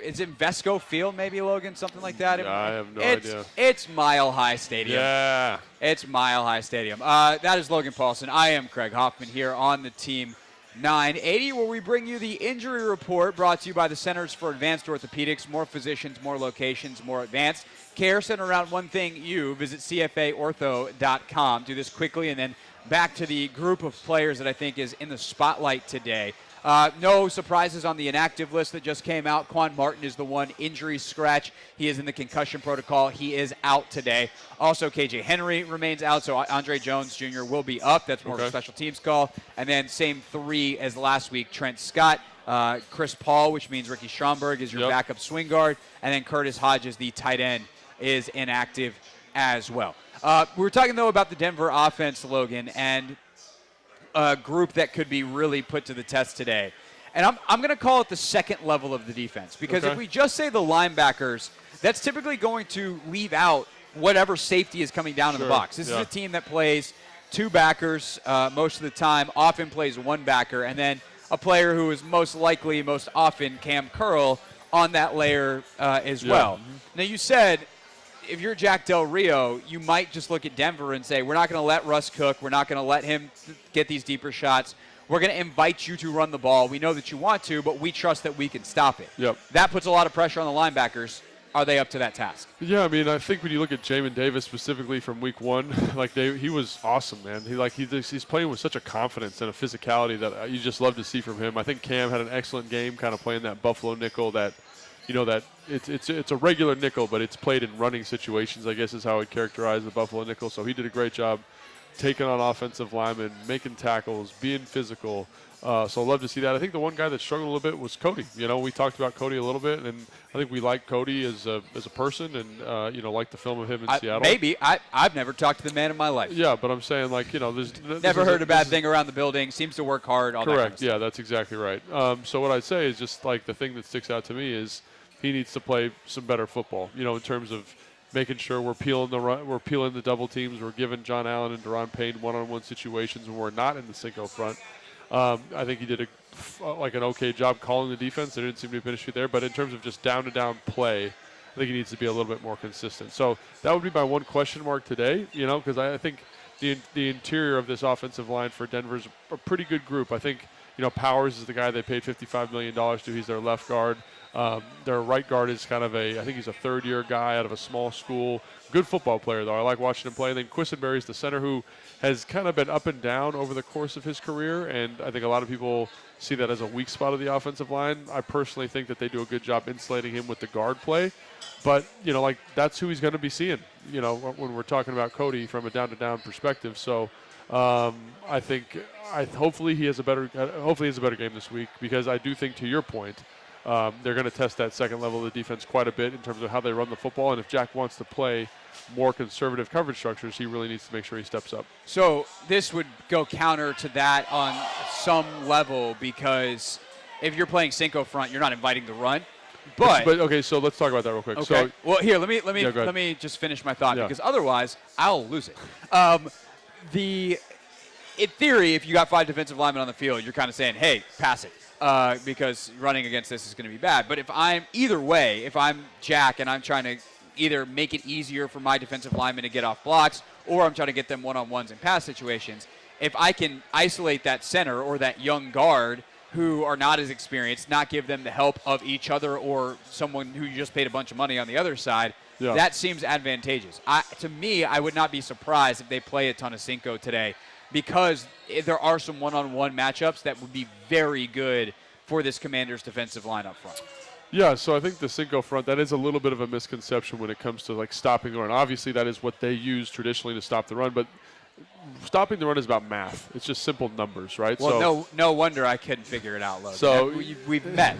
is it Vesco Field, maybe, Logan, something like that? Yeah, I have no idea. It's Mile High Stadium. Yeah, it's Mile High Stadium. That is Logan Paulsen. I am Craig Hoffman here on the team 980, where we bring you the injury report brought to you by the Centers for Advanced Orthopedics. More physicians, more locations, more advanced care centered around one thing, you. Visit CFAortho.com. Do this quickly, and then back to the group of players that I think is in the spotlight today. No surprises on the inactive list that just came out. Quan Martin is the one injury scratch. He is in the concussion protocol. He is out today. Also, KJ Henry remains out, so Andre Jones Jr. will be up. That's more of a special teams call. And then same three as last week. Trent Scott, Chris Paul, which means Ricky Stromberg is your backup swing guard. And then Curtis Hodges, the tight end, is inactive as well. We were talking, though, about the Denver offense, Logan, and a group that could be really put to the test today. And I'm going to call it the second level of the defense, because if we just say the linebackers, that's typically going to leave out whatever safety is coming down in the box. This is a team that plays two backers most of the time, often plays one backer, and then a player who is most likely, most often, Cam Curl on that layer as well. Now, you said if you're Jack Del Rio, you might just look at Denver and say, we're not going to let Russ cook. We're not going to let him get these deeper shots. we're going to invite you to run the ball. We know that you want to, but we trust that we can stop it. Yep. That puts a lot of pressure on the linebackers. Are they up to that task? Yeah, I mean, I think when you look at Jamin Davis specifically from week 1, like he was awesome, man. He's playing with such a confidence and a physicality that you just love to see from him. I think Cam had an excellent game, kind of playing that Buffalo nickel that, that it's a regular nickel, but it's played in running situations, I guess is how I'd characterize the Buffalo nickel. So he did a great job taking on offensive linemen, making tackles, being physical. So I love to see that. I think the one guy that struggled a little bit was Cody. We talked about Cody a little bit, and I think we like Cody as a person, and like the film of him in Seattle. Maybe I've never talked to the man in my life. Yeah, but I'm saying there's never heard a bad thing around the building. Seems to work hard. All correct. That kind of stuff. Yeah, that's exactly right. So what I'd say is just like the thing that sticks out to me is he needs to play some better football. In terms of making sure we're peeling the double teams, we're giving John Allen and Daron Payne one-on-one situations when we're not in the single front. I think he did an okay job calling the defense. There didn't seem to be an issue there. But in terms of just down-to-down play, I think he needs to be a little bit more consistent. So that would be my one question mark today, because I think the interior of this offensive line for Denver is a pretty good group. I think, Powers is the guy they paid $55 million to. He's their left guard. Their right guard is I think he's a third-year guy out of a small school. Good football player, though. I like watching him play. And then Quisenberry is the center who has kind of been up and down over the course of his career, and I think a lot of people see that as a weak spot of the offensive line. I personally think that they do a good job insulating him with the guard play. But, that's who he's going to be seeing, when we're talking about Cody from a down-to-down perspective. So I think hopefully he has a better game this week, because I do think, to your point, they're going to test that second level of the defense quite a bit in terms of how they run the football. And if Jack wants to play more conservative coverage structures, he really needs to make sure he steps up. So this would go counter to that on some level, because if you're playing Cinco front, you're not inviting the run. But okay, so let's talk about that real quick. Okay. So, well, here, let me just finish my thought, because otherwise I'll lose it. In theory, if you got 5 defensive linemen on the field, you're kind of saying, hey, pass it. Because running against this is going to be bad. But if I'm Jack and I'm trying to either make it easier for my defensive linemen to get off blocks, or I'm trying to get them one-on-ones in pass situations, if I can isolate that center or that young guard who are not as experienced, not give them the help of each other or someone who you just paid a bunch of money on the other side, that seems advantageous. To me, I would not be surprised if they play a ton of Cinco today, because there are some one-on-one matchups that would be very good for this Commanders defensive line up front. Yeah, so I think the Cinco front, that is a little bit of a misconception when it comes to stopping the run. Obviously, that is what they use traditionally to stop the run, but stopping the run is about math. It's just simple numbers, right? Well, no wonder I couldn't figure it out, Logan. So we've met.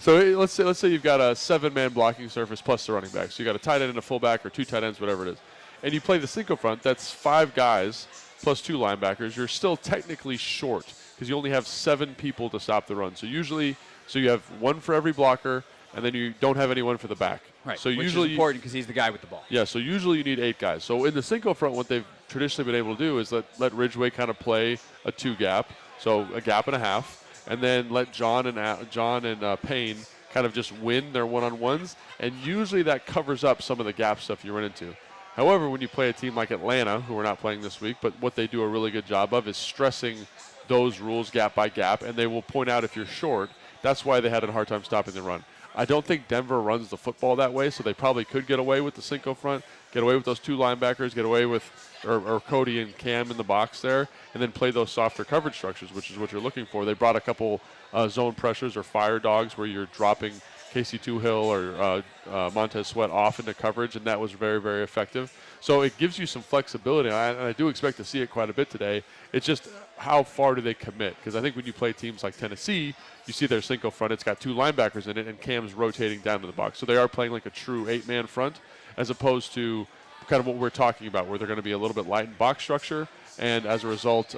So let's say you've got a 7-man blocking surface plus the running back. So you got a tight end and a fullback, or 2 tight ends, whatever it is, and you play the Cinco front. That's 5 guys plus 2 linebackers. You're still technically short, because you only have 7 people to stop the run. So you have 1 for every blocker, and then you don't have anyone for the back. Right, so which usually is important because he's the guy with the ball. Yeah, so usually you need 8 guys. So in the Cinco front, what they've traditionally been able to do is let Ridgeway kind of play a 2-gap, so a gap and a half, and then let John and Payne kind of just win their one-on-ones, and usually that covers up some of the gap stuff you run into. However, when you play a team like Atlanta, who we're not playing this week, but what they do a really good job of is stressing those rules gap by gap, and they will point out if you're short. That's why they had a hard time stopping the run. I don't think Denver runs the football that way, so they probably could get away with the Cinco front, get away with those 2 linebackers, get away with or Cody and Cam in the box there, and then play those softer coverage structures, which is what you're looking for. They brought a couple zone pressures or fire dogs where you're dropping Casey Tuhill or Montez Sweat off into coverage, and that was very, very effective. So it gives you some flexibility, and I do expect to see it quite a bit today. It's just how far do they commit? Because I think when you play teams like Tennessee, you see their Cinco front, it's got 2 linebackers in it, and Cam's rotating down to the box. So they are playing like a true 8-man front, as opposed to kind of what we're talking about, where they're going to be a little bit light in box structure, and as a result,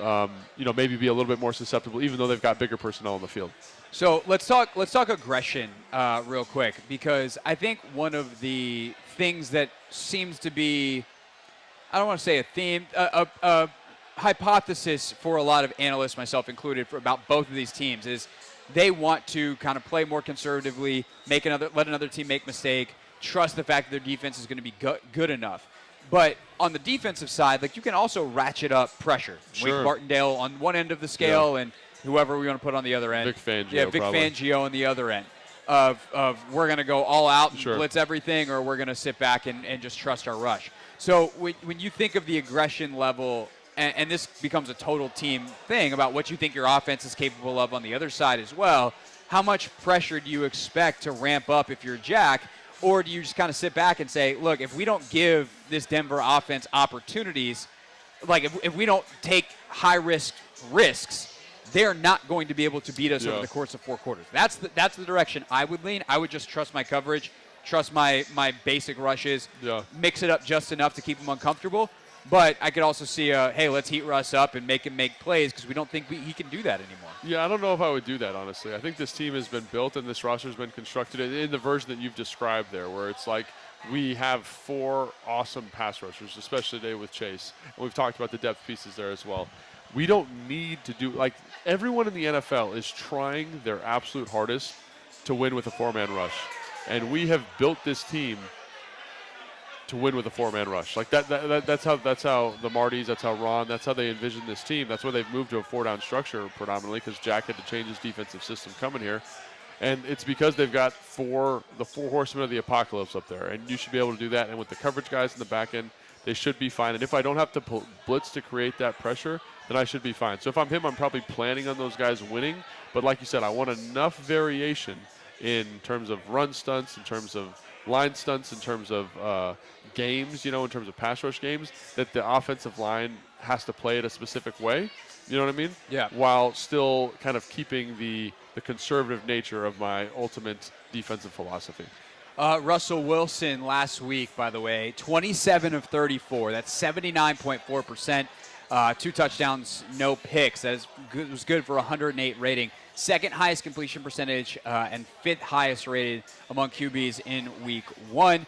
maybe be a little bit more susceptible, even though they've got bigger personnel on the field. So let's talk aggression real quick, because I think one of the things that seems to be, I don't want to say a theme, a hypothesis for a lot of analysts, myself included, about both of these teams is they want to kind of play more conservatively, let another team make mistake, trust the fact that their defense is going to be good enough. But on the defensive side, like you can also ratchet up pressure. Sure. Wink Martindale on one end of the scale and whoever we want to put on the other end. Vic Fangio, Yeah, Vic probably. Fangio on the other end of we're going to go all out and Sure. blitz everything, or we're going to sit back and just trust our rush. So when you think of the aggression level, and this becomes a total team thing about what you think your offense is capable of on the other side as well, how much pressure do you expect to ramp up if you're Jack? Or do you just kind of sit back and say, look, if we don't give this Denver offense opportunities, like if we don't take high-risk risks, they're not going to be able to beat us over the course of 4 quarters. That's the direction I would lean. I would just trust my coverage, trust my basic rushes, mix it up just enough to keep them uncomfortable. But I could also see, hey, let's heat Russ up and make him make plays because we don't think he can do that anymore. Yeah, I don't know if I would do that, honestly. I think this team has been built and this roster has been constructed in the version that you've described there, where it's like we have 4 awesome pass rushers, especially today with Chase. And we've talked about the depth pieces there as well. We don't need to do – like everyone in the NFL is trying their absolute hardest to win with a 4-man rush. And we have built this team – to win with a 4-man rush. Like that's how the Martys, that's how Ron, that's how they envision this team. That's why they've moved to a 4-down structure predominantly, because Jack had to change his defensive system coming here. And it's because they've got the 4 horsemen of the apocalypse up there. And you should be able to do that. And with the coverage guys in the back end, they should be fine. And if I don't have to blitz to create that pressure, then I should be fine. So if I'm him, I'm probably planning on those guys winning. But like you said, I want enough variation in terms of run stunts, in terms of line stunts, in terms of games, in terms of pass rush games, that the offensive line has to play it a specific way. You know what I mean? Yeah. While still kind of keeping the conservative nature of my ultimate defensive philosophy. Russell Wilson last week, by the way, 27 of 34. That's 79.4%. 2 touchdowns, no picks. That was good for 108 rating. Second highest completion percentage and 5th highest rated among QBs in week 1.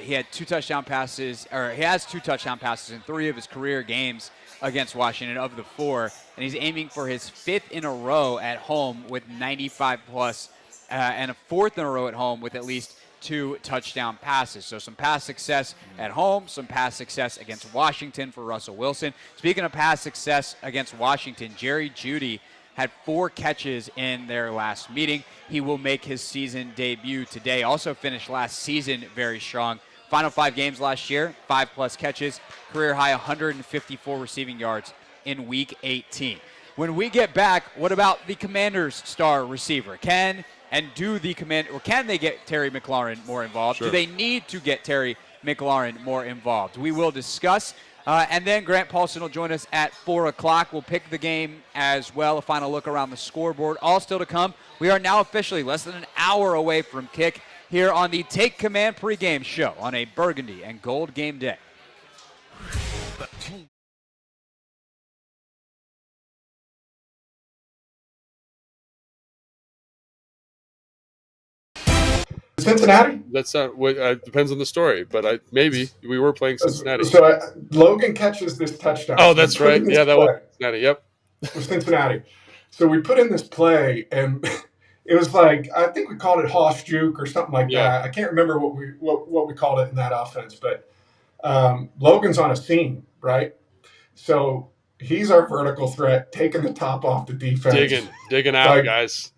He had 2 touchdown passes, or he has 2 touchdown passes in 3 of his career games against Washington of the 4, and he's aiming for his 5th in a row at home with 95 plus, and a 4th in a row at home with at least 2 touchdown passes. So some pass success at home, some pass success against Washington for Russell Wilson. Speaking of pass success against Washington, Jerry Jeudy had 4 catches in their last meeting. He will make his season debut today. Also finished last season very strong. Final 5 games last year, 5+ catches, career high 154 receiving yards in week 18. When we get back, what about the Commanders' star receiver? Can they get Terry McLaurin more involved? Sure. Do they need to get Terry McLaurin more involved? We will discuss. And then Grant Paulson will join us at 4 o'clock. We'll pick the game as well, a final look around the scoreboard. All still to come. We are now officially less than an hour away from kick here on the Take Command pregame show on a burgundy and gold game day. Cincinnati? That's depends on the story, but maybe we were playing Cincinnati. So Logan catches this touchdown. Oh, that's right. Yeah, that was Cincinnati. Yep. It was Cincinnati. So we put in this play, and it was like, I think we called it Hoss Juke or something like that. I can't remember what we called it in that offense, but Logan's on a seam, right? So he's our vertical threat, taking the top off the defense. Digging out, guys.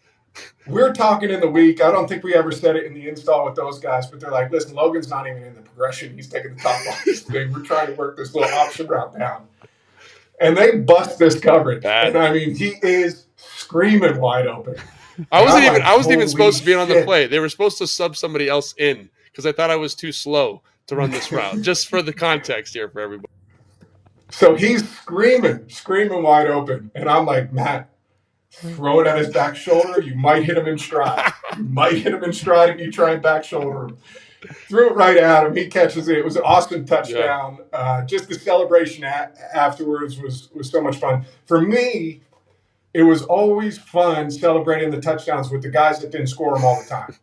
We're talking in the week. I don't think we ever said it in the install with those guys, but they're like, listen, Logan's not even in the progression. He's taking the top off this thing. We're trying to work this little option route down. And they bust this coverage. And I mean, he is screaming wide open. I wasn't even supposed to be on the play. They were supposed to sub somebody else in because I thought I was too slow to run this route. Just for the context here for everybody. So he's screaming wide open. And I'm like, Matt, throw it at his back shoulder. You might hit him in stride. If you try and back shoulder him. Threw it right at him. He catches it. It was an awesome touchdown. Just the celebration afterwards was so much fun. For me, it was always fun celebrating the touchdowns with the guys that didn't score them all the time.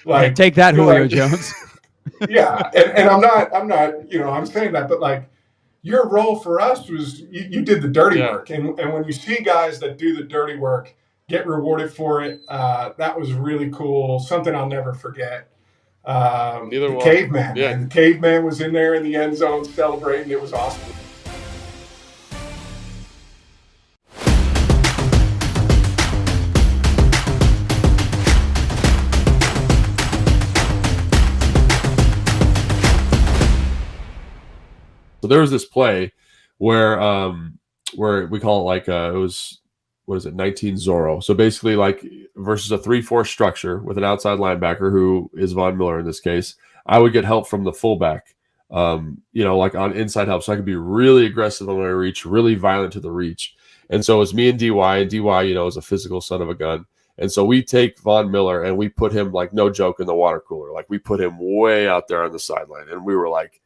Like take that, Julio Jones. Yeah, and I'm not. I'm saying that, but like your role for us was you did the dirty work, and when you see guys that do the dirty work get rewarded for it, that was really cool. Something I'll never forget. The caveman. Yeah. And the caveman was in there in the end zone celebrating. It was awesome. So there was this play where we call it like it was, what is it, 19 Zorro. So basically like versus a 3-4 structure with an outside linebacker who is Von Miller in this case, I would get help from the fullback, like on inside help. So I could be really aggressive on my reach, really violent to the reach. And so it's me and DY, and DY, is a physical son of a gun. And so we take Von Miller and we put him, like, no joke, in the water cooler. Like, we put him way out there on the sideline. And we were like,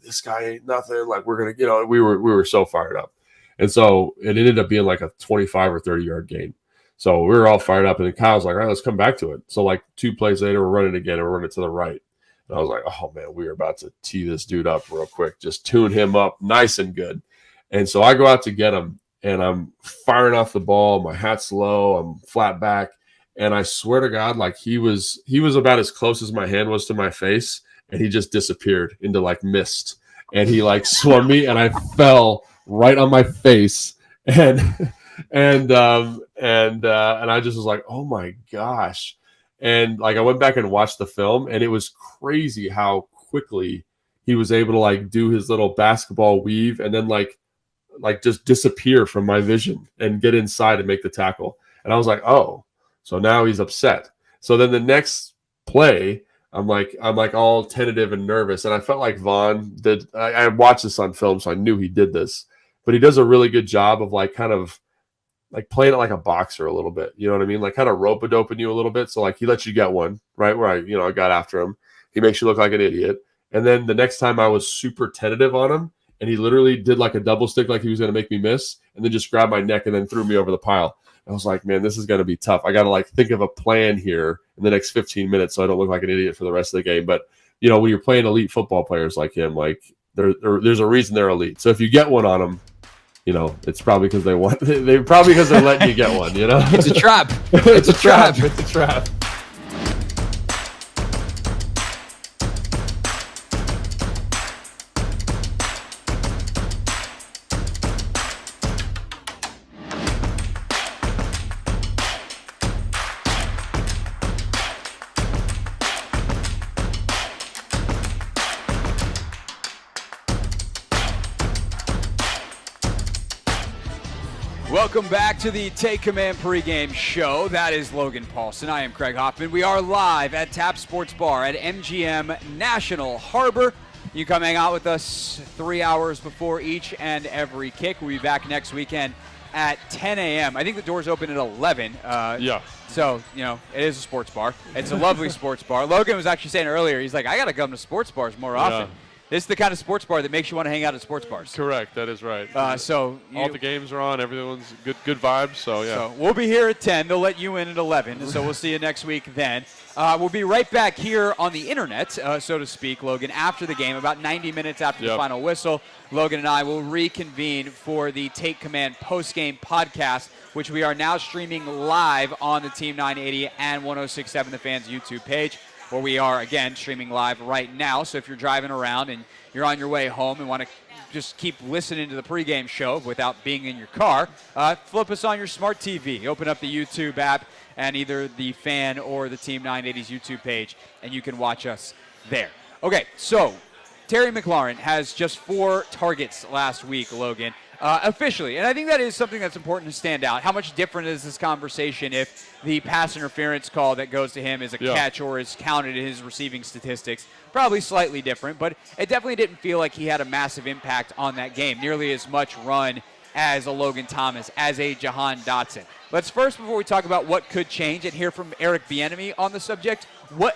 this guy ain't nothing. Like, we're going to, we were so fired up. And so it ended up being like a 25 or 30 yard gain. So we were all fired up. And then Kyle's like, all right, let's come back to it. So like 2 plays later, we're running again and we're running to the right. And I was like, oh man, we are about to tee this dude up real quick. Just tune him up nice and good. And so I go out to get him and I'm firing off the ball. My hat's low. I'm flat back. And I swear to God, like he was about as close as my hand was to my face. And he just disappeared into like mist, and he like swung me, and I fell right on my face, and I just was like, oh my gosh, and like I went back and watched the film, and it was crazy how quickly he was able to like do his little basketball weave, and then like just disappear from my vision and get inside and make the tackle, and I was like, oh, so now he's upset. So then the next play, I'm like all tentative and nervous. And I felt like Vaughn did. I watched this on film, so I knew he did this. But he does a really good job of like kind of like playing it like a boxer a little bit. You know what I mean? Like kind of rope-a-doping you a little bit. So like he lets you get one, right? Where I got after him. He makes you look like an idiot. And then the next time I was super tentative on him, and he literally did like a double stick like he was going to make me miss, and then just grabbed my neck and then threw me over the pile. I was like, man, this is going to be tough. I got to like think of a plan here in the next 15 minutes so I don't look like an idiot for the rest of the game. But, when you're playing elite football players like him, like there's a reason they're elite. So if you get one on them, it's probably because they want. They probably because they're letting you get one. It's a trap. It's a trap. It's a trap. Welcome back to the Take Command pregame show. That is Logan Paulsen. I am Craig Hoffman. We are live at Tap Sports Bar at MGM National Harbor. You come hang out with us 3 hours before each and every kick. We'll be back next weekend at 10 a.m. I think the doors open at 11. Yeah. So, it is a sports bar. It's a lovely sports bar. Logan was actually saying earlier, he's like, I got to come to sports bars more often. Yeah. This is the kind of sports bar that makes you want to hang out at sports bars. Correct. That is right. So all the games are on. Everyone's good vibes. So, yeah. So we'll be here at 10. They'll let you in at 11. So we'll see you next week then. We'll be right back here on the internet, so to speak, Logan, after the game, about 90 minutes after the final whistle. Logan and I will reconvene for the Take Command postgame podcast, which we are now streaming live on the Team 980 and 106.7 The Fans YouTube page, where we are, again, streaming live right now. So if you're driving around and you're on your way home and want to just keep listening to the pregame show without being in your car, flip us on your smart TV. Open up the YouTube app and either the Fan or the Team 980's YouTube page, and you can watch us there. Okay, so Terry Mclaren has just 4 targets last week, Logan, officially. And I think that is something that's important to stand out. How much different is this conversation if the pass interference call that goes to him is a catch or is counted in his receiving statistics? Probably slightly different, but it definitely didn't feel like he had a massive impact on that game, nearly as much run as a Logan Thomas, as a Jahan Dotson. Let's first, before we talk about what could change, and hear from Eric Bieniemy on the subject,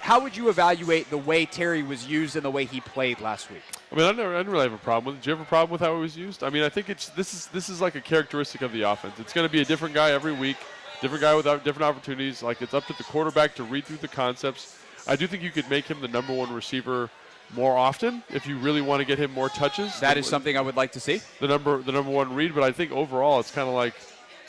how would you evaluate the way Terry was used and the way he played last week? I mean, I didn't really have a problem with it. Did you have a problem with how it was used? I mean, I think this is like a characteristic of the offense. It's going to be a different guy every week, different guy with different opportunities. Like, it's up to the quarterback to read through the concepts. I do think you could make him the number 1 receiver more often if you really want to get him more touches. That is something I would like to see. The number 1 read, but I think overall it's kind of like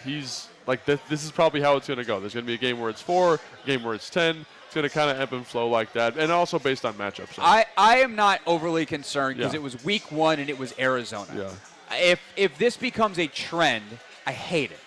he's like this is probably how it's going to go. There's going to be a game where it's 4, a game where it's 10. It's going to kind of ebb and flow like that, and also based on matchups. I am not overly concerned because it was week 1 and it was Arizona. Yeah. If this becomes a trend, I hate it.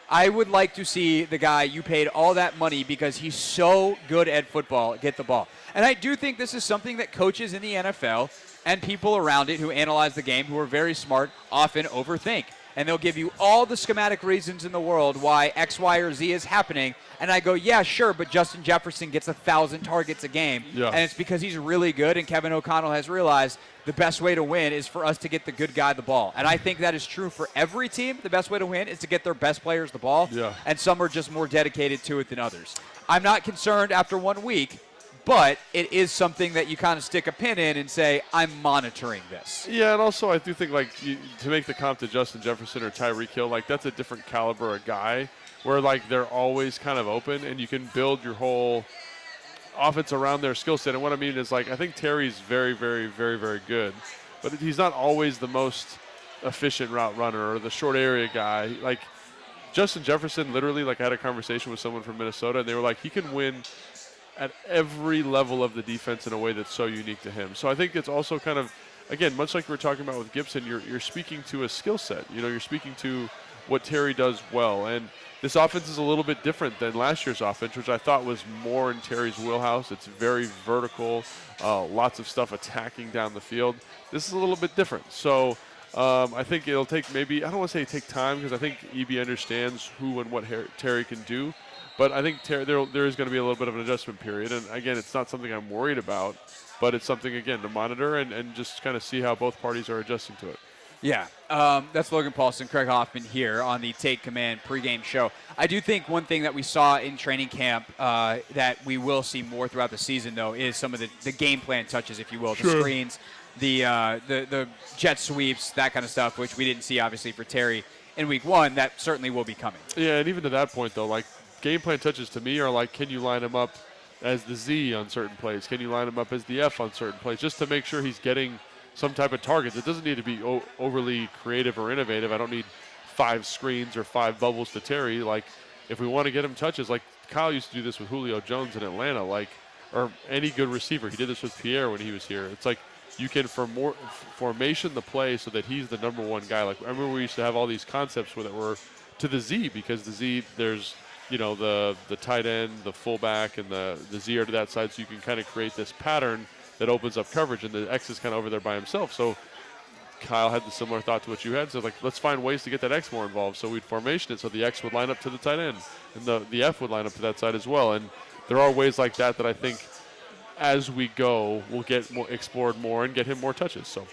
I would like to see the guy you paid all that money because he's so good at football get the ball. And I do think this is something that coaches in the NFL and people around it who analyze the game, who are very smart, often overthink. And they'll give you all the schematic reasons in the world why X, Y, or Z is happening. And I go, yeah, sure, but Justin Jefferson gets 1,000 targets a game. Yeah. And it's because he's really good, and Kevin O'Connell has realized the best way to win is for us to get the good guy the ball. And I think that is true for every team. The best way to win is to get their best players the ball. Yeah. And some are just more dedicated to it than others. I'm not concerned after 1 week, but it is something that you kind of stick a pin in and say, I'm monitoring this. Yeah, and also I do think, like, to make the comp to Justin Jefferson or Tyreek Hill, like, that's a different caliber of guy where, like, they're always kind of open and you can build your whole offense around their skill set. And what I mean is, like, I think Terry's very, very, very, very good, but he's not always the most efficient route runner or the short area guy. Like, Justin Jefferson, literally, like, I had a conversation with someone from Minnesota, and they were like, he can win at every level of the defense in a way that's so unique to him. So I think it's also kind of, again, much like we were talking about with Gibson, you're speaking to a skill set. You know, you're speaking to what Terry does well. And this offense is a little bit different than last year's offense, which I thought was more in Terry's wheelhouse. It's very vertical, lots of stuff attacking down the field. This is a little bit different. So I think it'll take maybe, I don't want to say take time, because I think EB understands who and what Terry can do. But I think there is going to be a little bit of an adjustment period. And, again, it's not something I'm worried about, but it's something, again, to monitor and just kind of see how both parties are adjusting to it. Yeah, that's Logan Paulsen, Craig Hoffman here on the Take Command pregame show. I do think one thing that we saw in training camp that we will see more throughout the season, though, is some of the game plan touches, if you will, the screens, the jet sweeps, that kind of stuff, which we didn't see, obviously, for Terry in week 1. That certainly will be coming. Yeah, and even to that point, though, like, game plan touches to me are like, can you line him up as the Z on certain plays? Can you line him up as the F on certain plays? Just to make sure he's getting some type of targets. It doesn't need to be overly creative or innovative. I don't need 5 screens or 5 bubbles to Terry. Like, if we want to get him touches, like Kyle used to do this with Julio Jones in Atlanta, like, or any good receiver. He did this with Pierre when he was here. It's like you can formation the play so that he's the number one guy. Like, I remember we used to have all these concepts that were to the Z, because the Z, there's, you know, the tight end, the fullback, and the Z are to that side, so you can kind of create this pattern that opens up coverage, and the X is kind of over there by himself. So Kyle had the similar thought to what you had. So, like, let's find ways to get that X more involved. So we'd formation it so the X would line up to the tight end, and the F would line up to that side as well. And there are ways like that I think as we go we'll get more explored more and get him more touches. So.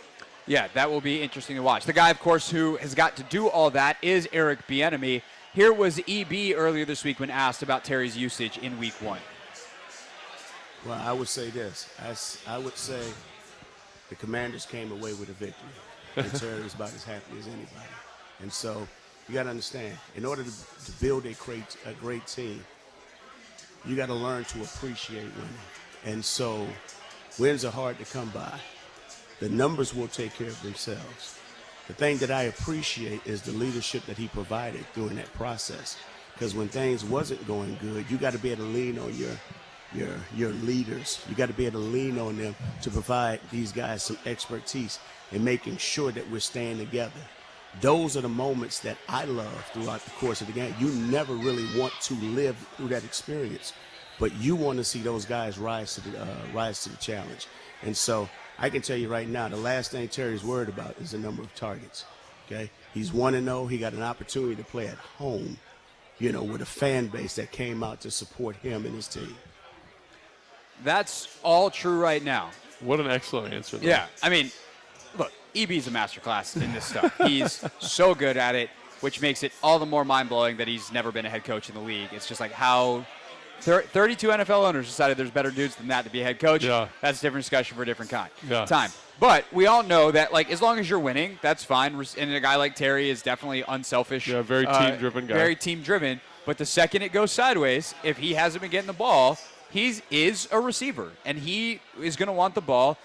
Yeah, that will be interesting to watch. The guy, of course, who has got to do all that is Eric Bieniemy. Here was EB earlier this week when asked about Terry's usage in week 1. Well, I would say this. I would say the Commanders came away with a victory. And Terry was about as happy as anybody. And so you got to understand, in order to build a great team, you got to learn to appreciate winning. And so wins are hard to come by. The numbers will take care of themselves. The thing that I appreciate is the leadership that he provided during that process. Because when things wasn't going good, you got to be able to lean on your leaders. You got to be able to lean on them to provide these guys some expertise in making sure that we're staying together. Those are the moments that I love throughout the course of the game. You never really want to live through that experience, but you want to see those guys rise to the challenge. And so I can tell you right now, the last thing Terry's worried about is the number of targets. Okay, he's 1-0. He got an opportunity to play at home, you know, with a fan base that came out to support him and his team. That's all true right now. What an excellent answer. Though. Yeah, I mean, look, EB's a masterclass in this stuff. He's so good at it, which makes it all the more mind-blowing that he's never been a head coach in the league. It's just like how 32 NFL owners decided there's better dudes than that to be a head coach. Yeah. That's a different discussion for a different Yeah. time. But we all know that, like, as long as you're winning, that's fine. And a guy like Terry is definitely unselfish. Yeah, very team-driven guy. Very team-driven. But the second it goes sideways, if he hasn't been getting the ball, he is a receiver. And he is going to want the ball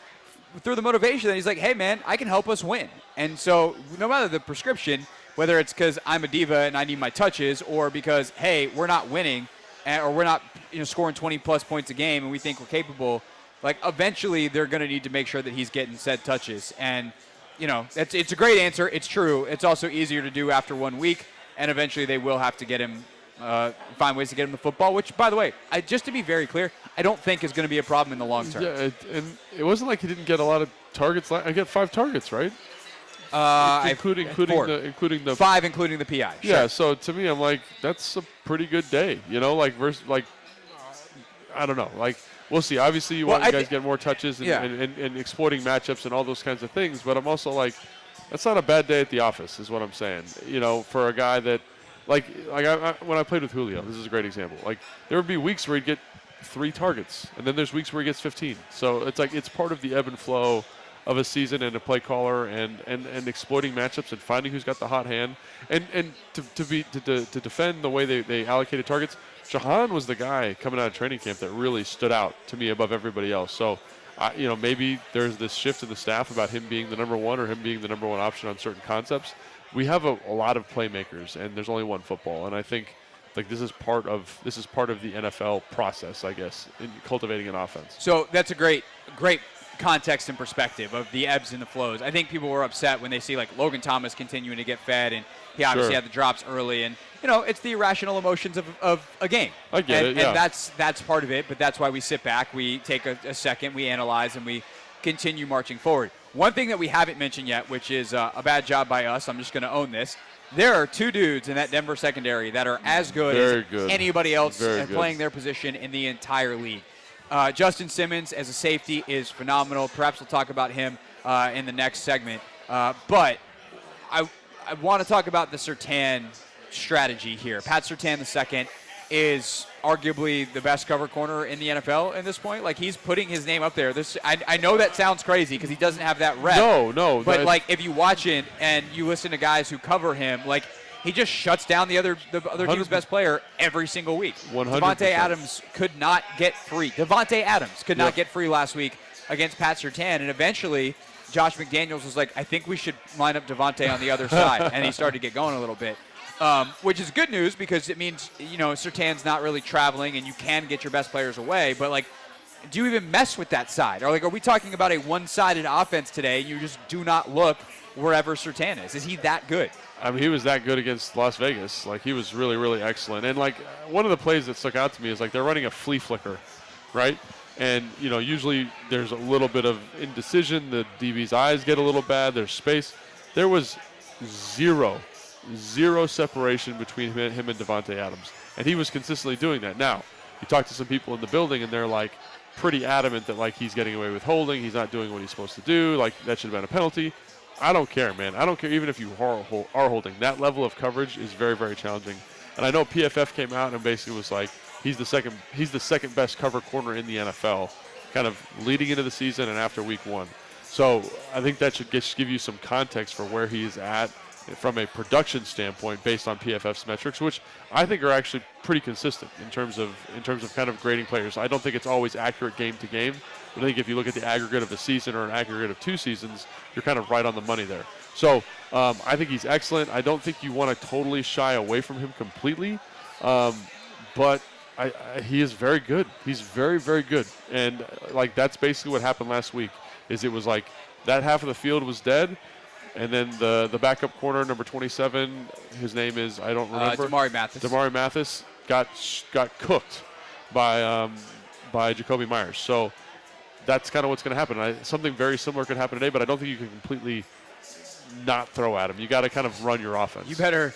through the motivation that he's like, hey, man, I can help us win. And so no matter the prescription, whether it's because I'm a diva and I need my touches or because, hey, we're not winning, or we're not scoring 20-plus points a game and we think we're capable, like eventually they're going to need to make sure that he's getting said touches. And, it's a great answer. It's true. It's also easier to do after 1 week, and eventually they will have to get him, find ways to get him the football, which, by the way, just to be very clear, I don't think is going to be a problem in the long term. Yeah, and it wasn't like he didn't get a lot of targets. I get 5 targets, right? Including the 5, including the PI. Yeah, sure. so to me, I'm like, that's a pretty good day, versus I don't know, we'll see. Obviously, you want you guys to get more touches and exploiting matchups and all those kinds of things, but I'm also like, that's not a bad day at the office, is what I'm saying. For a guy that, when I played with Julio, this is a great example. There would be weeks where he'd get 3 targets, and then there's weeks where he gets 15. So it's part of the ebb and flow of a season and a play caller and exploiting matchups and finding who's got the hot hand and to defend the way they allocated targets. Sheehan was the guy coming out of training camp that really stood out to me above everybody else. So, maybe there's this shift in the staff about him being the number one or him being the number one option on certain concepts. We have a lot of playmakers, and there's only one football. And I think this is part of the NFL process, I guess, in cultivating an offense. So that's a great context and perspective of the ebbs and the flows. I think people were upset when they see Logan Thomas continuing to get fed, and he obviously had the drops early, and it's the irrational emotions of a game. I get it, yeah. And that's part of it, but that's why we sit back, we take a second, we analyze, and we continue marching forward. One thing that we haven't mentioned yet, which is a bad job by us, I'm just going to own this. There are 2 dudes in that Denver secondary that are as good as anybody else playing their position in the entire league. Justin Simmons as a safety is phenomenal. Perhaps we'll talk about him in the next segment. But I want to talk about the Surtain strategy here. Pat Surtain II is arguably the best cover corner in the NFL at this point. He's putting his name up there. I know that sounds crazy because he doesn't have that rep. No. But if you watch it and you listen to guys who cover him, he just shuts down the other team's best player every single week. 100%. Devontae Adams could not get free. Not get free last week against Pat Surtain, and eventually Josh McDaniels was like, I think we should line up Devontae on the other side, and he started to get going a little bit, which is good news because it means Surtain's not really traveling and you can get your best players away. But do you even mess with that side? Or are we talking about a one-sided offense today? And you just do not look wherever Surtain is. Is he that good? I mean, he was that good against Las Vegas. He was really, really excellent. And, one of the plays that stuck out to me is, they're running a flea flicker, right? And, usually there's a little bit of indecision. The DB's eyes get a little bad. There's space. There was zero separation between him and Devontae Adams. And he was consistently doing that. Now, you talk to some people in the building, and they're, pretty adamant that, he's getting away with holding. He's not doing what he's supposed to do. That should have been a penalty. I don't care, man. I don't care even if you are holding. That level of coverage is very, very challenging. And I know PFF came out and basically was like, he's the second best cover corner in the NFL, kind of leading into the season and after week 1. So I think that should give you some context for where he is at from a production standpoint based on PFF's metrics, which I think are actually pretty consistent in terms of kind of grading players. I don't think it's always accurate game to game. But I think if you look at the aggregate of the season or an aggregate of 2 seasons, you're kind of right on the money there. So I think he's excellent. I don't think you want to totally shy away from him completely, but he is very good. He's very, very good. And that's basically what happened last week. It was that half of the field was dead, and then the backup corner, number 27, his name is, I don't remember. Damari Mathis got cooked by Jacoby Myers. So that's kind of what's going to happen. Something very similar could happen today, but I don't think you can completely not throw at him. You got to kind of run your offense. You better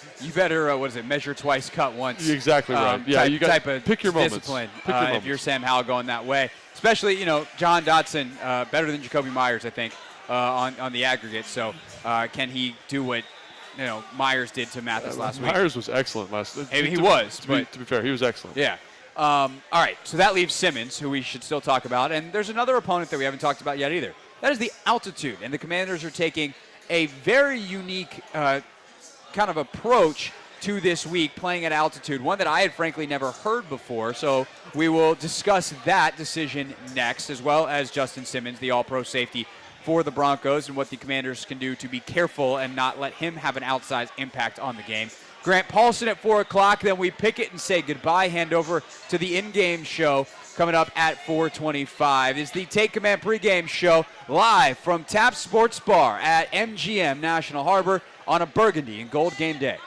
measure twice, cut once. You're exactly right. Yeah, you got to pick your moments. Discipline. Pick your moments. If you're Sam Howell going that way, especially John Dotson, better than Jacoby Myers, I think, on the aggregate. So can he do what Myers did to Mathis last week? Myers was excellent last week. He was. To be fair, he was excellent. Yeah. All right, so that leaves Simmons, who we should still talk about. And there's another opponent that we haven't talked about yet either. That is the altitude. And the Commanders are taking a very unique kind of approach to this week, playing at altitude, one that I had frankly never heard before. So we will discuss that decision next, as well as Justin Simmons, the all-pro safety for the Broncos, and what the Commanders can do to be careful and not let him have an outsized impact on the game. Grant Paulson at 4 o'clock. Then we pick it and say goodbye. Hand over to the in-game show coming up at 4:25. It's the Take Command pregame show live from Tap Sports Bar at MGM National Harbor on a burgundy and gold game day.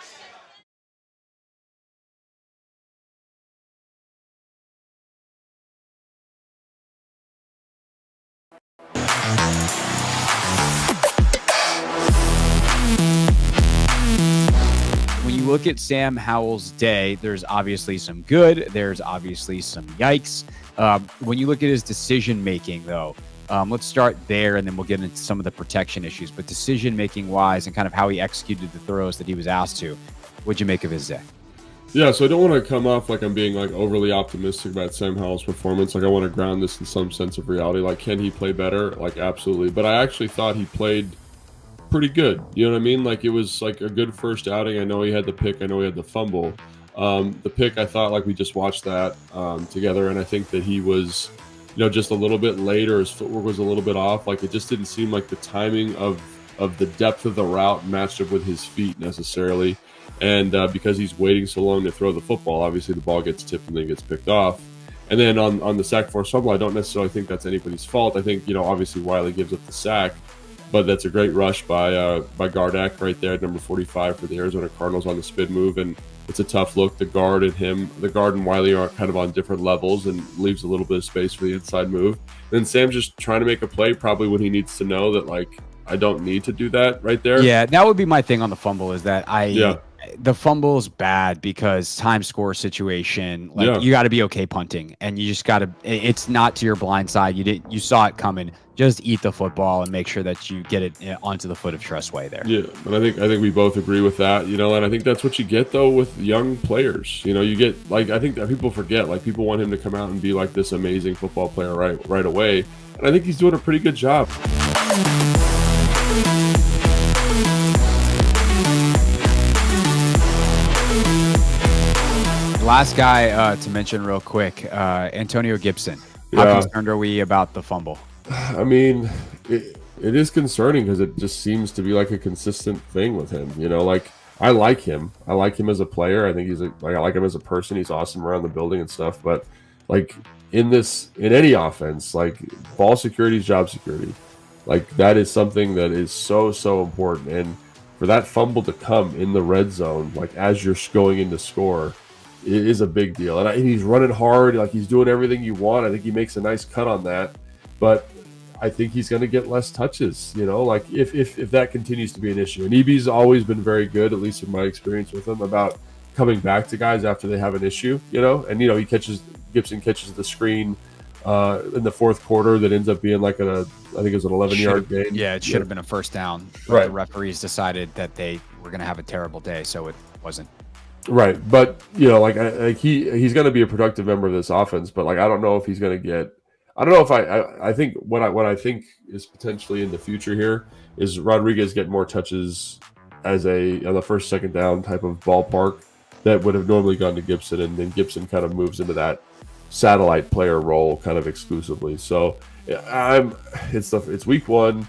When you look at Sam Howell's day, there's obviously some good. There's obviously some yikes. When you look at his decision-making, though, let's start there, and then we'll get into some of the protection issues. But decision-making wise and kind of how he executed the throws that he was asked to, what'd you make of his day? Yeah, so I don't want to come off like I'm being like overly optimistic about Sam Howell's performance. Like I want to ground this in some sense of reality. Like, can he play better? Like, absolutely. But I actually thought he played pretty good. You know what I mean? Like, it was like a good first outing. I know he had the pick. I know he had the fumble. The pick, I thought, like, we just watched that together, and I think that he was, you know, just a little bit late, or his footwork was a little bit off. Like, it just didn't seem like the timing of the depth of the route matched up with his feet necessarily. And because he's waiting so long to throw the football, obviously the ball gets tipped and then gets picked off. And then on the sack force fumble, I don't necessarily think that's anybody's fault. I think, you know, obviously Wiley gives up the sack, but that's a great rush by Gardeck right there at number 45 for the Arizona Cardinals on the spin move. And it's a tough look. The guard and Wiley are kind of on different levels and leaves a little bit of space for the inside move. And then Sam's just trying to make a play probably when he needs to know that, like, I don't need to do that right there. Yeah, that would be my thing on the fumble is that the fumble is bad because time score situation, like you got to be okay punting, and you just got to, it's not to your blind side. You saw it coming. Just eat the football and make sure that you get it onto the foot of Tressway there. Yeah, and I think we both agree with that, you know, and I think that's what you get though with young players. You know, you get, like, I think that people forget, like, people want him to come out and be like this amazing football player right away, and I think he's doing a pretty good job. Last guy to mention real quick, Antonio Gibson. How concerned are we about the fumble? I mean, it is concerning because it just seems to be like a consistent thing with him. You know, like, I like him. I like him as a player. I think I like him as a person. He's awesome around the building and stuff. But, like, in any offense, like, ball security is job security. Like, that is something that is so important. And for that fumble to come in the red zone, like, as you're going in to score, it is a big deal. And he's running hard. Like, he's doing everything you want. I think he makes a nice cut on that. But I think he's going to get less touches, you know, like, if that continues to be an issue. And EB's always been very good, at least in my experience with him, about coming back to guys after they have an issue, you know. And, you know, Gibson catches the screen in the fourth quarter that ends up being like I think it was an 11-yard gain. Yeah, it should have been a first down. Right. The referees decided that they were going to have a terrible day, so it wasn't. Right, but, you know, like he's going to be a productive member of this offense, but, like, I don't know if he's going to get. I don't know if I think what I think is potentially in the future here is Rodriguez get more touches as on the first, second down type of ballpark that would have normally gone to Gibson, and then Gibson kind of moves into that satellite player role kind of exclusively. So it's week one.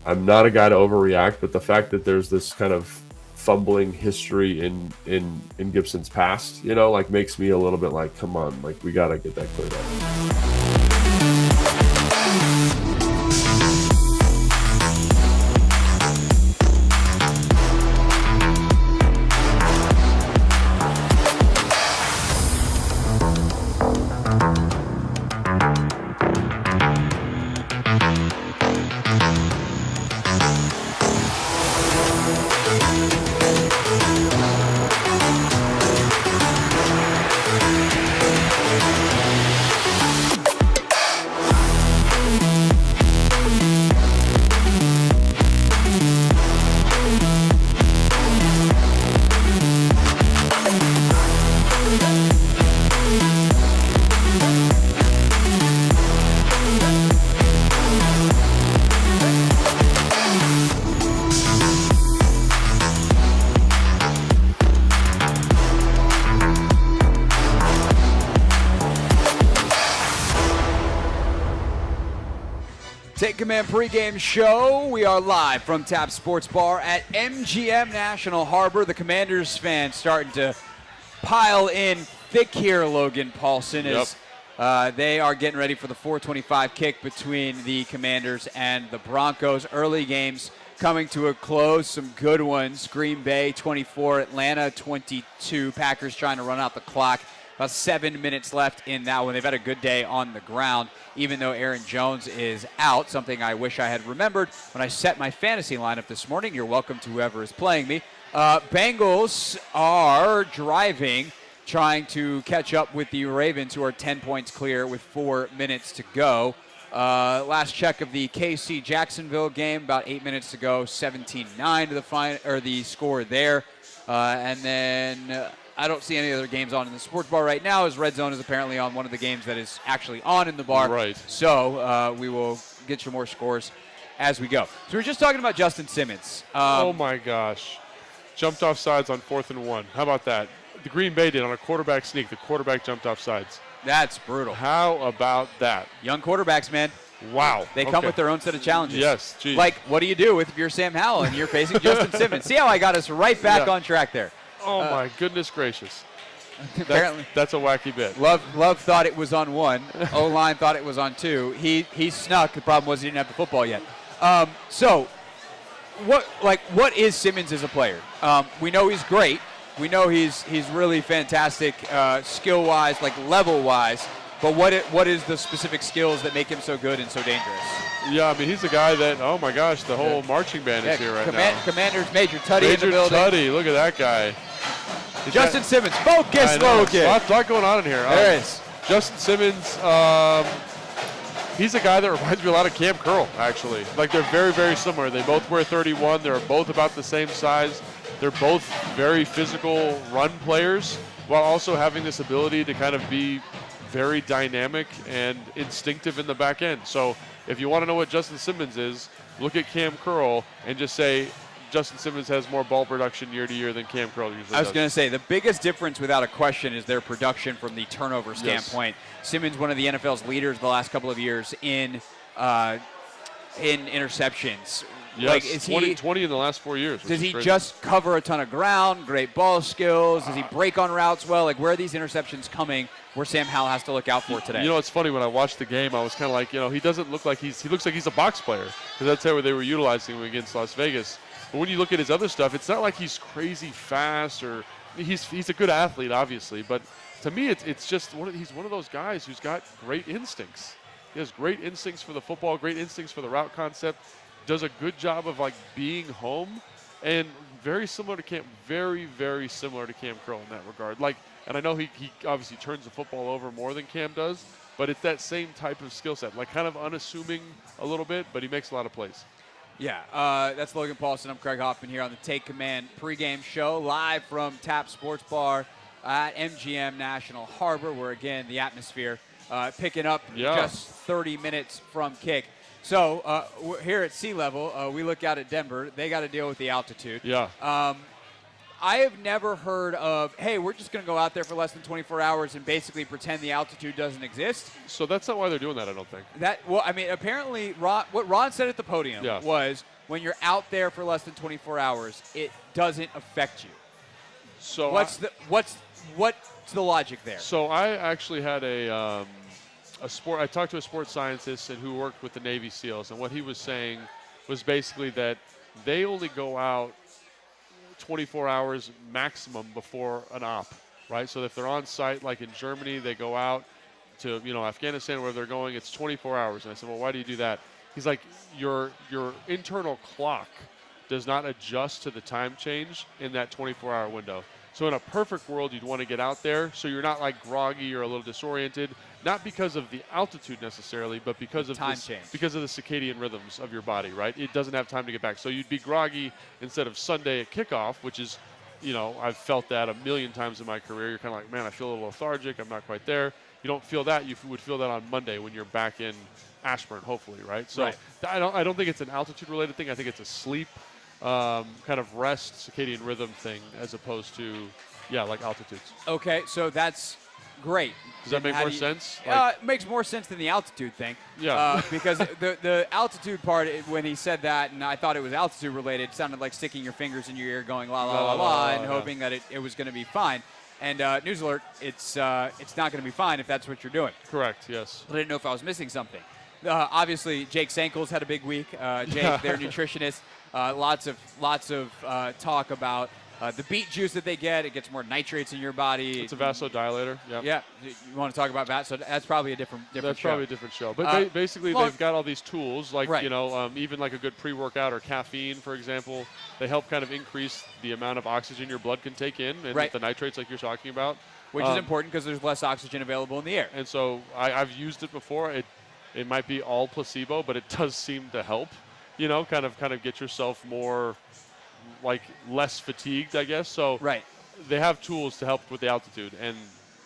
I'm not a guy to overreact, but the fact that there's this kind of fumbling history in Gibson's past, you know, like, makes me a little bit like, come on, like, we got to get that cleared up. Take Command pregame show. We are live from Tap Sports Bar at MGM National Harbor. The Commanders fans starting to pile in thick here, Logan Paulsen, as they are getting ready for the 4:25 kick between the Commanders and the Broncos. Early games coming to a close. Some good ones. Green Bay 24, Atlanta 22. Packers trying to run out the clock. About 7 minutes left in that one. They've had a good day on the ground, even though Aaron Jones is out, something I wish I had remembered when I set my fantasy lineup this morning. You're welcome to whoever is playing me. Bengals are driving, trying to catch up with the Ravens, who are 10 points clear with 4 minutes to go. Last check of the KC Jacksonville game, about 8 minutes to go, 17-9 to the score there. And then I don't see any other games on in the sports bar right now, as Red Zone is apparently on one of the games that is actually on in the bar. Right. So we will get you more scores as we go. So we're just talking about Justin Simmons. Oh my gosh. Jumped off sides on 4th and 1. How about that? The Green Bay did on a quarterback sneak. The quarterback jumped off sides. That's brutal. How about that? Young quarterbacks, man. Wow. They come with their own set of challenges. Yes, geez. Like, what do you do if you're Sam Howell and you're facing Justin Simmons? See how I got us right back on track there. Oh, my goodness gracious. Apparently. That's a wacky bit. Love thought it was on 1. O-line thought it was on 2. He snuck. The problem was he didn't have the football yet. So, what is Simmons as a player? We know he's great. We know he's really fantastic skill-wise, like level-wise. But what is the specific skills that make him so good and so dangerous? Yeah, I mean, he's a guy that, oh my gosh, the whole marching band is here right now. Commanders Major Tuddy in the building. Major Tuddy, look at that guy. Justin Simmons, focus, Logan. Lot going on in here. There is. Justin Simmons, he's a guy that reminds me a lot of Cam Curl, actually. Like, they're very, very similar. They both wear 31. They're both about the same size. They're both very physical run players, while also having this ability to kind of be very dynamic and instinctive in the back end. So if you want to know what Justin Simmons is, look at Cam Curl and just say Justin Simmons has more ball production year to year than Cam Curl usually does. I was going to say, the biggest difference without a question is their production from the turnover standpoint. Yes. Simmons, one of the NFL's leaders the last couple of years in interceptions. Yes, like, is 20 in the last 4 years. Does he just cover a ton of ground, great ball skills? Does he break on routes well? Like, where are these interceptions coming where Sam Howell has to look out for today? You know, it's funny, when I watched the game, I was kind of like, he doesn't look like he looks like he's a box player, because that's how they were utilizing him against Las Vegas. But when you look at his other stuff, it's not like he's crazy fast, or he's a good athlete, obviously. But to me, it's just he's one of those guys who's got great instincts. He has great instincts for the football, great instincts for the route concept. Does a good job of being home, and very similar to Cam, very, very similar to Cam Curl in that regard. And I know he obviously turns the football over more than Cam does, but it's that same type of skill set, kind of unassuming a little bit, but he makes a lot of plays. Yeah, that's Logan Paulsen. I'm Craig Hoffman here on the Take Command pregame show, live from Tap Sports Bar at MGM National Harbor, where, again, the atmosphere picking up just 30 minutes from kick. So here at sea level, we look out at Denver. They got to deal with the altitude. Yeah. I have never heard of, hey, we're just going to go out there for less than 24 hours and basically pretend the altitude doesn't exist. So that's not why they're doing that, I don't think. Apparently, what Ron said at the podium was, when you're out there for less than 24 hours, it doesn't affect you. So what's the logic there? So I actually had I talked to a sports scientist who worked with the Navy SEALs, and what he was saying was basically that they only go out 24 hours maximum before an op, right? So if they're on site, like in Germany, they go out to Afghanistan, where they're going, it's 24 hours. And I said, well, why do you do that? He's like, your internal clock does not adjust to the time change in that 24-hour window. So in a perfect world, you'd want to get out there so you're not groggy or a little disoriented, not because of the altitude necessarily, but because of because of the circadian rhythms of your body, right? It doesn't have time to get back. So you'd be groggy instead of Sunday at kickoff, which is, I've felt that a million times in my career. You're kind of like, man, I feel a little lethargic. I'm not quite there. You don't feel that. You would feel that on Monday when you're back in Ashburn, hopefully, right? So I don't think it's an altitude-related thing. I think it's a sleep kind of rest, circadian rhythm thing, as opposed to, altitudes. Okay, so that's great. Does that make more sense? It makes more sense than the altitude thing. Yeah. Because the altitude part, when he said that, and I thought it was altitude related, it sounded like sticking your fingers in your ear going la la la la, and hoping that it was going to be fine. And news alert, it's not going to be fine if that's what you're doing. Correct, yes. I didn't know if I was missing something. Obviously, Jake Sankel's had a big week. Jake, their nutritionist, lots of talk about the beet juice that they get. It gets more nitrates in your body. It's a vasodilator. Yep. Yeah. You want to talk about that? So that's probably a different That's show. probably a different show. But basically, they've got all these tools, like, right. Even like a good pre-workout or caffeine, for example. They help kind of increase the amount of oxygen your blood can take in and right. the nitrates like you're talking about. Which is important because there's less oxygen available in the air. And so I've used it before. It might be all placebo, but it does seem to help, kind of get yourself more, like, less fatigued, I guess. So right. They have tools to help with the altitude and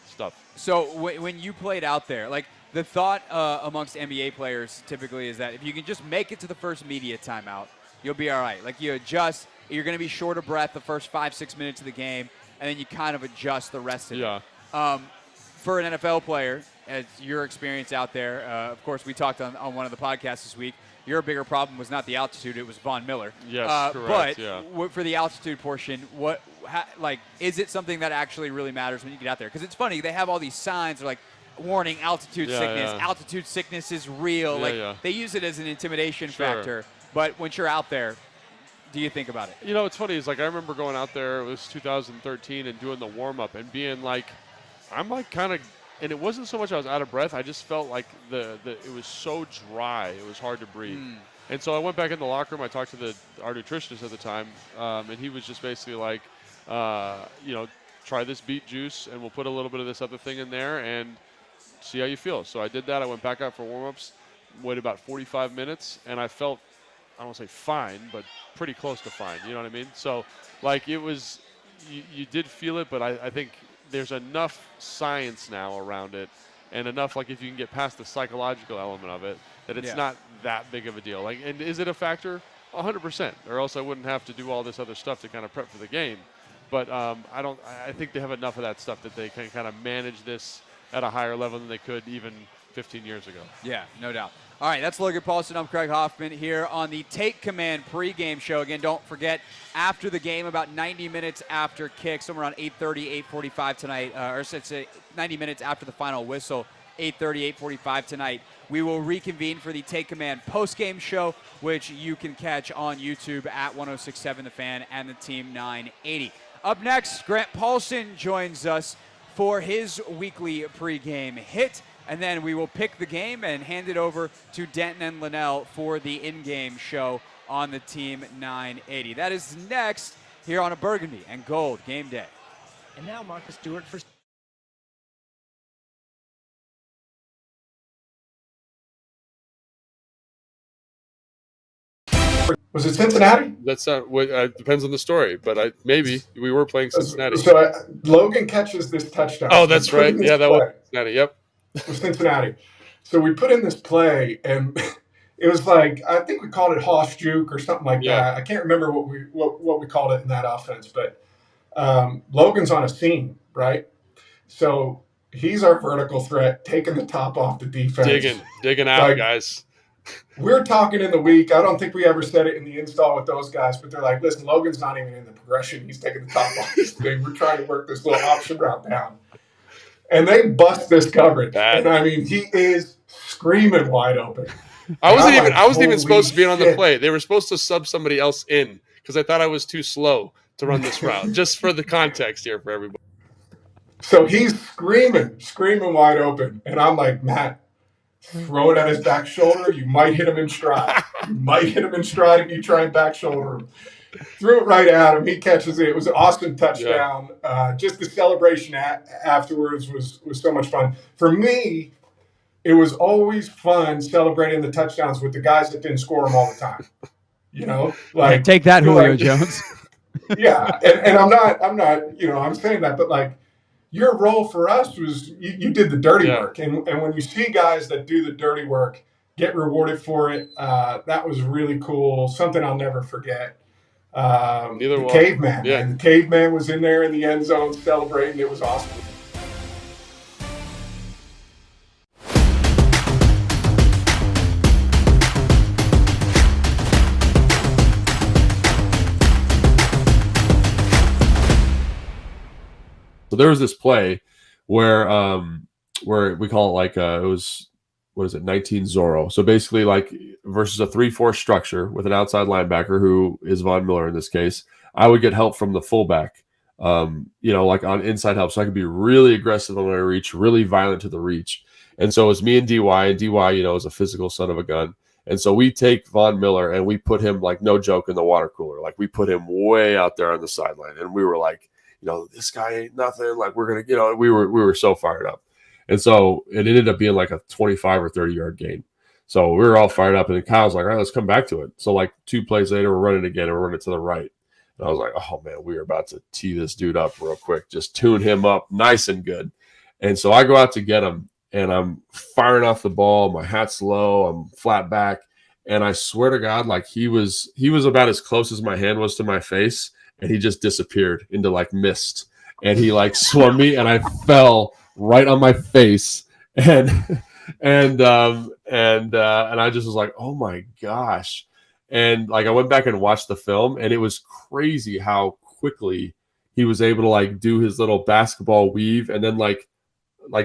stuff. So when you played out there, like, the thought amongst NBA players typically is that if you can just make it to the first media timeout, you'll be all right. Like, you adjust, you're going to be short of breath the first 5-6 minutes of the game, and then you kind of adjust the rest of it. For an NFL player, as your experience out there, of course, we talked on one of the podcasts this week, your bigger problem was not the altitude, it was Von Miller. Yes, correct, but for the altitude portion, is it something that actually really matters when you get out there? Because it's funny, they have all these signs, they're like, warning, altitude sickness. Yeah. Altitude sickness is real. They use it as an intimidation factor. But once you're out there, do you think about it? It's funny. It's like I remember going out there, it was 2013, and doing the warm-up and being like, I'm like kind of, and it wasn't so much I was out of breath. I just felt like it was so dry. It was hard to breathe. And so I went back in the locker room. I talked to our nutritionist at the time, and he was just basically like, try this beet juice, and we'll put a little bit of this other thing in there and see how you feel. So I did that. I went back out for warm-ups, waited about 45 minutes, and I felt, I don't want to say fine, but pretty close to fine. You know what I mean? So, like, it was, you did feel it, but I think there's enough science now around it, and enough, like, if you can get past the psychological element of it, that it's not that big of a deal. Like, and is it a factor? 100%, or else I wouldn't have to do all this other stuff to kind of prep for the game. But I think they have enough of that stuff that they can kind of manage this at a higher level than they could even 15 years ago. Yeah, no doubt. All right, that's Logan Paulsen. I'm Craig Hoffman here on the Take Command pregame show. Again, don't forget, after the game, about 90 minutes after kick, somewhere around 8:30, 8:45 tonight, or it's 90 minutes after the final whistle, 8:30, 8:45 tonight, we will reconvene for the Take Command postgame show, which you can catch on YouTube at 1067 The Fan and the Team 980. Up next, Grant Paulson joins us for his weekly pregame hit. And then we will pick the game and hand it over to Denton and Linnell for the in-game show on the Team 980. That is next here on a Burgundy and Gold game day. And now Marcus Stewart for... Was it Cincinnati? That's depends on the story, but maybe we were playing Cincinnati. So Logan catches this touchdown. Oh, that's right. Yeah, that was Cincinnati. Yep. Was Cincinnati. So we put in this play, and it was like, I think we called it Hoss Juke or something like that. I can't remember what we called it in that offense, but Logan's on a seam, right? So he's our vertical threat, taking the top off the defense. Digging out, guys. We're talking in the week. I don't think we ever said it in the install with those guys, but they're like, listen, Logan's not even in the progression. He's taking the top off this thing. We're trying to work this little option route down. And they bust this coverage. And I mean, he is screaming wide open. I wasn't even supposed to be on the play. They were supposed to sub somebody else in because I thought I was too slow to run this route. Just for the context here for everybody. So he's screaming wide open. And I'm like, Matt, throw it at his back shoulder. You might hit him in stride. If you try and back shoulder him. Threw it right at him. He catches it. It was an awesome touchdown. Just the celebration afterwards was so much fun. For me, it was always fun celebrating the touchdowns with the guys that didn't score them all the time. You know, like take that, Julio Jones. Yeah, and I'm not. I'm saying that, but like your role for us was you did the dirty work, and when you see guys that do the dirty work get rewarded for it, that was really cool. Something I'll never forget. The caveman. Yeah. The caveman was in there in the end zone celebrating. It was awesome. So there was this play where we call it like it was, what is it, 19 Zorro. So basically like versus a 3-4 structure with an outside linebacker who is Von Miller in this case, I would get help from the fullback, like on inside help. So I could be really aggressive on my reach, really violent to the reach. And so it's me and DY, is a physical son of a gun. And so we take Von Miller and we put him, like, no joke, in the water cooler. Like, we put him way out there on the sideline. And we were like, this guy ain't nothing. Like, we're going to, we were so fired up. And so it ended up being like a 25 or 30-yard gain. So we were all fired up. And then Kyle's like, all right, let's come back to it. So, like, 2 plays later, we're running again, and we're running to the right. And I was like, oh, man, we are about to tee this dude up real quick. Just tune him up nice and good. And so I go out to get him. And I'm firing off the ball. My hat's low. I'm flat back. And I swear to God, like he was about as close as my hand was to my face. And he just disappeared into like mist. And he like swung me and I fell right on my face. And I just was like, oh my gosh. And like I went back and watched the film, and it was crazy how quickly he was able to like do his little basketball weave and then like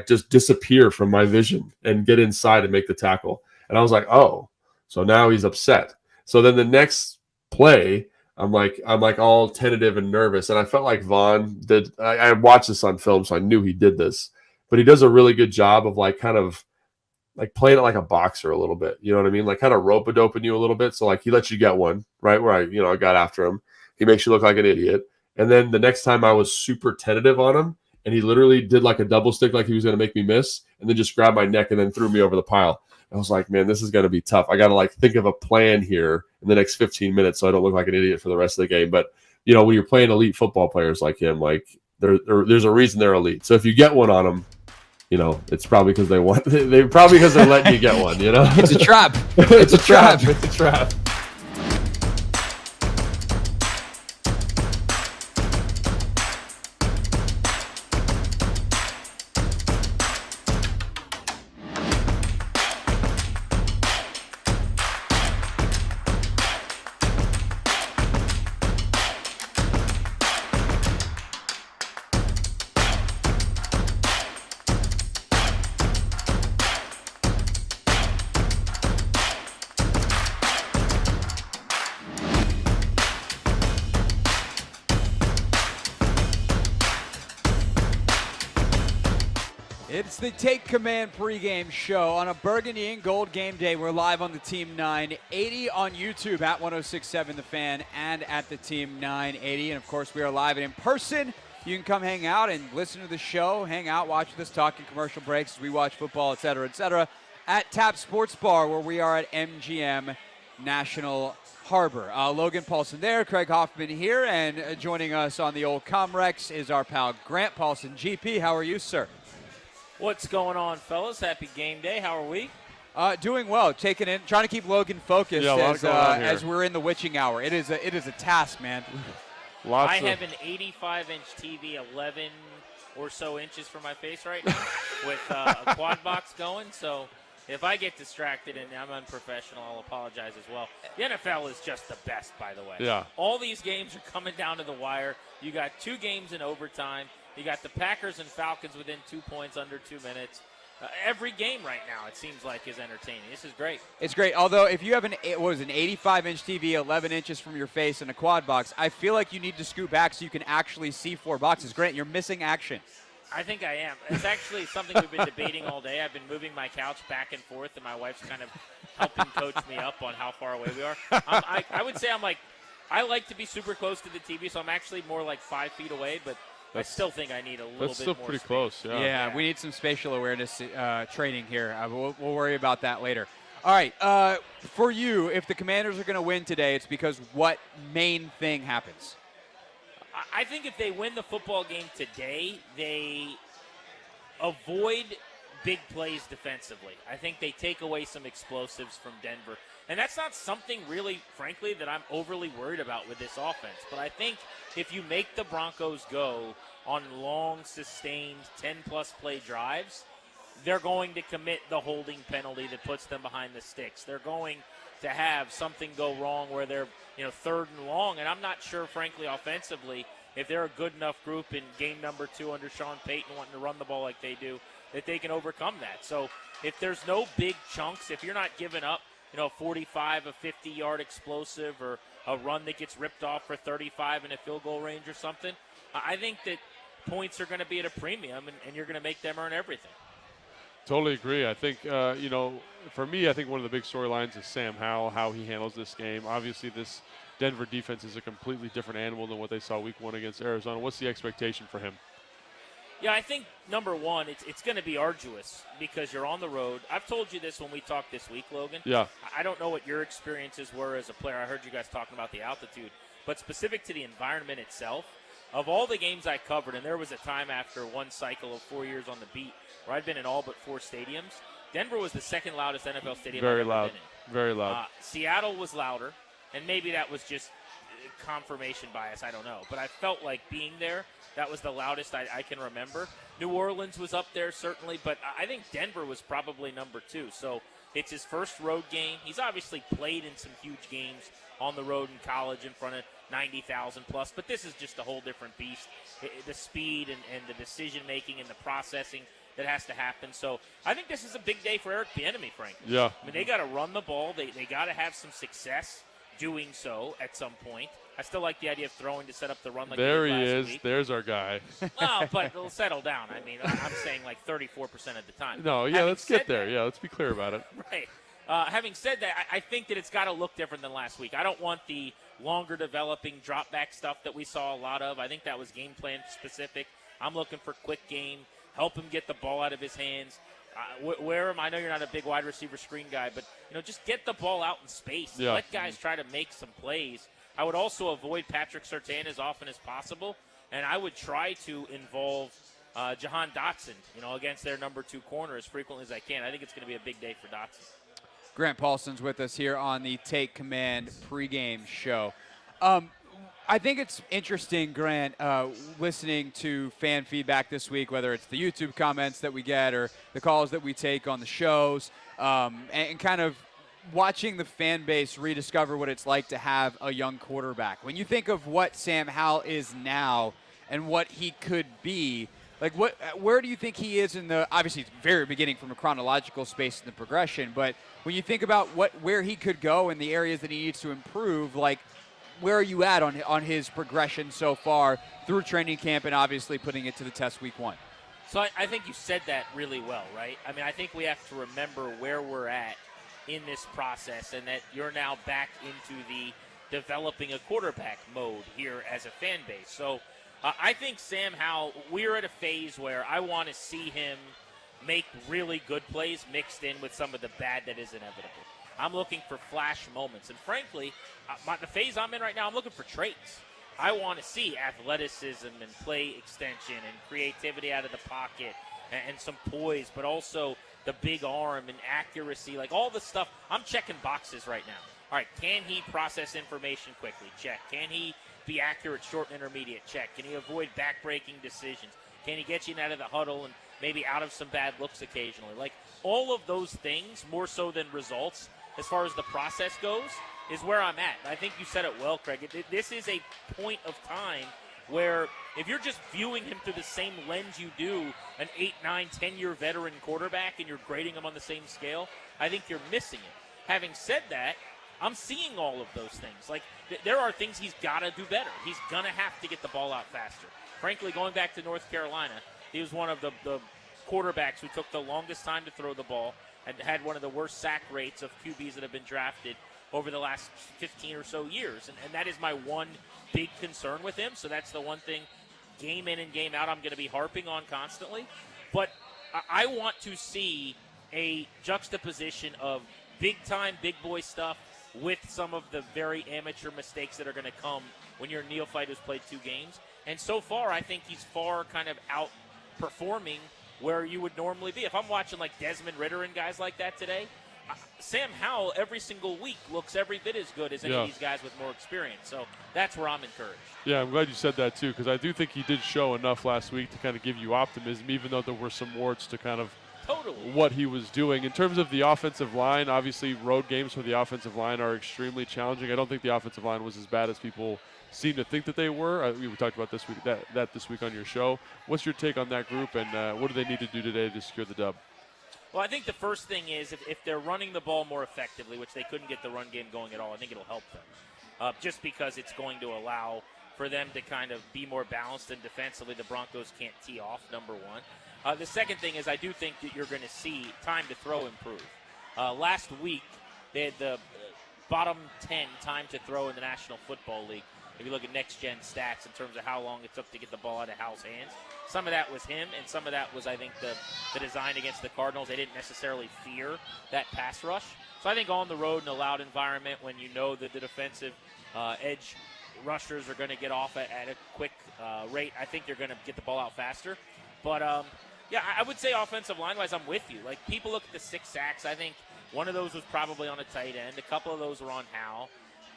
just disappear from my vision and get inside and make the tackle. And I was like, oh, so now he's upset. So then the next play, I'm like all tentative and nervous. And I felt like Vaughn did. I watched this on film, so I knew he did this, but he does a really good job of like kind of like playing it like a boxer a little bit. You know what I mean? Like kind of rope-a-doping you a little bit. So like he lets you get one, right? Where I got after him. He makes you look like an idiot. And then the next time I was super tentative on him, and he literally did like a double stick, like he was going to make me miss, and then just grabbed my neck and then threw me over the pile. I was like, man, this is going to be tough. I got to like think of a plan here in the next 15 minutes so I don't look like an idiot for the rest of the game. But, when you're playing elite football players like him, like there's a reason they're elite. So if you get one on them, it's probably because they want. They probably because they're letting you get one. It's a trap. It's a trap. It's a trap. It's the Take Command pregame show on a burgundy and gold game day. We're live on the Team 980 on YouTube at 1067 The Fan and at the Team 980. And, of course, we are live and in person. You can come hang out and listen to the show, hang out, watch with us, talking commercial breaks as we watch football, et cetera, at Tap Sports Bar, where we are at MGM National Harbor. Logan Paulsen there, Craig Hoffman here, and joining us on the old Comrex is our pal Grant Paulson. GP, how are you, sir? What's going on, fellas? Happy game day. How are we? Doing well. Trying to keep Logan focused as we're in the witching hour. It is a task, man. I have an 85-inch TV, 11 or so inches from my face right now, with a quad box going. So if I get distracted and I'm unprofessional, I'll apologize as well. The NFL is just the best, by the way. Yeah. All these games are coming down to the wire. You got 2 games in overtime. You got the Packers and Falcons within 2 points under 2 minutes. Every game right now, it seems like, is entertaining. This is great. It's great. Although, if you have an 85-inch TV, 11 inches from your face, and a quad box, I feel like you need to scoot back so you can actually see 4 boxes. Grant, you're missing action. I think I am. It's actually something we've been debating all day. I've been moving my couch back and forth, and my wife's kind of helping coach me up on how far away we are. I would say I like to be super close to the TV, so I'm actually more like 5 feet away, but I still think I need a little bit more. That's still pretty close, yeah. Yeah, we need some spatial awareness training here. We'll worry about that later. All right, for you, if the Commanders are going to win today, it's because what main thing happens? I think if they win the football game today, they avoid big plays defensively. I think they take away some explosives from Denver. And that's not something really, frankly, that I'm overly worried about with this offense. But I think if you make the Broncos go on long, sustained 10-plus play drives, they're going to commit the holding penalty that puts them behind the sticks. They're going to have something go wrong where they're, 3rd and long. And I'm not sure, frankly, offensively, if they're a good enough group in game number 2 under Sean Payton wanting to run the ball like they do, that they can overcome that. So if there's no big chunks, if you're not giving up, a 45, a 50-yard explosive, or a run that gets ripped off for 35 in a field goal range or something, I think that points are going to be at a premium, and you're going to make them earn everything. Totally agree. I think, for me, I think one of the big storylines is Sam Howell, how he handles this game. Obviously, this Denver defense is a completely different animal than what they saw week 1 against Arizona. What's the expectation for him? Yeah, I think, number one, it's going to be arduous because you're on the road. I've told you this when we talked this week, Logan. Yeah. I don't know what your experiences were as a player. I heard you guys talking about the altitude. But specific to the environment itself, of all the games I covered, and there was a time after one cycle of 4 years on the beat where I'd been in all but 4 stadiums, Denver was the second loudest NFL stadium I've ever been in. Very loud. Seattle was louder, and maybe that was just confirmation bias. I don't know. But I felt like being there, that was the loudest I can remember. New Orleans was up there, certainly, but I think Denver was probably number 2. So it's his first road game. He's obviously played in some huge games on the road in college in front of 90,000 plus, but this is just a whole different beast. The speed and the decision-making and the processing that has to happen. So I think this is a big day for Eric Bieniemy, frankly. Yeah. I mean, they got to run the ball. They got to have some success doing so at some point. I still like the idea of throwing to set up the run like there they did he last is. week. There's our guy. Well, but it'll settle down. I mean, I'm saying like 34% of the time. No, yeah, let's get there. Yeah, let's be clear about it. Right. Having said that, I think that it's got to look different than last week. I don't want the longer developing drop back stuff that we saw a lot of. I think that was game plan specific. I'm looking for quick game, help him get the ball out of his hands. Where am I? Know you're not a big wide receiver screen guy, but just get the ball out in space. Yeah. Let guys try to make some plays. I would also avoid Patrick Surtain as often as possible, and I would try to involve Jahan Dotson, against their number 2 corner as frequently as I can. I think it's going to be a big day for Dotson. Grant Paulson's with us here on the Take Command pregame show. I think it's interesting, Grant, listening to fan feedback this week, whether it's the YouTube comments that we get or the calls that we take on the shows, and kind of watching the fan base rediscover what it's like to have a young quarterback. When you think of what Sam Howell is now and what he could be, like where do you think he is in the, obviously it's very beginning from a chronological space in the progression, but when you think about where he could go and the areas that he needs to improve, like where are you at on his progression so far through training camp and obviously putting it to the test week 1? So I think you said that really well, right? I mean, I think we have to remember where we're at in this process and that you're now back into the developing a quarterback mode here as a fan base. So I think Sam Howell, we're at a phase where I want to see him make really good plays mixed in with some of the bad that is inevitable. I'm looking for flash moments. And frankly, the phase I'm in right now, I'm looking for traits. I want to see athleticism and play extension and creativity out of the pocket and some poise, but also the big arm and accuracy, like all the stuff. I'm checking boxes right now. All right, can he process information quickly? Check. Can he be accurate short and intermediate? Check. Can he avoid backbreaking decisions? Can he get you out of the huddle and maybe out of some bad looks occasionally? Like all of those things, more so than results, as far as the process goes, is where I'm at. And I think you said it well, Craig. This is a point of time where if you're just viewing him through the same lens you do an 8, 9, 10-year veteran quarterback and you're grading him on the same scale, I think you're missing it. Having said that, I'm seeing all of those things. Like, there are things he's got to do better. He's going to have to get the ball out faster. Frankly, going back to North Carolina, he was one of the quarterbacks who took the longest time to throw the ball and had one of the worst sack rates of QBs that have been drafted over the last 15 or so years. And that is my one big concern with him. So that's the one thing, game in and game out, I'm going to be harping on constantly. But I want to see a juxtaposition of big-time, big boy stuff with some of the very amateur mistakes that are going to come when you're a neophyte who's played 2 games. And so far, I think he's far kind of outperforming where you would normally be. If I'm watching like Desmond Ridder and guys like that today, Sam Howell every single week looks every bit as good as any of these guys with more experience. So that's where I'm encouraged. Yeah, I'm glad you said that too, because I do think he did show enough last week to kind of give you optimism, even though there were some warts to kind of Totally. what he was doing. In terms of the offensive line, obviously road games for the offensive line are extremely challenging. I don't think the offensive line was as bad as people seem to think that they were. We talked about this week that this week on your show. What's your take on that group, and what do they need to do today to secure the dub? Well, I think the first thing is if they're running the ball more effectively, which they couldn't get the run game going at all, I think it'll help them. Just because it's going to allow for them to kind of be more balanced, and defensively the Broncos can't tee off, number one. The second thing is I do think that you're going to see time to throw improve. Last week, they had the bottom 10 time to throw in the National Football League. If you look at next-gen stats in terms of how long it took to get the ball out of Howell's hands, some of that was him, and some of that was, I think, the design against the Cardinals. They didn't necessarily fear that pass rush. So I think on the road in a loud environment, when you know that the defensive edge rushers are going to get off at a quick rate, I think you're going to get the ball out faster. But, yeah, I would say offensive line-wise, I'm with you. Like, people look at the 6 sacks. I think one of those was probably on a tight end. A couple of those were on Howell.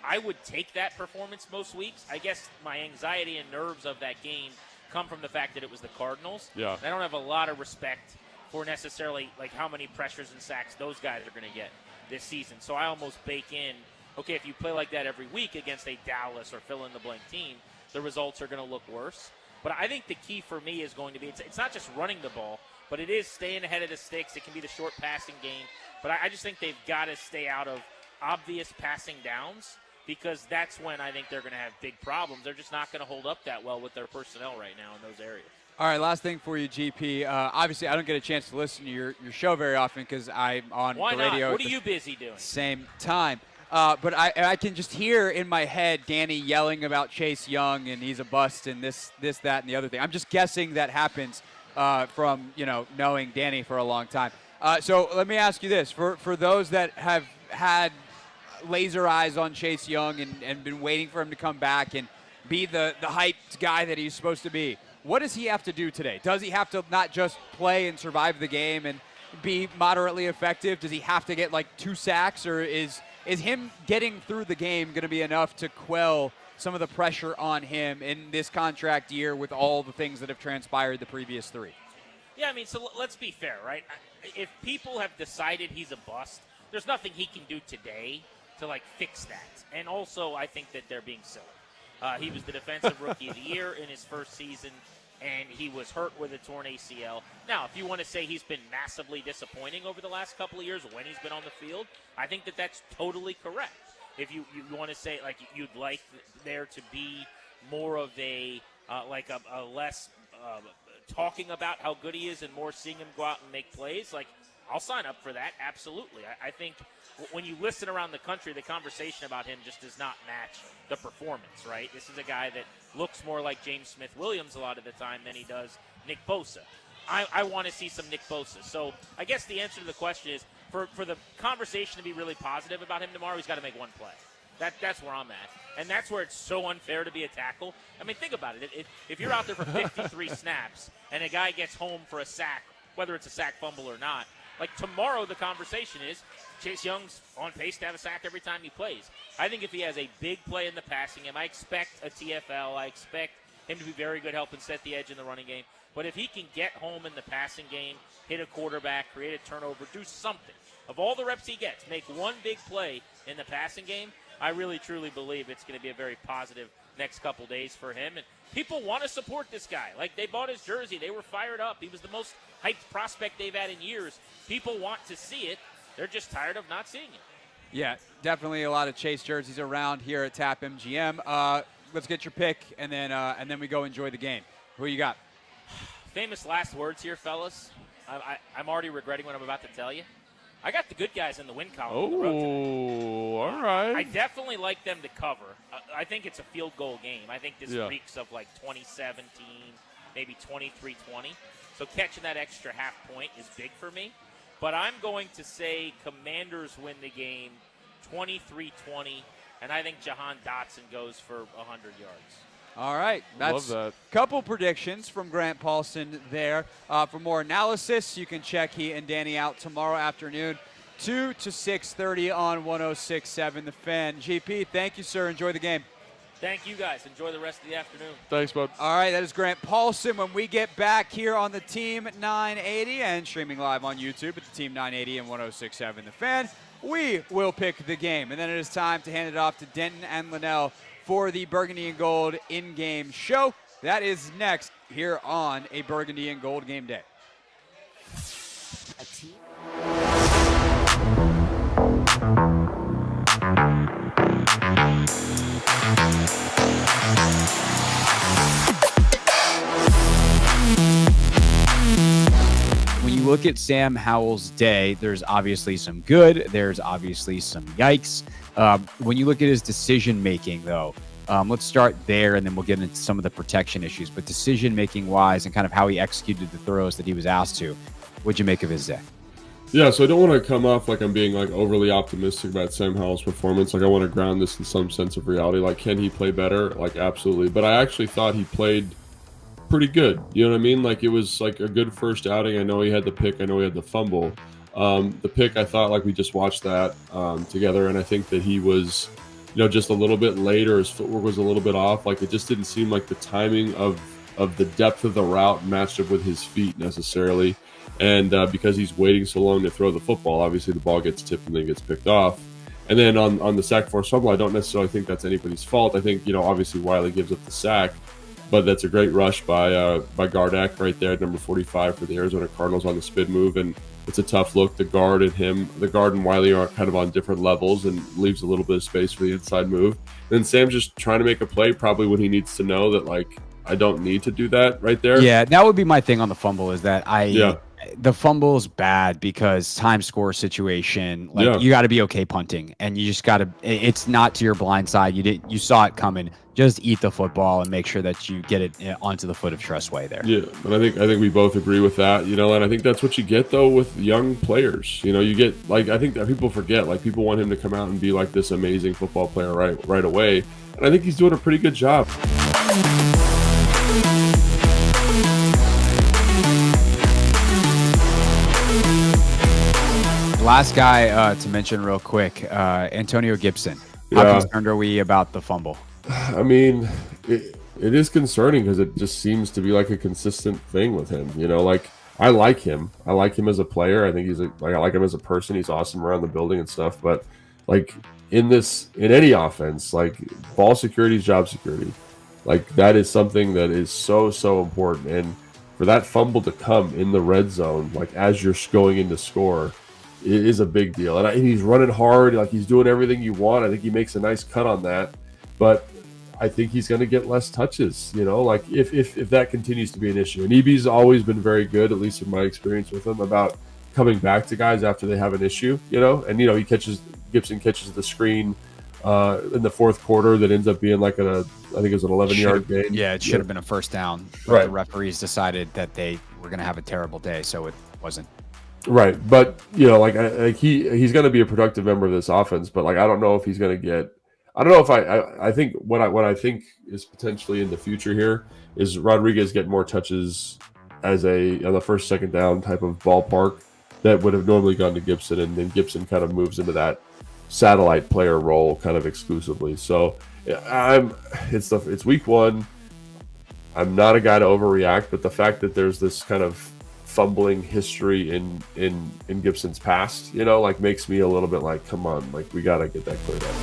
I would take that performance most weeks. I guess my anxiety and nerves of that game come from the fact that it was the Cardinals. Yeah. I don't have a lot of respect for necessarily like how many pressures and sacks those guys are going to get this season. So I almost bake in, okay, if you play like that every week against a Dallas or fill-in-the-blank team, the results are going to look worse. But I think the key for me is going to be, it's not just running the ball, but it is staying ahead of the sticks. It can be the short passing game. But I just think they've got to stay out of obvious passing downs, because that's when I think they're going to have big problems. They're just not going to hold up that well with their personnel right now in those areas. All right, last thing for you, GP. Obviously, I don't get a chance to listen to your show very often because I'm on Why the radio. Not? What are you busy doing? Same time. But I can just hear in my head Danny yelling about Chase Young and he's a bust and this, that, and the other thing. I'm just guessing that happens from, knowing Danny for a long time. So let me ask you this. For those that have had laser eyes on Chase Young and been waiting for him to come back and be the hyped guy that he's supposed to be, what does he have to do today? Does he have to not just play and survive the game and be moderately effective? Does he have to get like 2 sacks, or is him getting through the game going to be enough to quell some of the pressure on him in this contract year with all the things that have transpired the previous 3? Yeah, I mean, so let's be fair, right? If people have decided he's a bust, there's nothing he can do today to, fix that. And also, I think that they're being silly. He was the Defensive Rookie of the Year in his first season, and he was hurt with a torn ACL. Now, if you want to say he's been massively disappointing over the last couple of years when he's been on the field, I think that that's totally correct. If you want to say, you'd like there to be more of a less talking about how good he is and more seeing him go out and make plays, I'll sign up for that, absolutely. I think when you listen around the country, the conversation about him just does not match the performance, right? This is a guy that looks more like James Smith-Williams a lot of the time than he does Nick Bosa. I want to see some Nick Bosa. So I guess the answer to the question is, for the conversation to be really positive about him tomorrow, he's got to make 1 play. That's where I'm at. And that's where it's so unfair to be a tackle. I mean, think about it. If you're out there for 53 snaps and a guy gets home for a sack, whether it's a sack fumble or not, tomorrow the conversation is Chase Young's on pace to have a sack every time he plays. I think if he has a big play in the passing game, I expect a TFL. I expect him to be very good helping set the edge in the running game. But if he can get home in the passing game, hit a quarterback, create a turnover, do something, of all the reps he gets, make 1 big play in the passing game, I really, truly believe it's going to be a very positive next couple days for him. And people want to support this guy. They bought his jersey. They were fired up. He was the most hyped prospect they've had in years. People want to see it. They're just tired of not seeing it. Yeah, definitely a lot of Chase jerseys around here at TAP MGM. Let's get your pick, and then we go enjoy the game. Who you got? Famous last words here, fellas. I'm already regretting what I'm about to tell you. I got the good guys in the win column. Oh, all right. I definitely like them to cover. I think it's a field goal game. I think this reeks of 2017, maybe 23-20. So catching that extra half point is big for me. But I'm going to say Commanders win the game 23-20, and I think Jahan Dotson goes for 100 yards. All right. That's a couple predictions from Grant Paulson there. For more analysis, you can check he and Danny out tomorrow afternoon, 2 to 6:30 on 106.7 The Fan. GP, thank you, sir. Enjoy the game. Thank you guys. Enjoy the rest of the afternoon. Thanks, bud. All right, that is Grant Paulson. When we get back here on the Team 980 and streaming live on YouTube at the Team 980 and 106.7 The Fan, we will pick the game. And then it is time to hand it off to Denton and Linnell for the Burgundy and Gold in-game show. That is next here on a Burgundy and Gold game day. When you look at Sam Howell's day, there's obviously some good. There's obviously some yikes. When you look at his decision-making, though, let's start there, and then we'll get into some of the protection issues. But decision-making wise and kind of how he executed the throws that he was asked to, what'd you make of his day? Yeah, so I don't want to come off like I'm being like overly optimistic about Sam Howell's performance. Like I want to ground this in some sense of reality. Like, can he play better? Like, absolutely. But I actually thought he played pretty good. You know what I mean? Like, it was like a good first outing. I know he had the pick. I know he had the fumble. The pick, I thought, like, we just watched that together, and I think that he was, you know, just a little bit late, or his footwork was a little bit off. Like, it just didn't seem like the timing of the depth of the route matched up with his feet necessarily. And because he's waiting so long to throw the football, obviously the ball gets tipped and then gets picked off. And then on the sack force fumble, I don't necessarily think that's anybody's fault. I think, you know, obviously Wiley gives up the sack, but that's a great rush by Gardeck right there at number 45 for the Arizona Cardinals on the spin move. And it's a tough look. The guard and Wiley are kind of on different levels and leaves a little bit of space for the inside move. And then Sam's just trying to make a play probably when he needs to know that, like, I don't need to do that right there. Yeah, that would be my thing on the fumble, is that the fumble is bad because time score situation, like you got to be okay punting, and you just got to, it's not to your blind side. You saw it coming. Just eat the football and make sure that you get it onto the foot of Tressway there. Yeah, and I think we both agree with that, you know, and I think that's what you get though with young players. You know, you get, like, I think that people forget, like, people want him to come out and be like this amazing football player right away, and I think he's doing a pretty good job. Last guy to mention real quick, Antonio Gibson. How concerned are we about the fumble? I mean, it is concerning because it just seems to be like a consistent thing with him. You know, like, I like him. I like him as a player. I think I like him as a person. He's awesome around the building and stuff. But, like, in any offense, like, ball security is job security. Like, that is something that is so important. And for that fumble to come in the red zone, like, as you're going in to score, it is a big deal. And he's running hard, like, he's doing everything you want. I think he makes a nice cut on that, but I think he's going to get less touches, you know, like, if that continues to be an issue. And EB's always been very good, at least in my experience with him, about coming back to guys after they have an issue, you know. And, you know, Gibson catches the screen in the fourth quarter that ends up being like I think it was an 11-yard gain. Yeah, it should have been a first down. But right. The referees decided that they were going to have a terrible day, so it wasn't. Right, but, you know, like he's going to be a productive member of this offense, but, like, I don't know if he's going to get. I don't know if I think what I think is potentially in the future here is Rodriguez get more touches as on the first, second down type of ballpark that would have normally gone to Gibson, and then Gibson kind of moves into that satellite player role kind of exclusively. So it's week one. I'm not a guy to overreact, but the fact that there's this kind of fumbling history in Gibson's past, you know, like, makes me a little bit like, come on, like, we got to get that cleared up.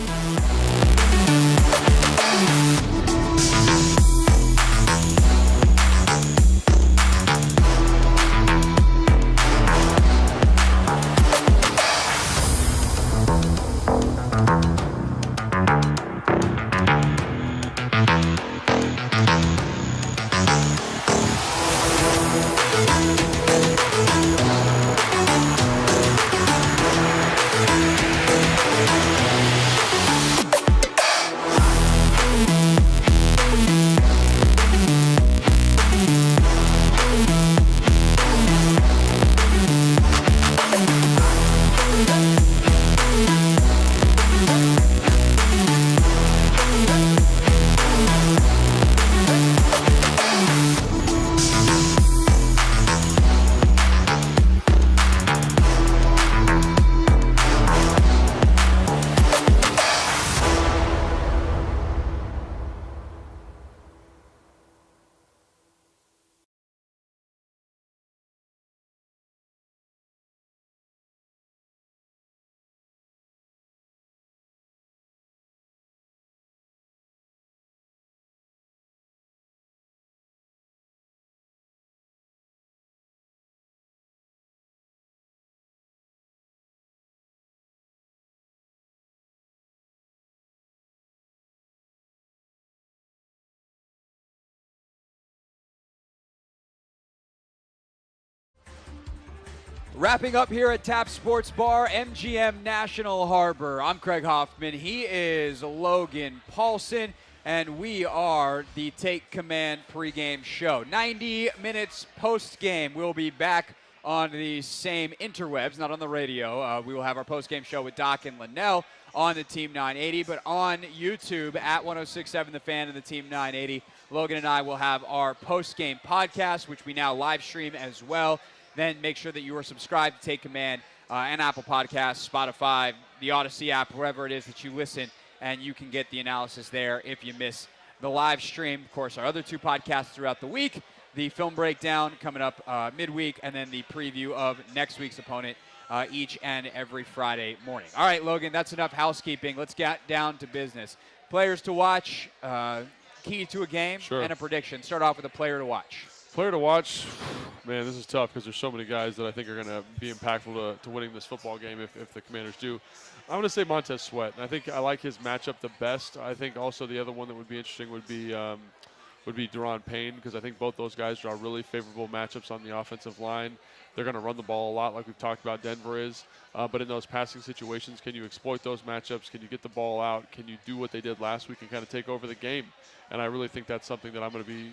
Wrapping up here at Tap Sports Bar, MGM National Harbor. I'm Craig Hoffman. He is Logan Paulsen, and we are the Take Command pregame show. 90 minutes post-game. We'll be back on the same interwebs, not on the radio. We will have our post-game show with Doc and Linnell on the Team 980, but on YouTube at 106.7 The Fan and the Team 980. Logan and I will have our post-game podcast, which we now live stream as well. Then make sure that you are subscribed to Take Command and Apple Podcasts, Spotify, the Odyssey app, wherever it is that you listen, and you can get the analysis there if you miss the live stream. Of course, our other two podcasts throughout the week, the film breakdown coming up midweek, and then the preview of next week's opponent each and every Friday morning. All right, Logan, that's enough housekeeping. Let's get down to business. Players to watch, key to a game, and a prediction. Start off with a player to watch. Player to watch, man, this is tough because there's so many guys that I think are going to be impactful to winning this football game if the Commanders do. I'm going to say Montez Sweat. I think I like his matchup the best. I think also the other one that would be interesting would be Daron Payne, because I think both those guys draw really favorable matchups on the offensive line. They're going to run the ball a lot like we've talked about Denver is. But in those passing situations, can you exploit those matchups? Can you get the ball out? Can you do what they did last week and kind of take over the game? And I really think that's something that I'm going to be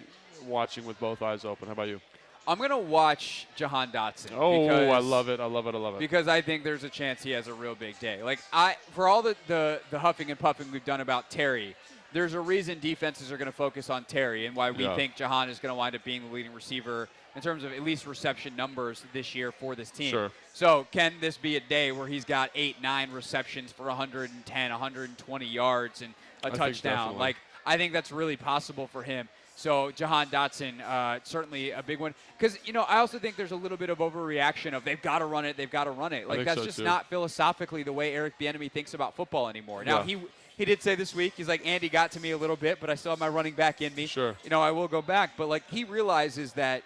watching with both eyes open. How about you? I'm going to watch Jahan Dotson. Oh, I love it. I love it. Because I think there's a chance he has a real big day. Like, for all the huffing and puffing we've done about Terry, there's a reason defenses are going to focus on Terry and why we think Jahan is going to wind up being the leading receiver in terms of at least reception numbers this year for this team. Sure. So can this be a day where he's got 8-9 receptions for 110, 120 yards and a touchdown? I think that's really possible for him. So Jahan Dotson, certainly a big one. Because, I also think there's a little bit of overreaction of they've got to run it. Like, that's just not philosophically the way Eric Bieniemy thinks about football anymore. Now, he did say this week, he's like, Andy got to me a little bit, but I still have my running back in me. Sure. I will go back. But, he realizes that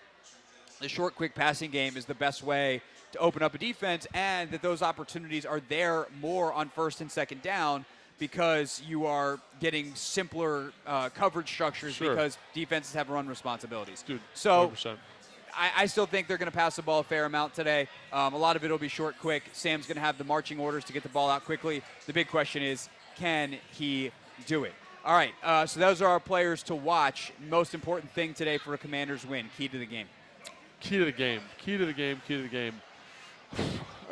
the short, quick passing game is the best way to open up a defense, and that those opportunities are there more on first and second down because you are getting simpler coverage structures because defenses have run responsibilities. Dude, so 100%. I still think they're going to pass the ball a fair amount today. A lot of it will be short, quick. Sam's going to have the marching orders to get the ball out quickly. The big question is, can he do it? All right, so those are our players to watch. Most important thing today for a Commanders win, key to the game. Key to the game.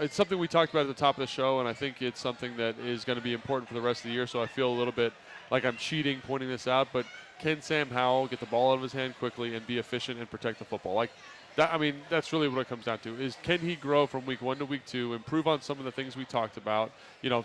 It's something we talked about at the top of the show, and I think it's something that is going to be important for the rest of the year, so I feel a little bit like I'm cheating pointing this out, but can Sam Howell get the ball out of his hand quickly and be efficient and protect the football? Like that, that's really what it comes down to, is can he grow from week 1 to week 2, improve on some of the things we talked about,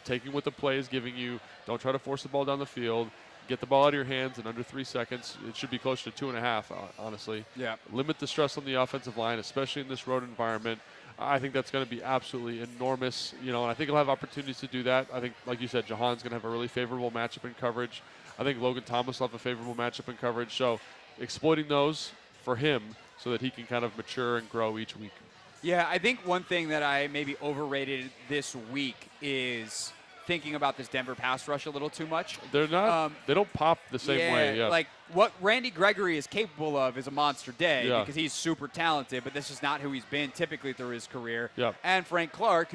taking what the play is giving you, don't try to force the ball down the field, get the ball out of your hands in under 3 seconds. It should be closer to 2.5, honestly. Yeah. Limit the stress on the offensive line, especially in this road environment. I think that's going to be absolutely enormous, and I think he'll have opportunities to do that. I think, like you said, Jahan's going to have a really favorable matchup in coverage. I think Logan Thomas will have a favorable matchup in coverage. So exploiting those for him so that he can kind of mature and grow each week. Yeah, I think one thing that I maybe overrated this week is thinking about this Denver pass rush a little too much. They're not. They don't pop the same way. Yeah. Like what Randy Gregory is capable of is a monster day because he's super talented, but this is not who he's been typically through his career. Yeah. And Frank Clark,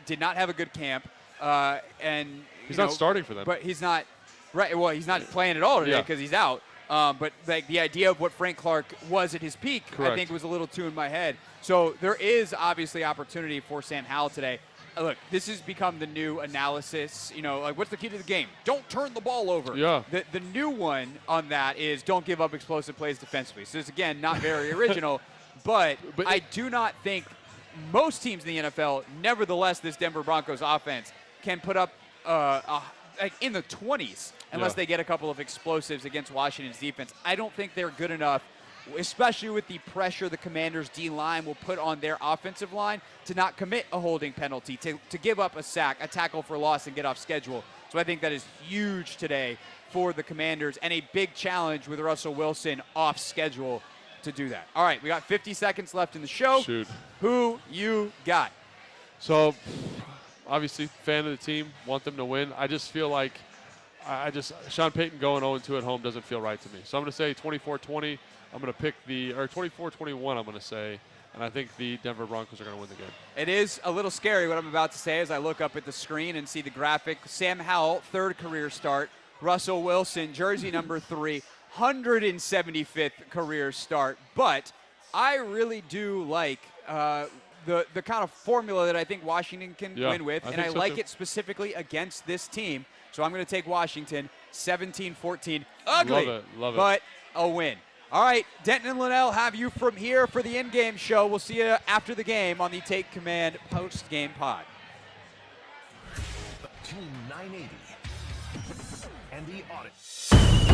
did not have a good camp, and he's not starting for them. But he's not right. Well, he's not playing at all today because he's out. But the idea of what Frank Clark was at his peak, I think, was a little too in my head. So there is obviously opportunity for Sam Howell today. Look, this has become the new analysis. What's the key to the game? Don't turn the ball over. Yeah. The new one on that is don't give up explosive plays defensively. So it's, again, not very original, but I do not think most teams in the NFL, nevertheless, this Denver Broncos offense can put up in the 20s unless they get a couple of explosives against Washington's defense. I don't think they're good enough, especially with the pressure the Commanders' D-line will put on their offensive line to not commit a holding penalty, to give up a sack, a tackle for loss, and get off schedule. So I think that is huge today for the Commanders and a big challenge with Russell Wilson off schedule to do that. All right, we got 50 seconds left in the show. Shoot. Who you got? So, obviously, fan of the team, want them to win. I just feel like Sean Payton going 0-2 at home doesn't feel right to me. So I'm going to say 24-20. I'm going to pick or 24-21, I'm going to say. and I think the Denver Broncos are going to win the game. It is a little scary what I'm about to say as I look up at the screen and see the graphic. Sam Howell, third career start. Russell Wilson, jersey number 3, 175th career start. But I really do like the kind of formula that I think Washington can win with, and I like it specifically against this team. So I'm going to take Washington 17-14. Ugly, love it. But a win. All right, Denton and Linnell have you from here for the in-game show. We'll see you after the game on the Take Command post-game pod. Team 980 and the audit.